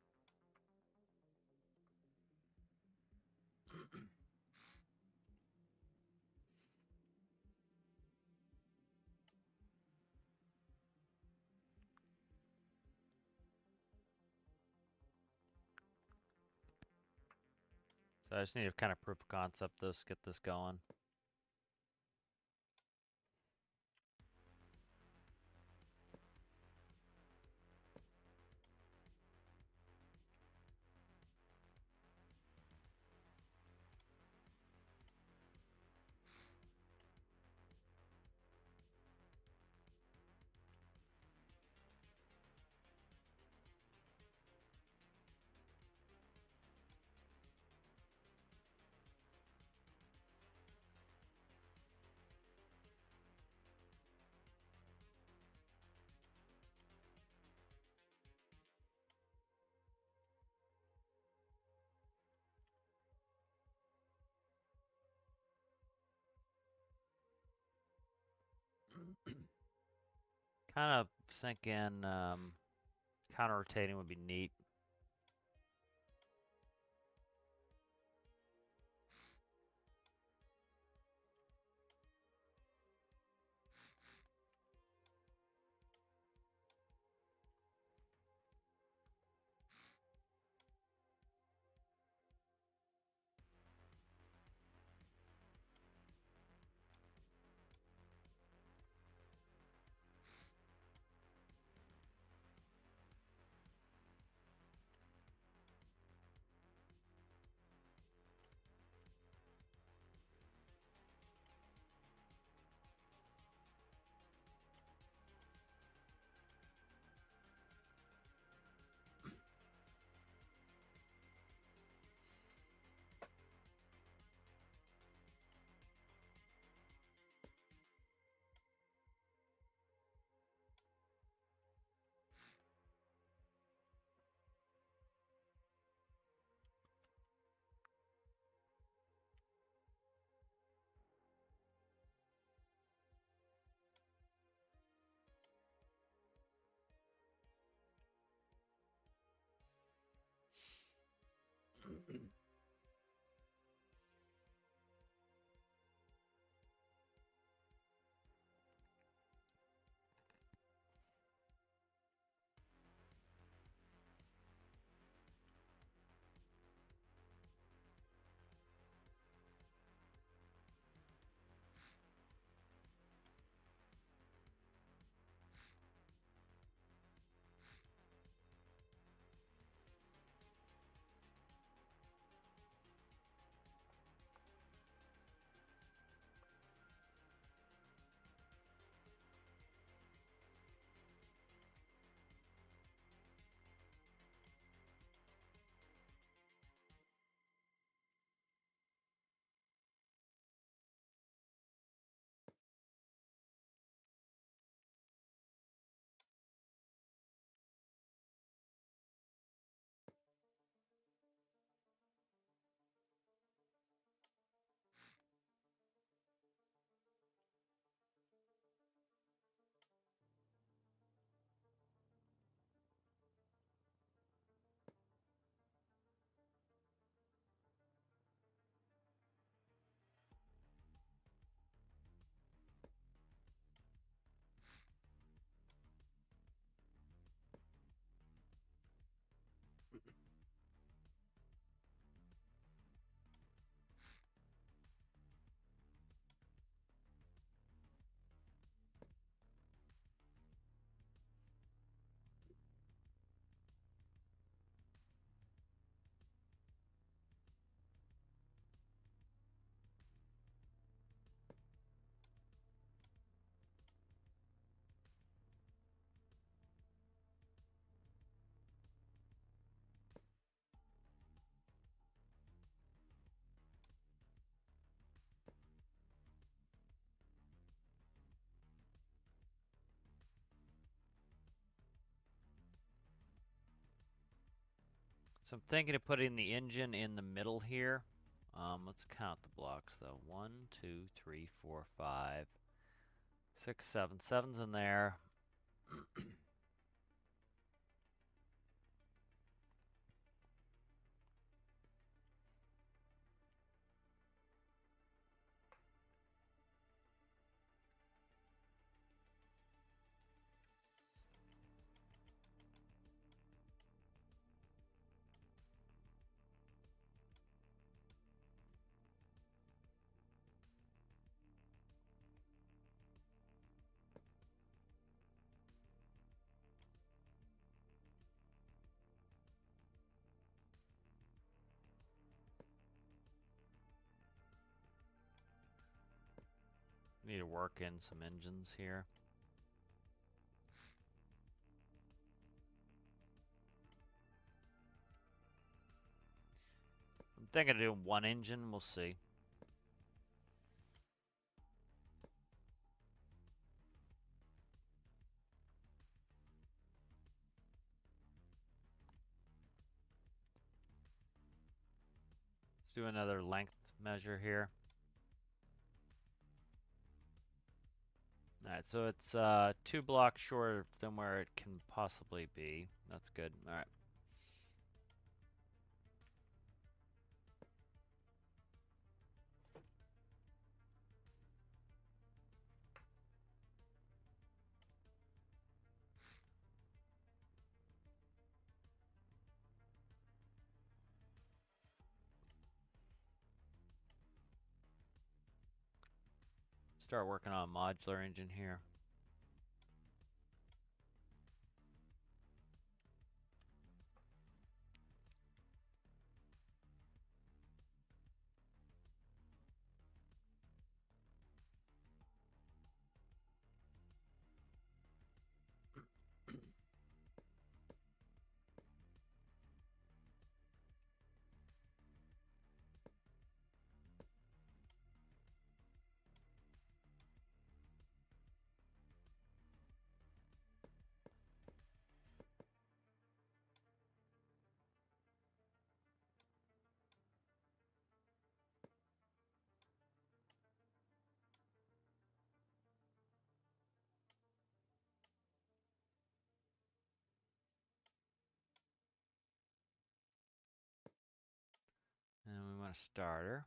So I just need to kind of proof of concept this, get this going. Kind of thinking counter rotating would be neat. So I'm thinking of putting the engine in the middle here. Let's count the blocks though. 1, 2, 3, 4, 5, 6, 7. 7's in there. Need to work in some engines here. I'm thinking of doing one engine. We'll see. Let's do another length measure here. Alright, so it's 2 blocks shorter than where it can possibly be. That's good. Alright. Start working on a modular engine here. And we want a starter.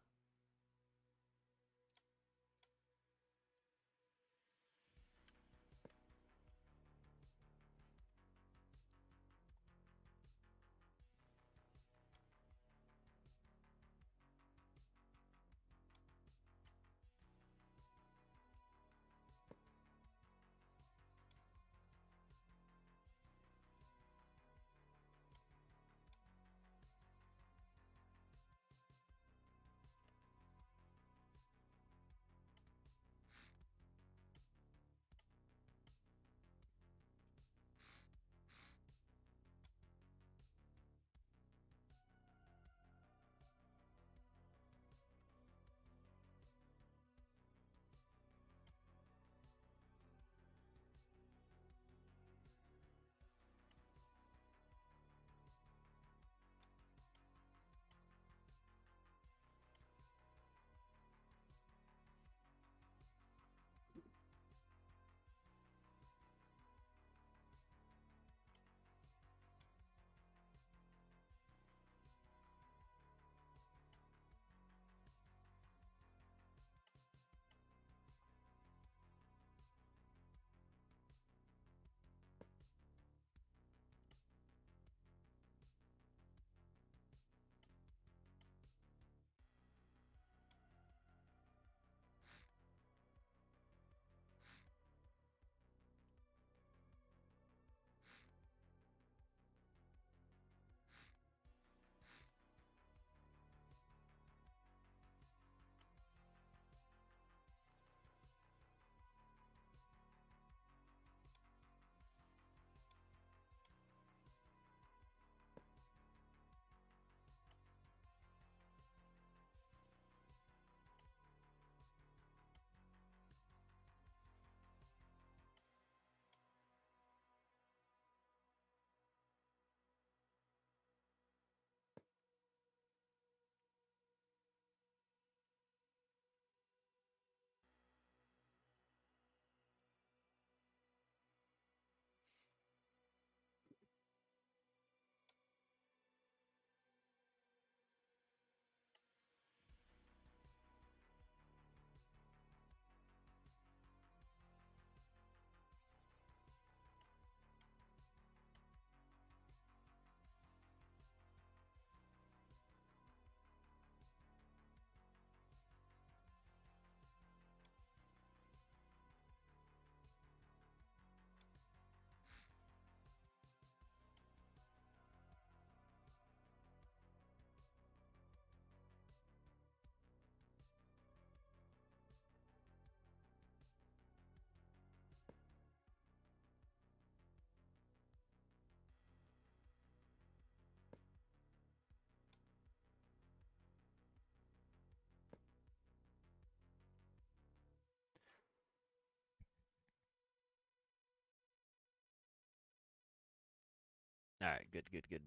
All right, good, good, good.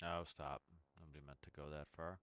Oh, stop. Nobody meant to go that far.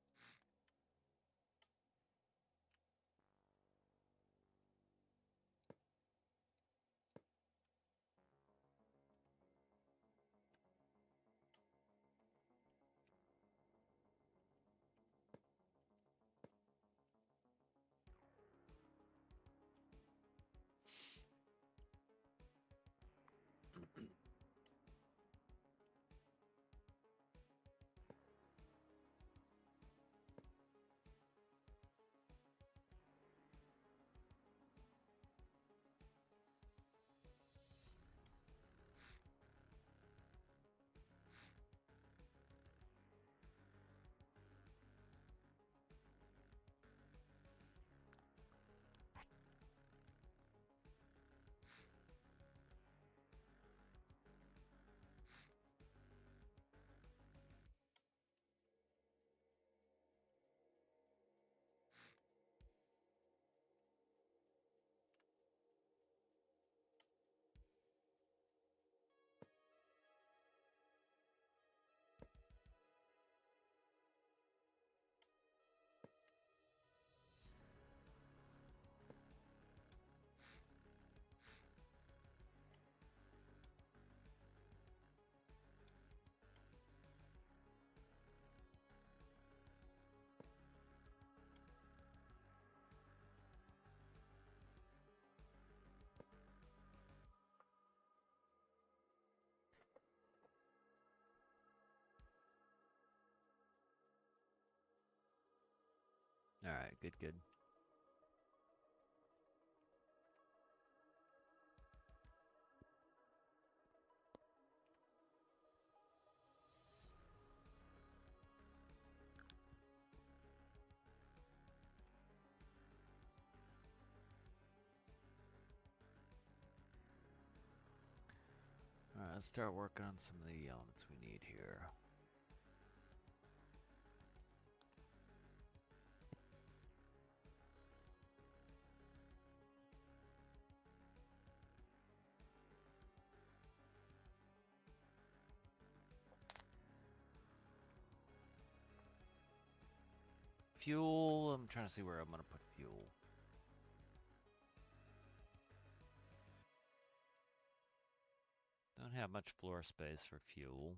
All right, good, good. All right, let's start working on some of the elements we need here. Fuel, I'm trying to see where I'm going to put fuel. Don't have much floor space for fuel.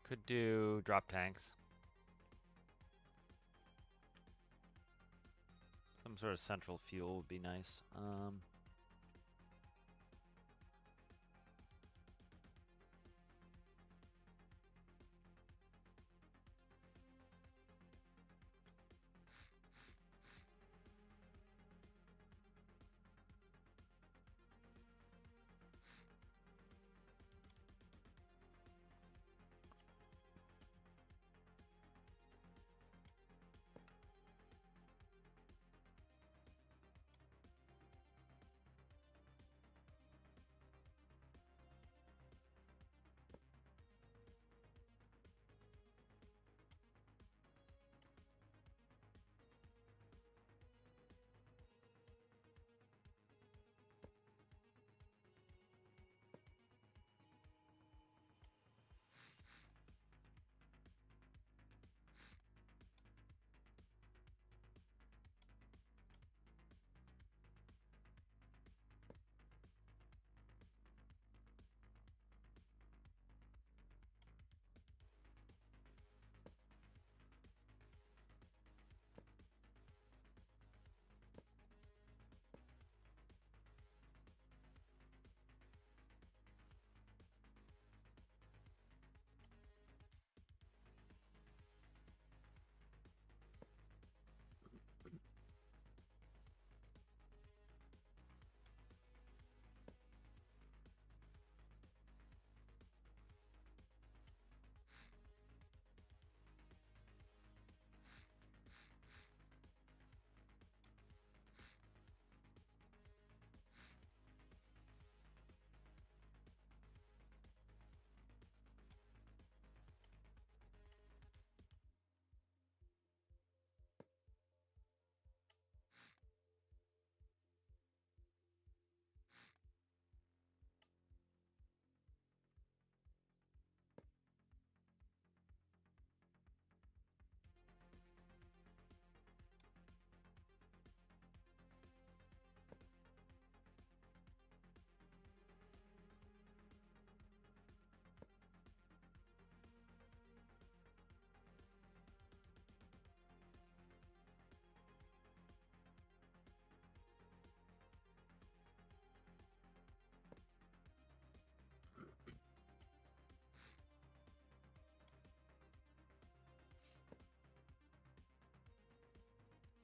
Could do drop tanks. Some sort of central fuel would be nice.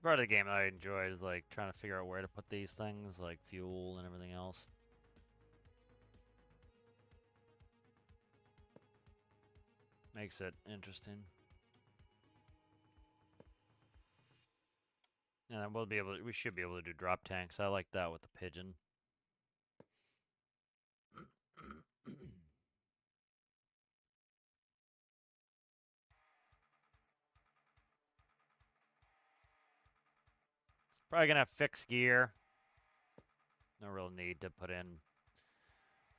Part of the game that I enjoy is like trying to figure out where to put these things, like fuel and everything else. Makes it interesting. And then we should be able to do drop tanks. I like that with the pigeon. Probably gonna have fixed gear. No real need to put in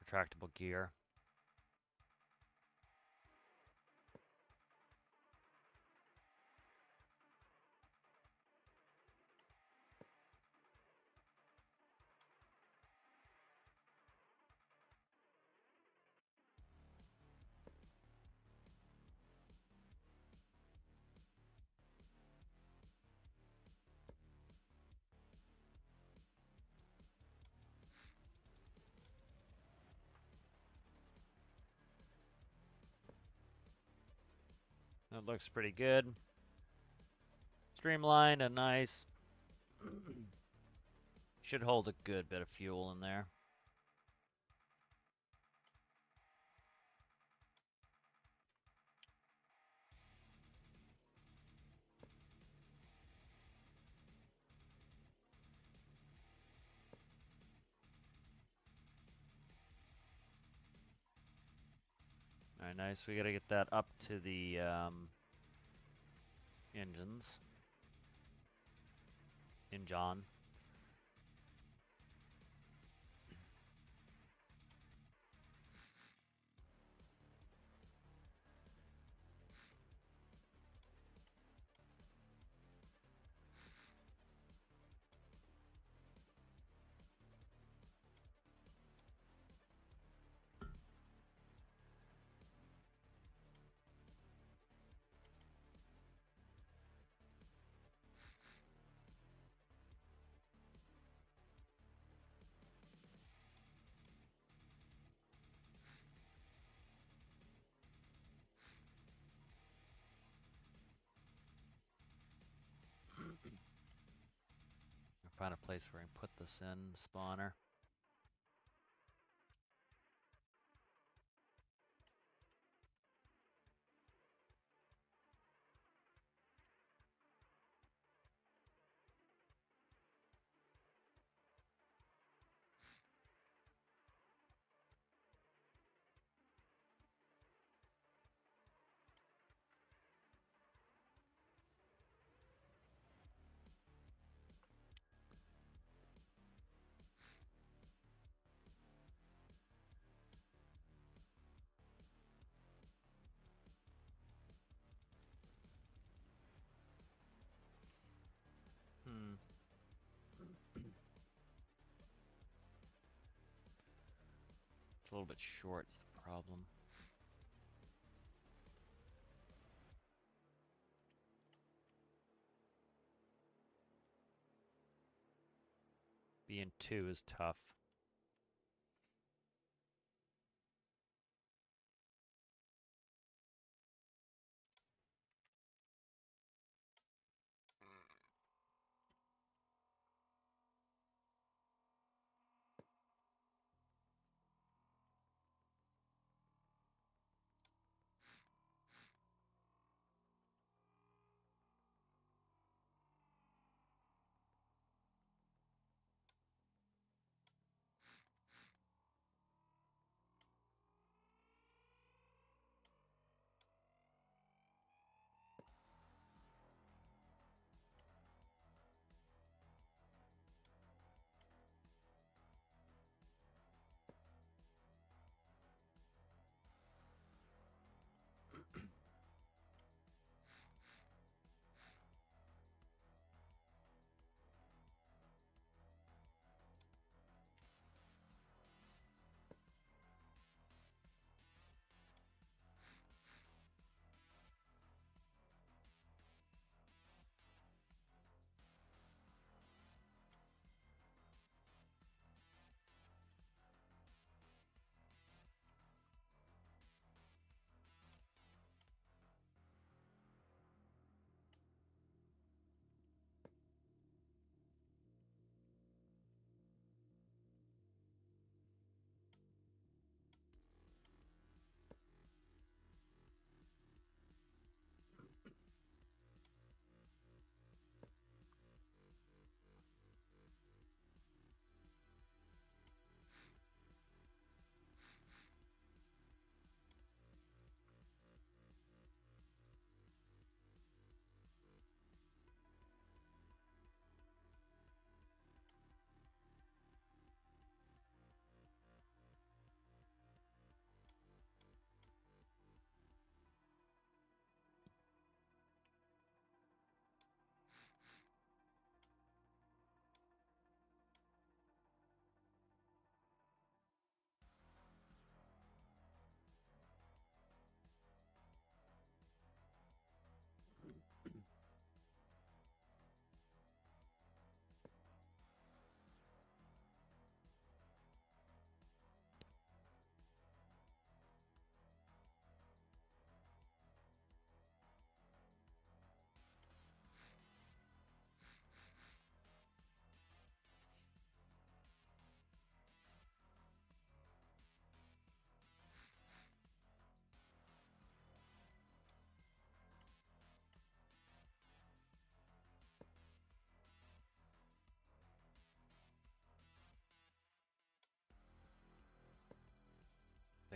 retractable gear. That looks pretty good. Streamlined and nice. Should hold a good bit of fuel in there. Alright, nice. We gotta get that up to the engines. Engine. Find a place where I can put this in, spawner. It's a little bit short, is the problem. Being 2 is tough.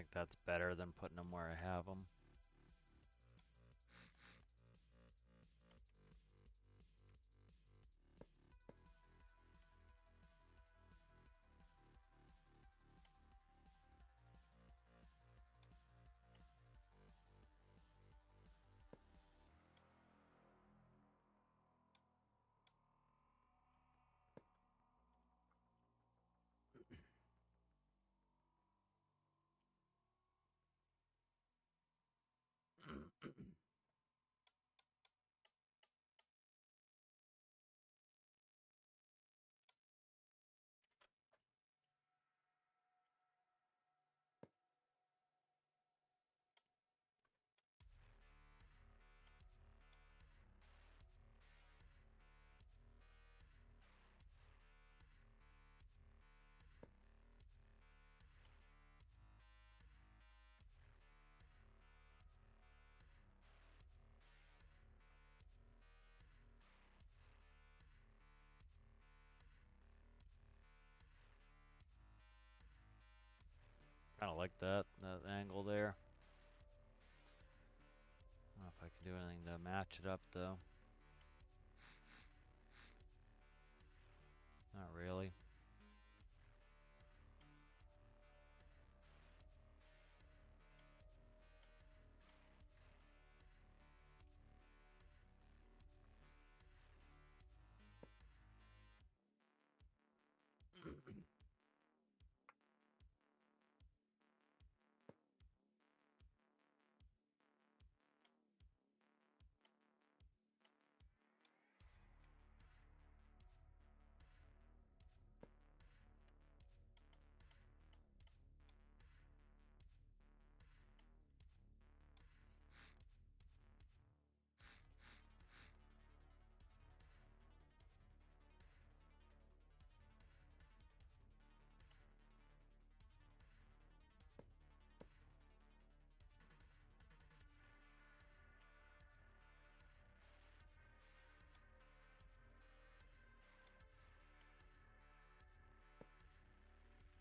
think that's better than putting them where I have them. Kind of like that angle there. I don't know if I can do anything to match it up though. Not really.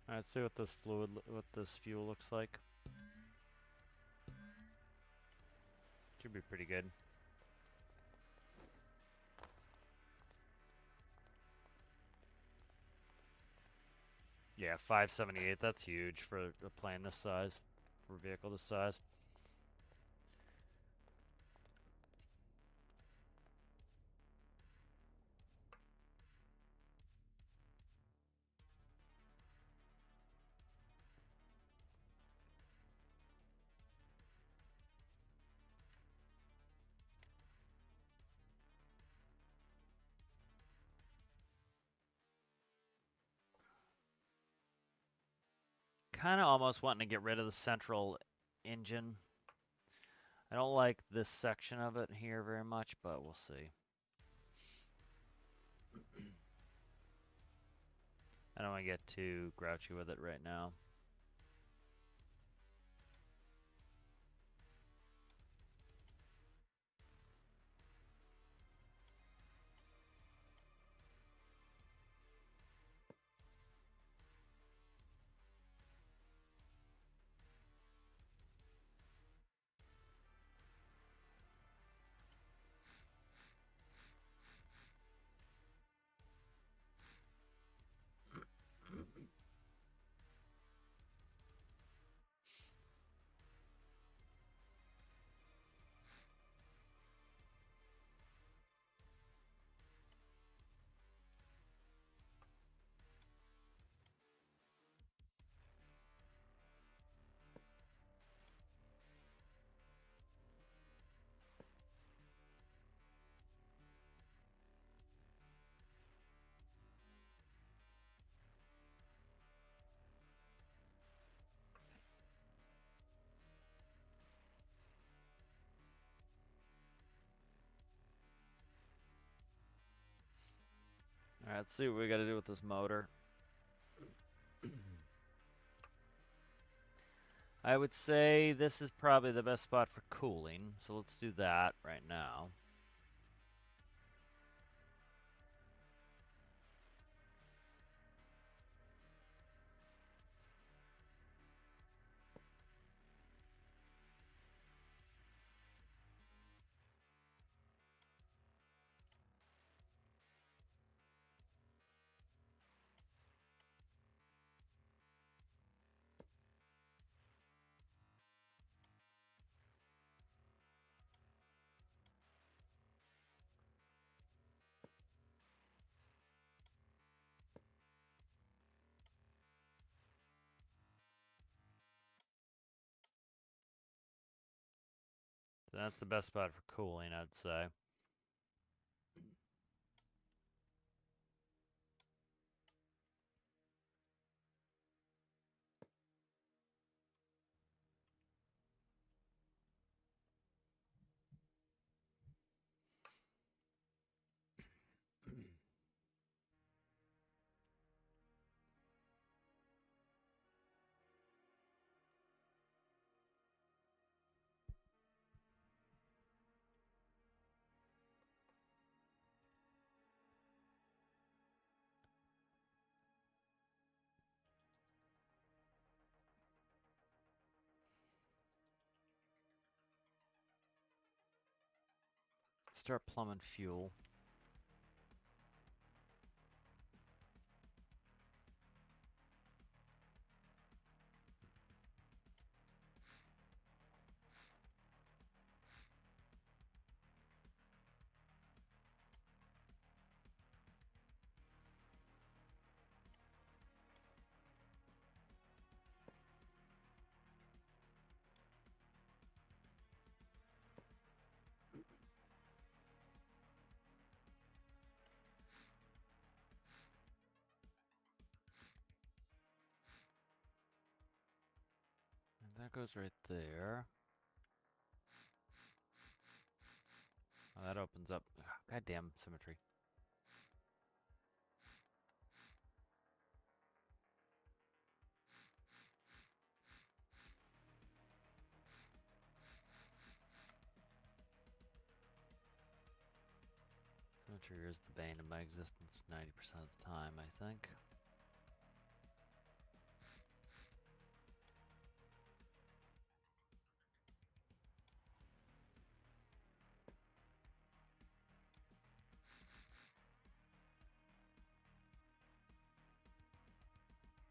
Alright, let's see what this fuel looks like. Should be pretty good. Yeah, 578, that's huge for a plane this size, for a vehicle this size. Kind of almost wanting to get rid of the central engine. I don't like this section of it here very much, but we'll see. I don't want to get too grouchy with it right now. Alright, let's see what we gotta do with this motor. I would say this is probably the best spot for cooling, so let's do that right now. So that's the best spot for cooling, I'd say. Start plumbing fuel. And that goes right there. Oh, that opens up. Goddamn symmetry. Symmetry is the bane of my existence 90% of the time, I think.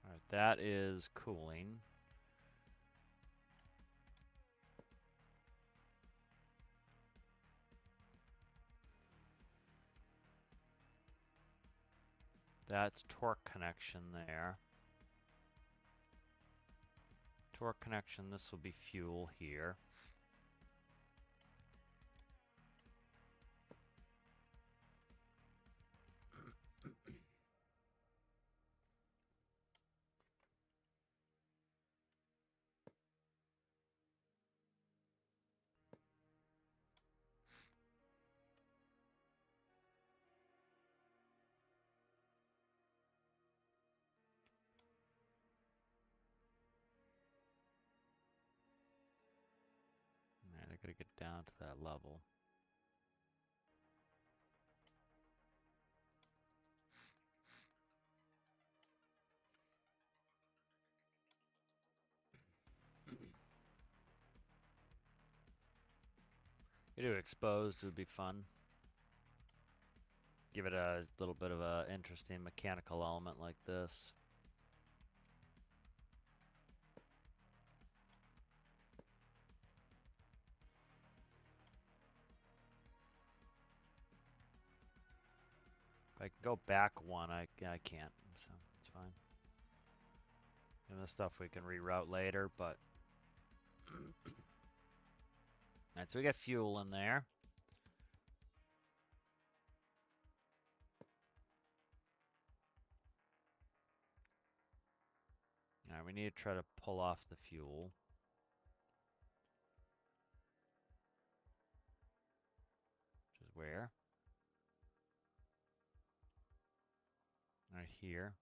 Alright, that is cooling. That's torque connection there. Torque connection, this will be fuel here. Man, I gotta get down to that level. You do exposed would be fun. Give it a little bit of a interesting mechanical element like this. If I can go back one, I can't, so it's fine. And the stuff we can reroute later, but alright, so we got fuel in there. Alright, we need to try to pull off the fuel. Which is where? Right here.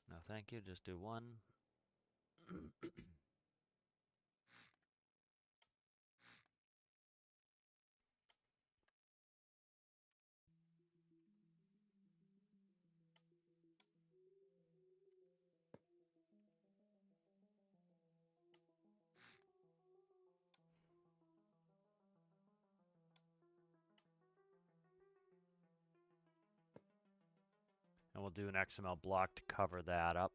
No, thank you. Just do one. And we'll do an XML block to cover that up.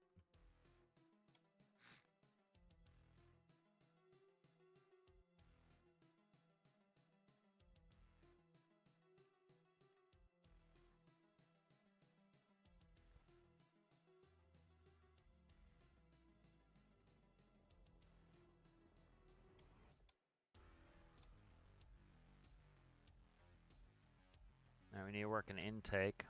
Alright, we need to work an intake.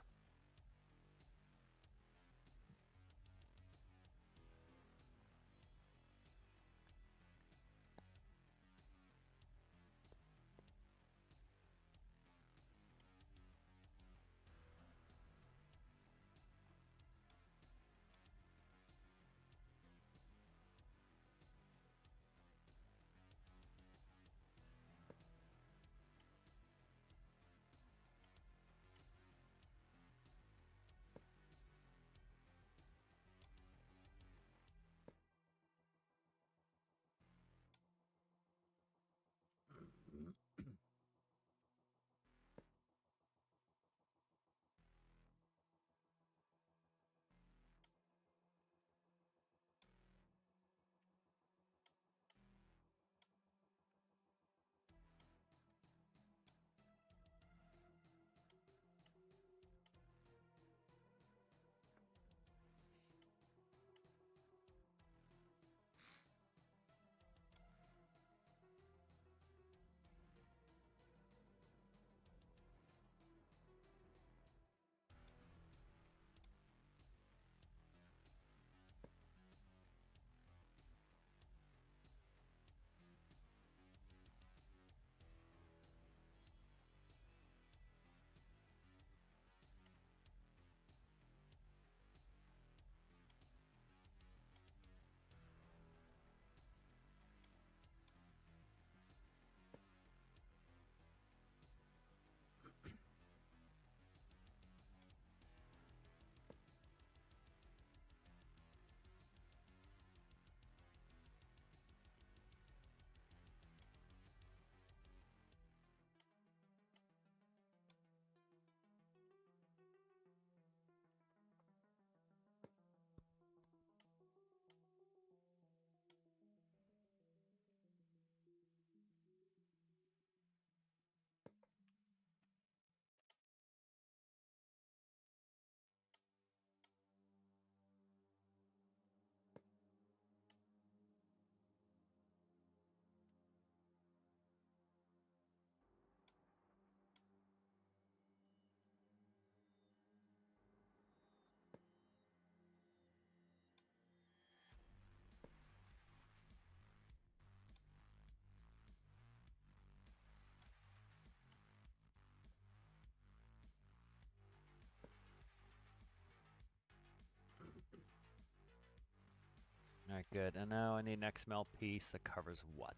Alright, good. And now I need an XML piece that covers what?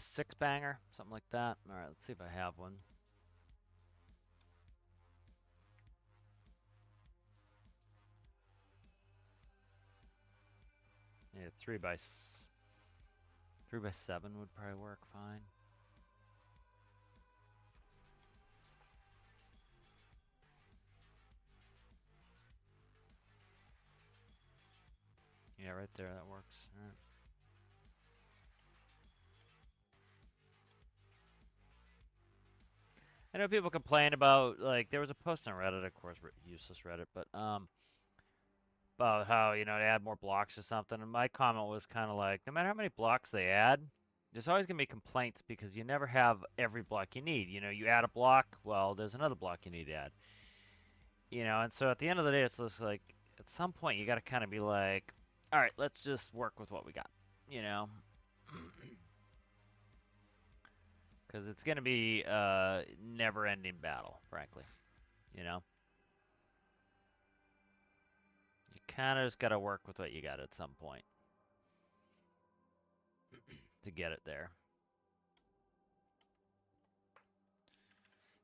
Six banger, something like that. Alright, let's see if I have one. Yeah, 3x7 would probably work fine. Yeah, right there, that works. All right. I know people complain about, like, there was a post on Reddit, of course, useless Reddit, but about how, you know, they add more blocks or something. And my comment was kind of like, no matter how many blocks they add, there's always going to be complaints because you never have every block you need. You know, you add a block, well, there's another block you need to add. You know, and so at the end of the day, it's just like, at some point, you got to kind of be like, all right, let's just work with what we got, you know? Because it's going to be a never-ending battle, frankly, you know? You kind of just got to work with what you got at some point to get it there.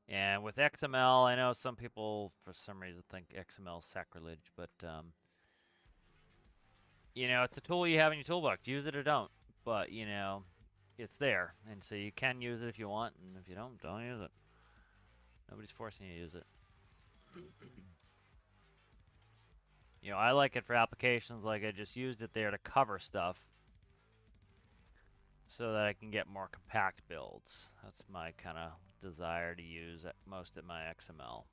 And with XML, I know some people, for some reason, think XML is sacrilege, but, you know, it's a tool you have in your toolbox. Use it or don't. But, you know, it's there. And so you can use it if you want, and if you don't use it. Nobody's forcing you to use it. You know, I like it for applications like I just used it there to cover stuff so that I can get more compact builds. That's my kind of desire to use most of my XML.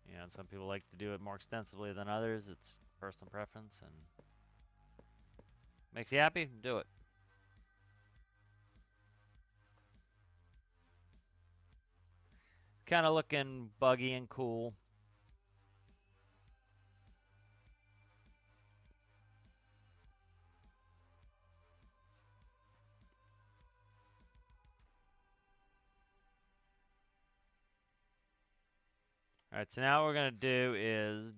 You know, and some people like to do it more extensively than others. It's personal preference, and makes you happy, do it. Kind of looking buggy and cool. All right, so now what we're gonna do is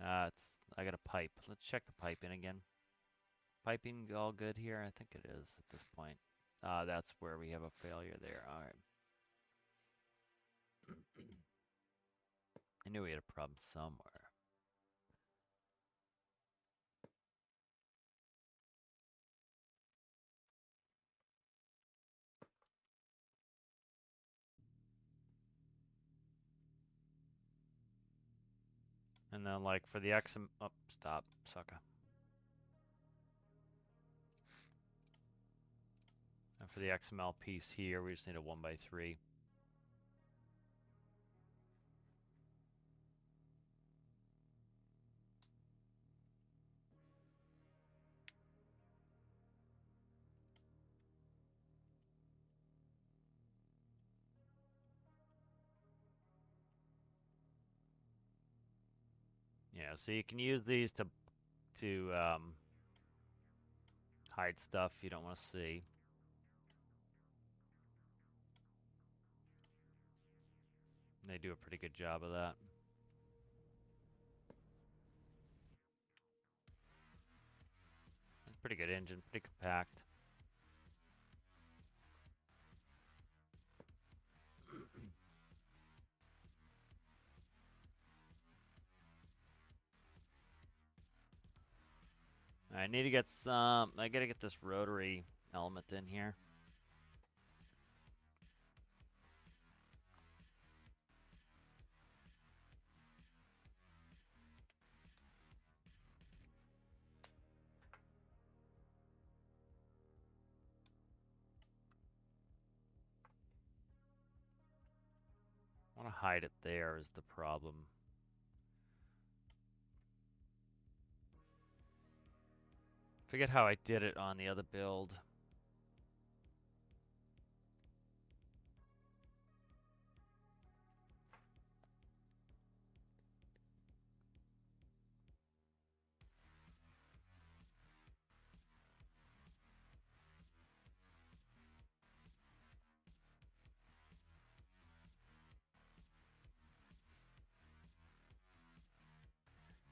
I got a pipe. Let's check the piping again. Piping all good here? I think it is at this point. That's where we have a failure there. All right. I knew we had a problem somewhere. And then like for the XM, oh, stop, sucker. And for the XML piece here, we just need a 1x3. Yeah, so you can use these to hide stuff you don't want to see. They do a pretty good job of that. It's a pretty good engine, pretty compact. I need to get some. I gotta get this rotary element in here. I want to hide it there is the problem. Forget how I did it on the other build.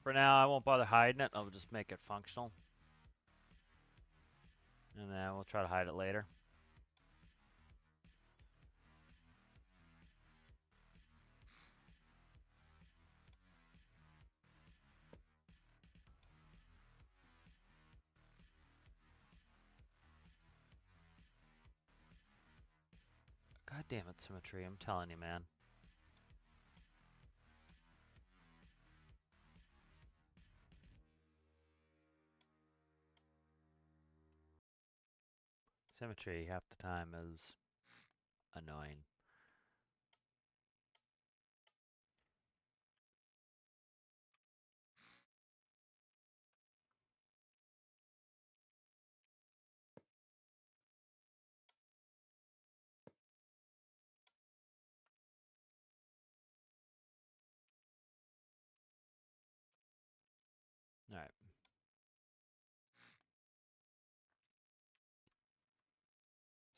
For now, I won't bother hiding it. I'll just make it functional. And then we'll try to hide it later. God damn it, symmetry. I'm telling you, man. Symmetry half the time is annoying. All right.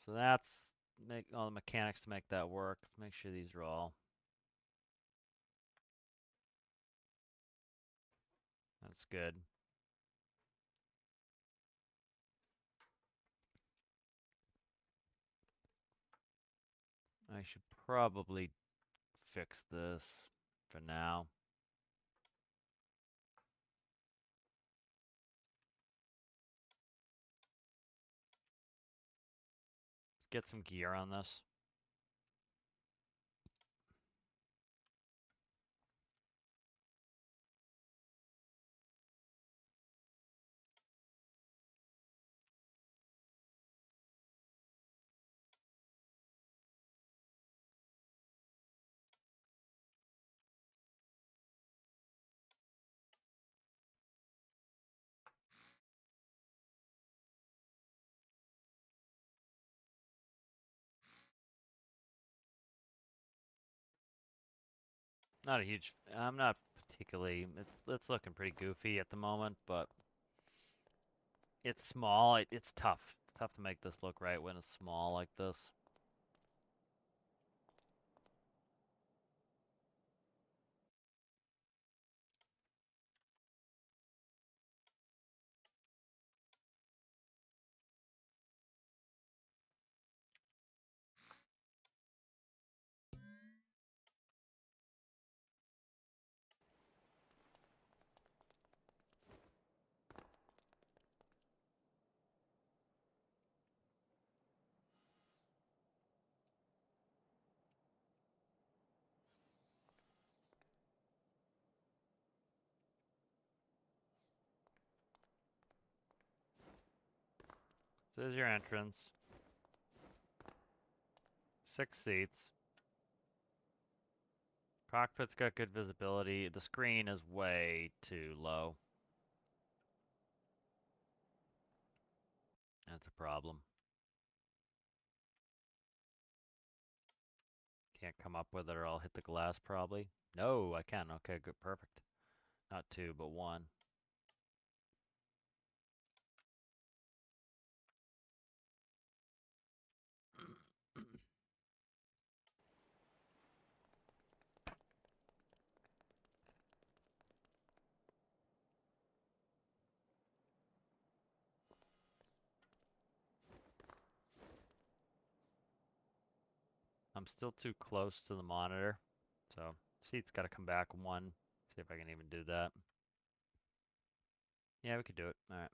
So that's make all the mechanics to make that work. Let's make sure these are all. That's good. I should probably fix this for now. Let's get some gear on this. Not a huge. I'm not particularly. It's looking pretty goofy at the moment, but it's small. It's tough. Tough to make this look right when it's small like this. So there's your entrance. 6 seats. Cockpit's got good visibility. The screen is way too low. That's a problem. Can't come up with it or I'll hit the glass probably. No, I can. Okay, good, perfect. Not 2, but 1. I'm still too close to the monitor, so seat's got to come back 1. See if I can even do that. Yeah, we could do it. All right.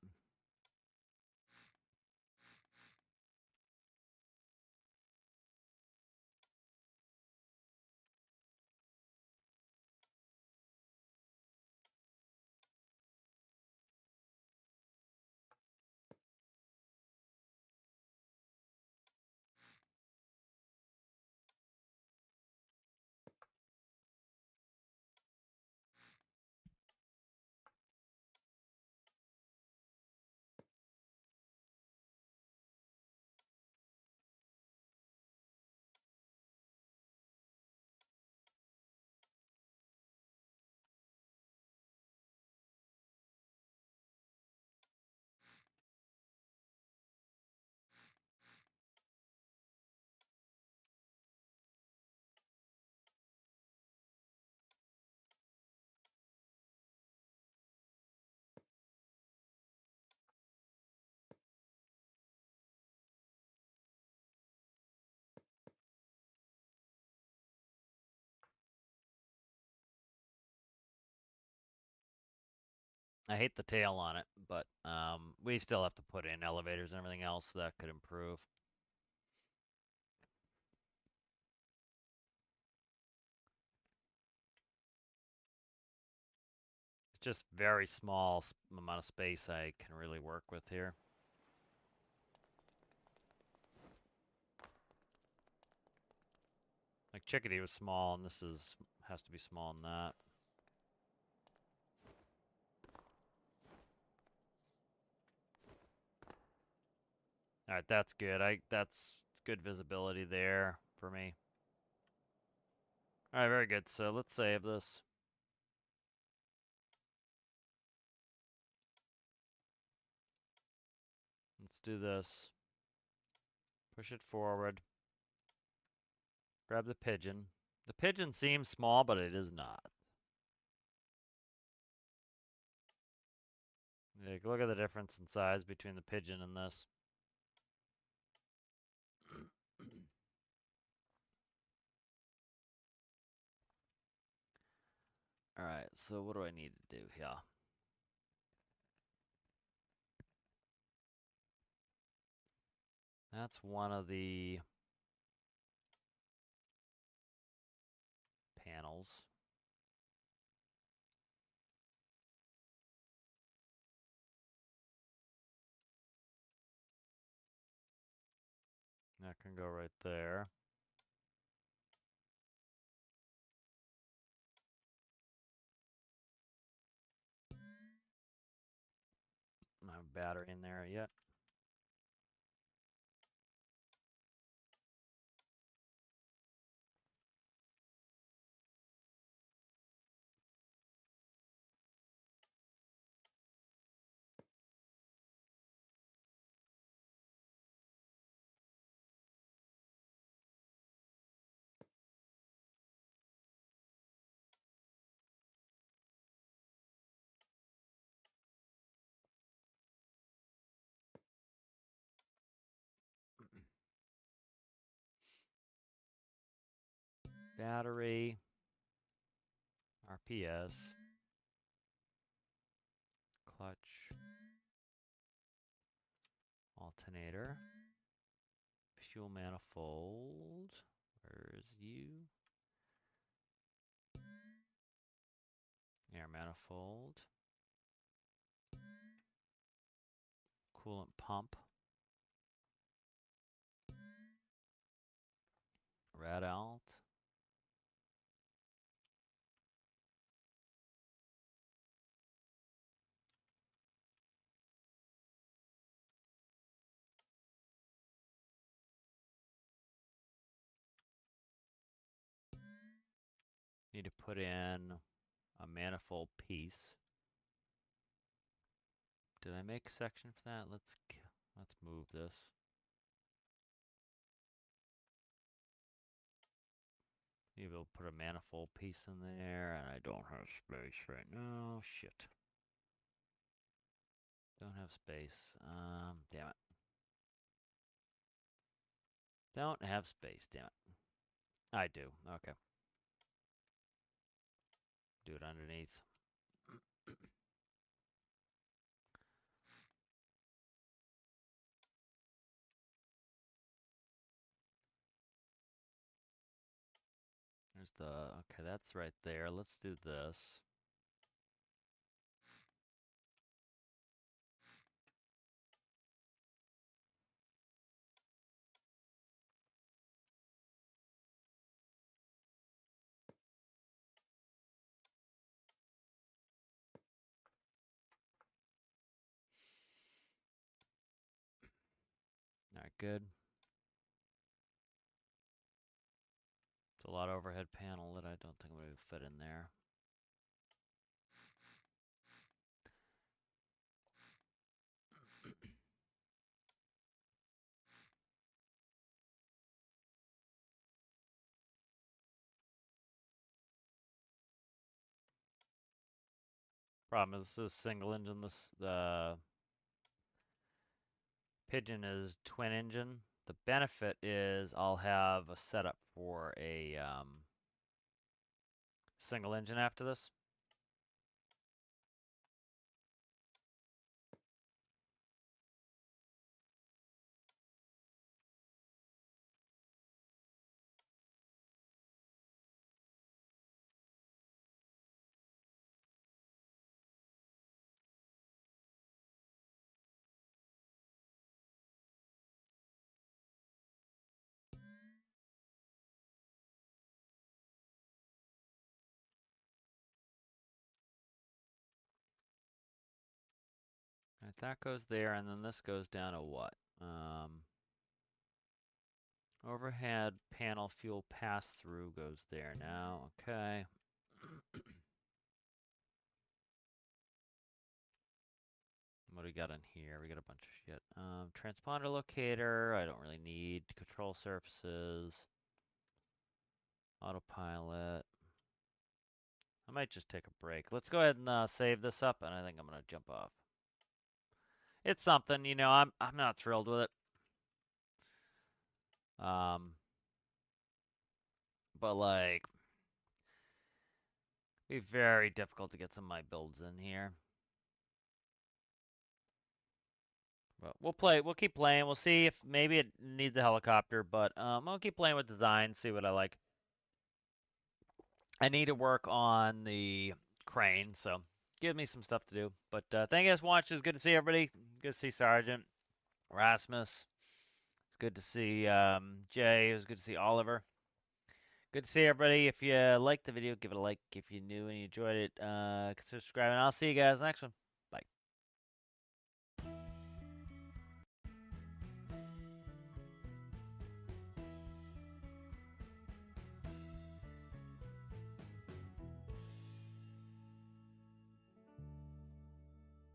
I hate the tail on it, but we still have to put in elevators and everything else so that could improve. It's just very small amount of space I can really work with here. Like Chickadee was small, and this has to be small in that. All right, that's good. That's good visibility there for me. All right, very good. So let's save this. Let's do this. Push it forward. Grab the pigeon. The pigeon seems small, but it is not. Like, look at the difference in size between the pigeon and this. All right, so what do I need to do here? That's one of the panels. That can go right there. No battery in there yet. battery, RPS, clutch, alternator, fuel manifold. Where's you? Air manifold, coolant pump, rad alt. Need to put in a manifold piece. Did I make a section for that? Let's move this. Maybe we'll put a manifold piece in there, and I don't have space right now. Shit. Don't have space. Damn it. Don't have space, damn it. I do. Okay. Do it underneath. There's the, okay, that's right there. Let's do this. All right, good. It's a lot of overhead panel that I don't think I'm going to fit in there. Problem is this is single engine. The Pigeon is twin engine. The benefit is I'll have a setup for a single engine after this. Right, that goes there, and then this goes down to what? Overhead panel fuel pass-through goes there now. Okay. What do we got in here? We got a bunch of shit. Transponder locator, I don't really need. Control surfaces. Autopilot. I might just take a break. Let's go ahead and save this up, and I think I'm gonna jump off. It's something, you know. I'm not thrilled with it. But like, it'd be very difficult to get some of my builds in here. But we'll keep playing. We'll see if maybe it needs a helicopter, but I'll keep playing with design, see what I like. I need to work on the crane, so give me some stuff to do. But thank you guys for watching. It's good to see everybody. Good to see Sergeant, Rasmus. It's good to see Jay. It was good to see Oliver. Good to see everybody. If you liked the video, give it a like. If you're new and you enjoyed it, consider subscribing. I'll see you guys next one.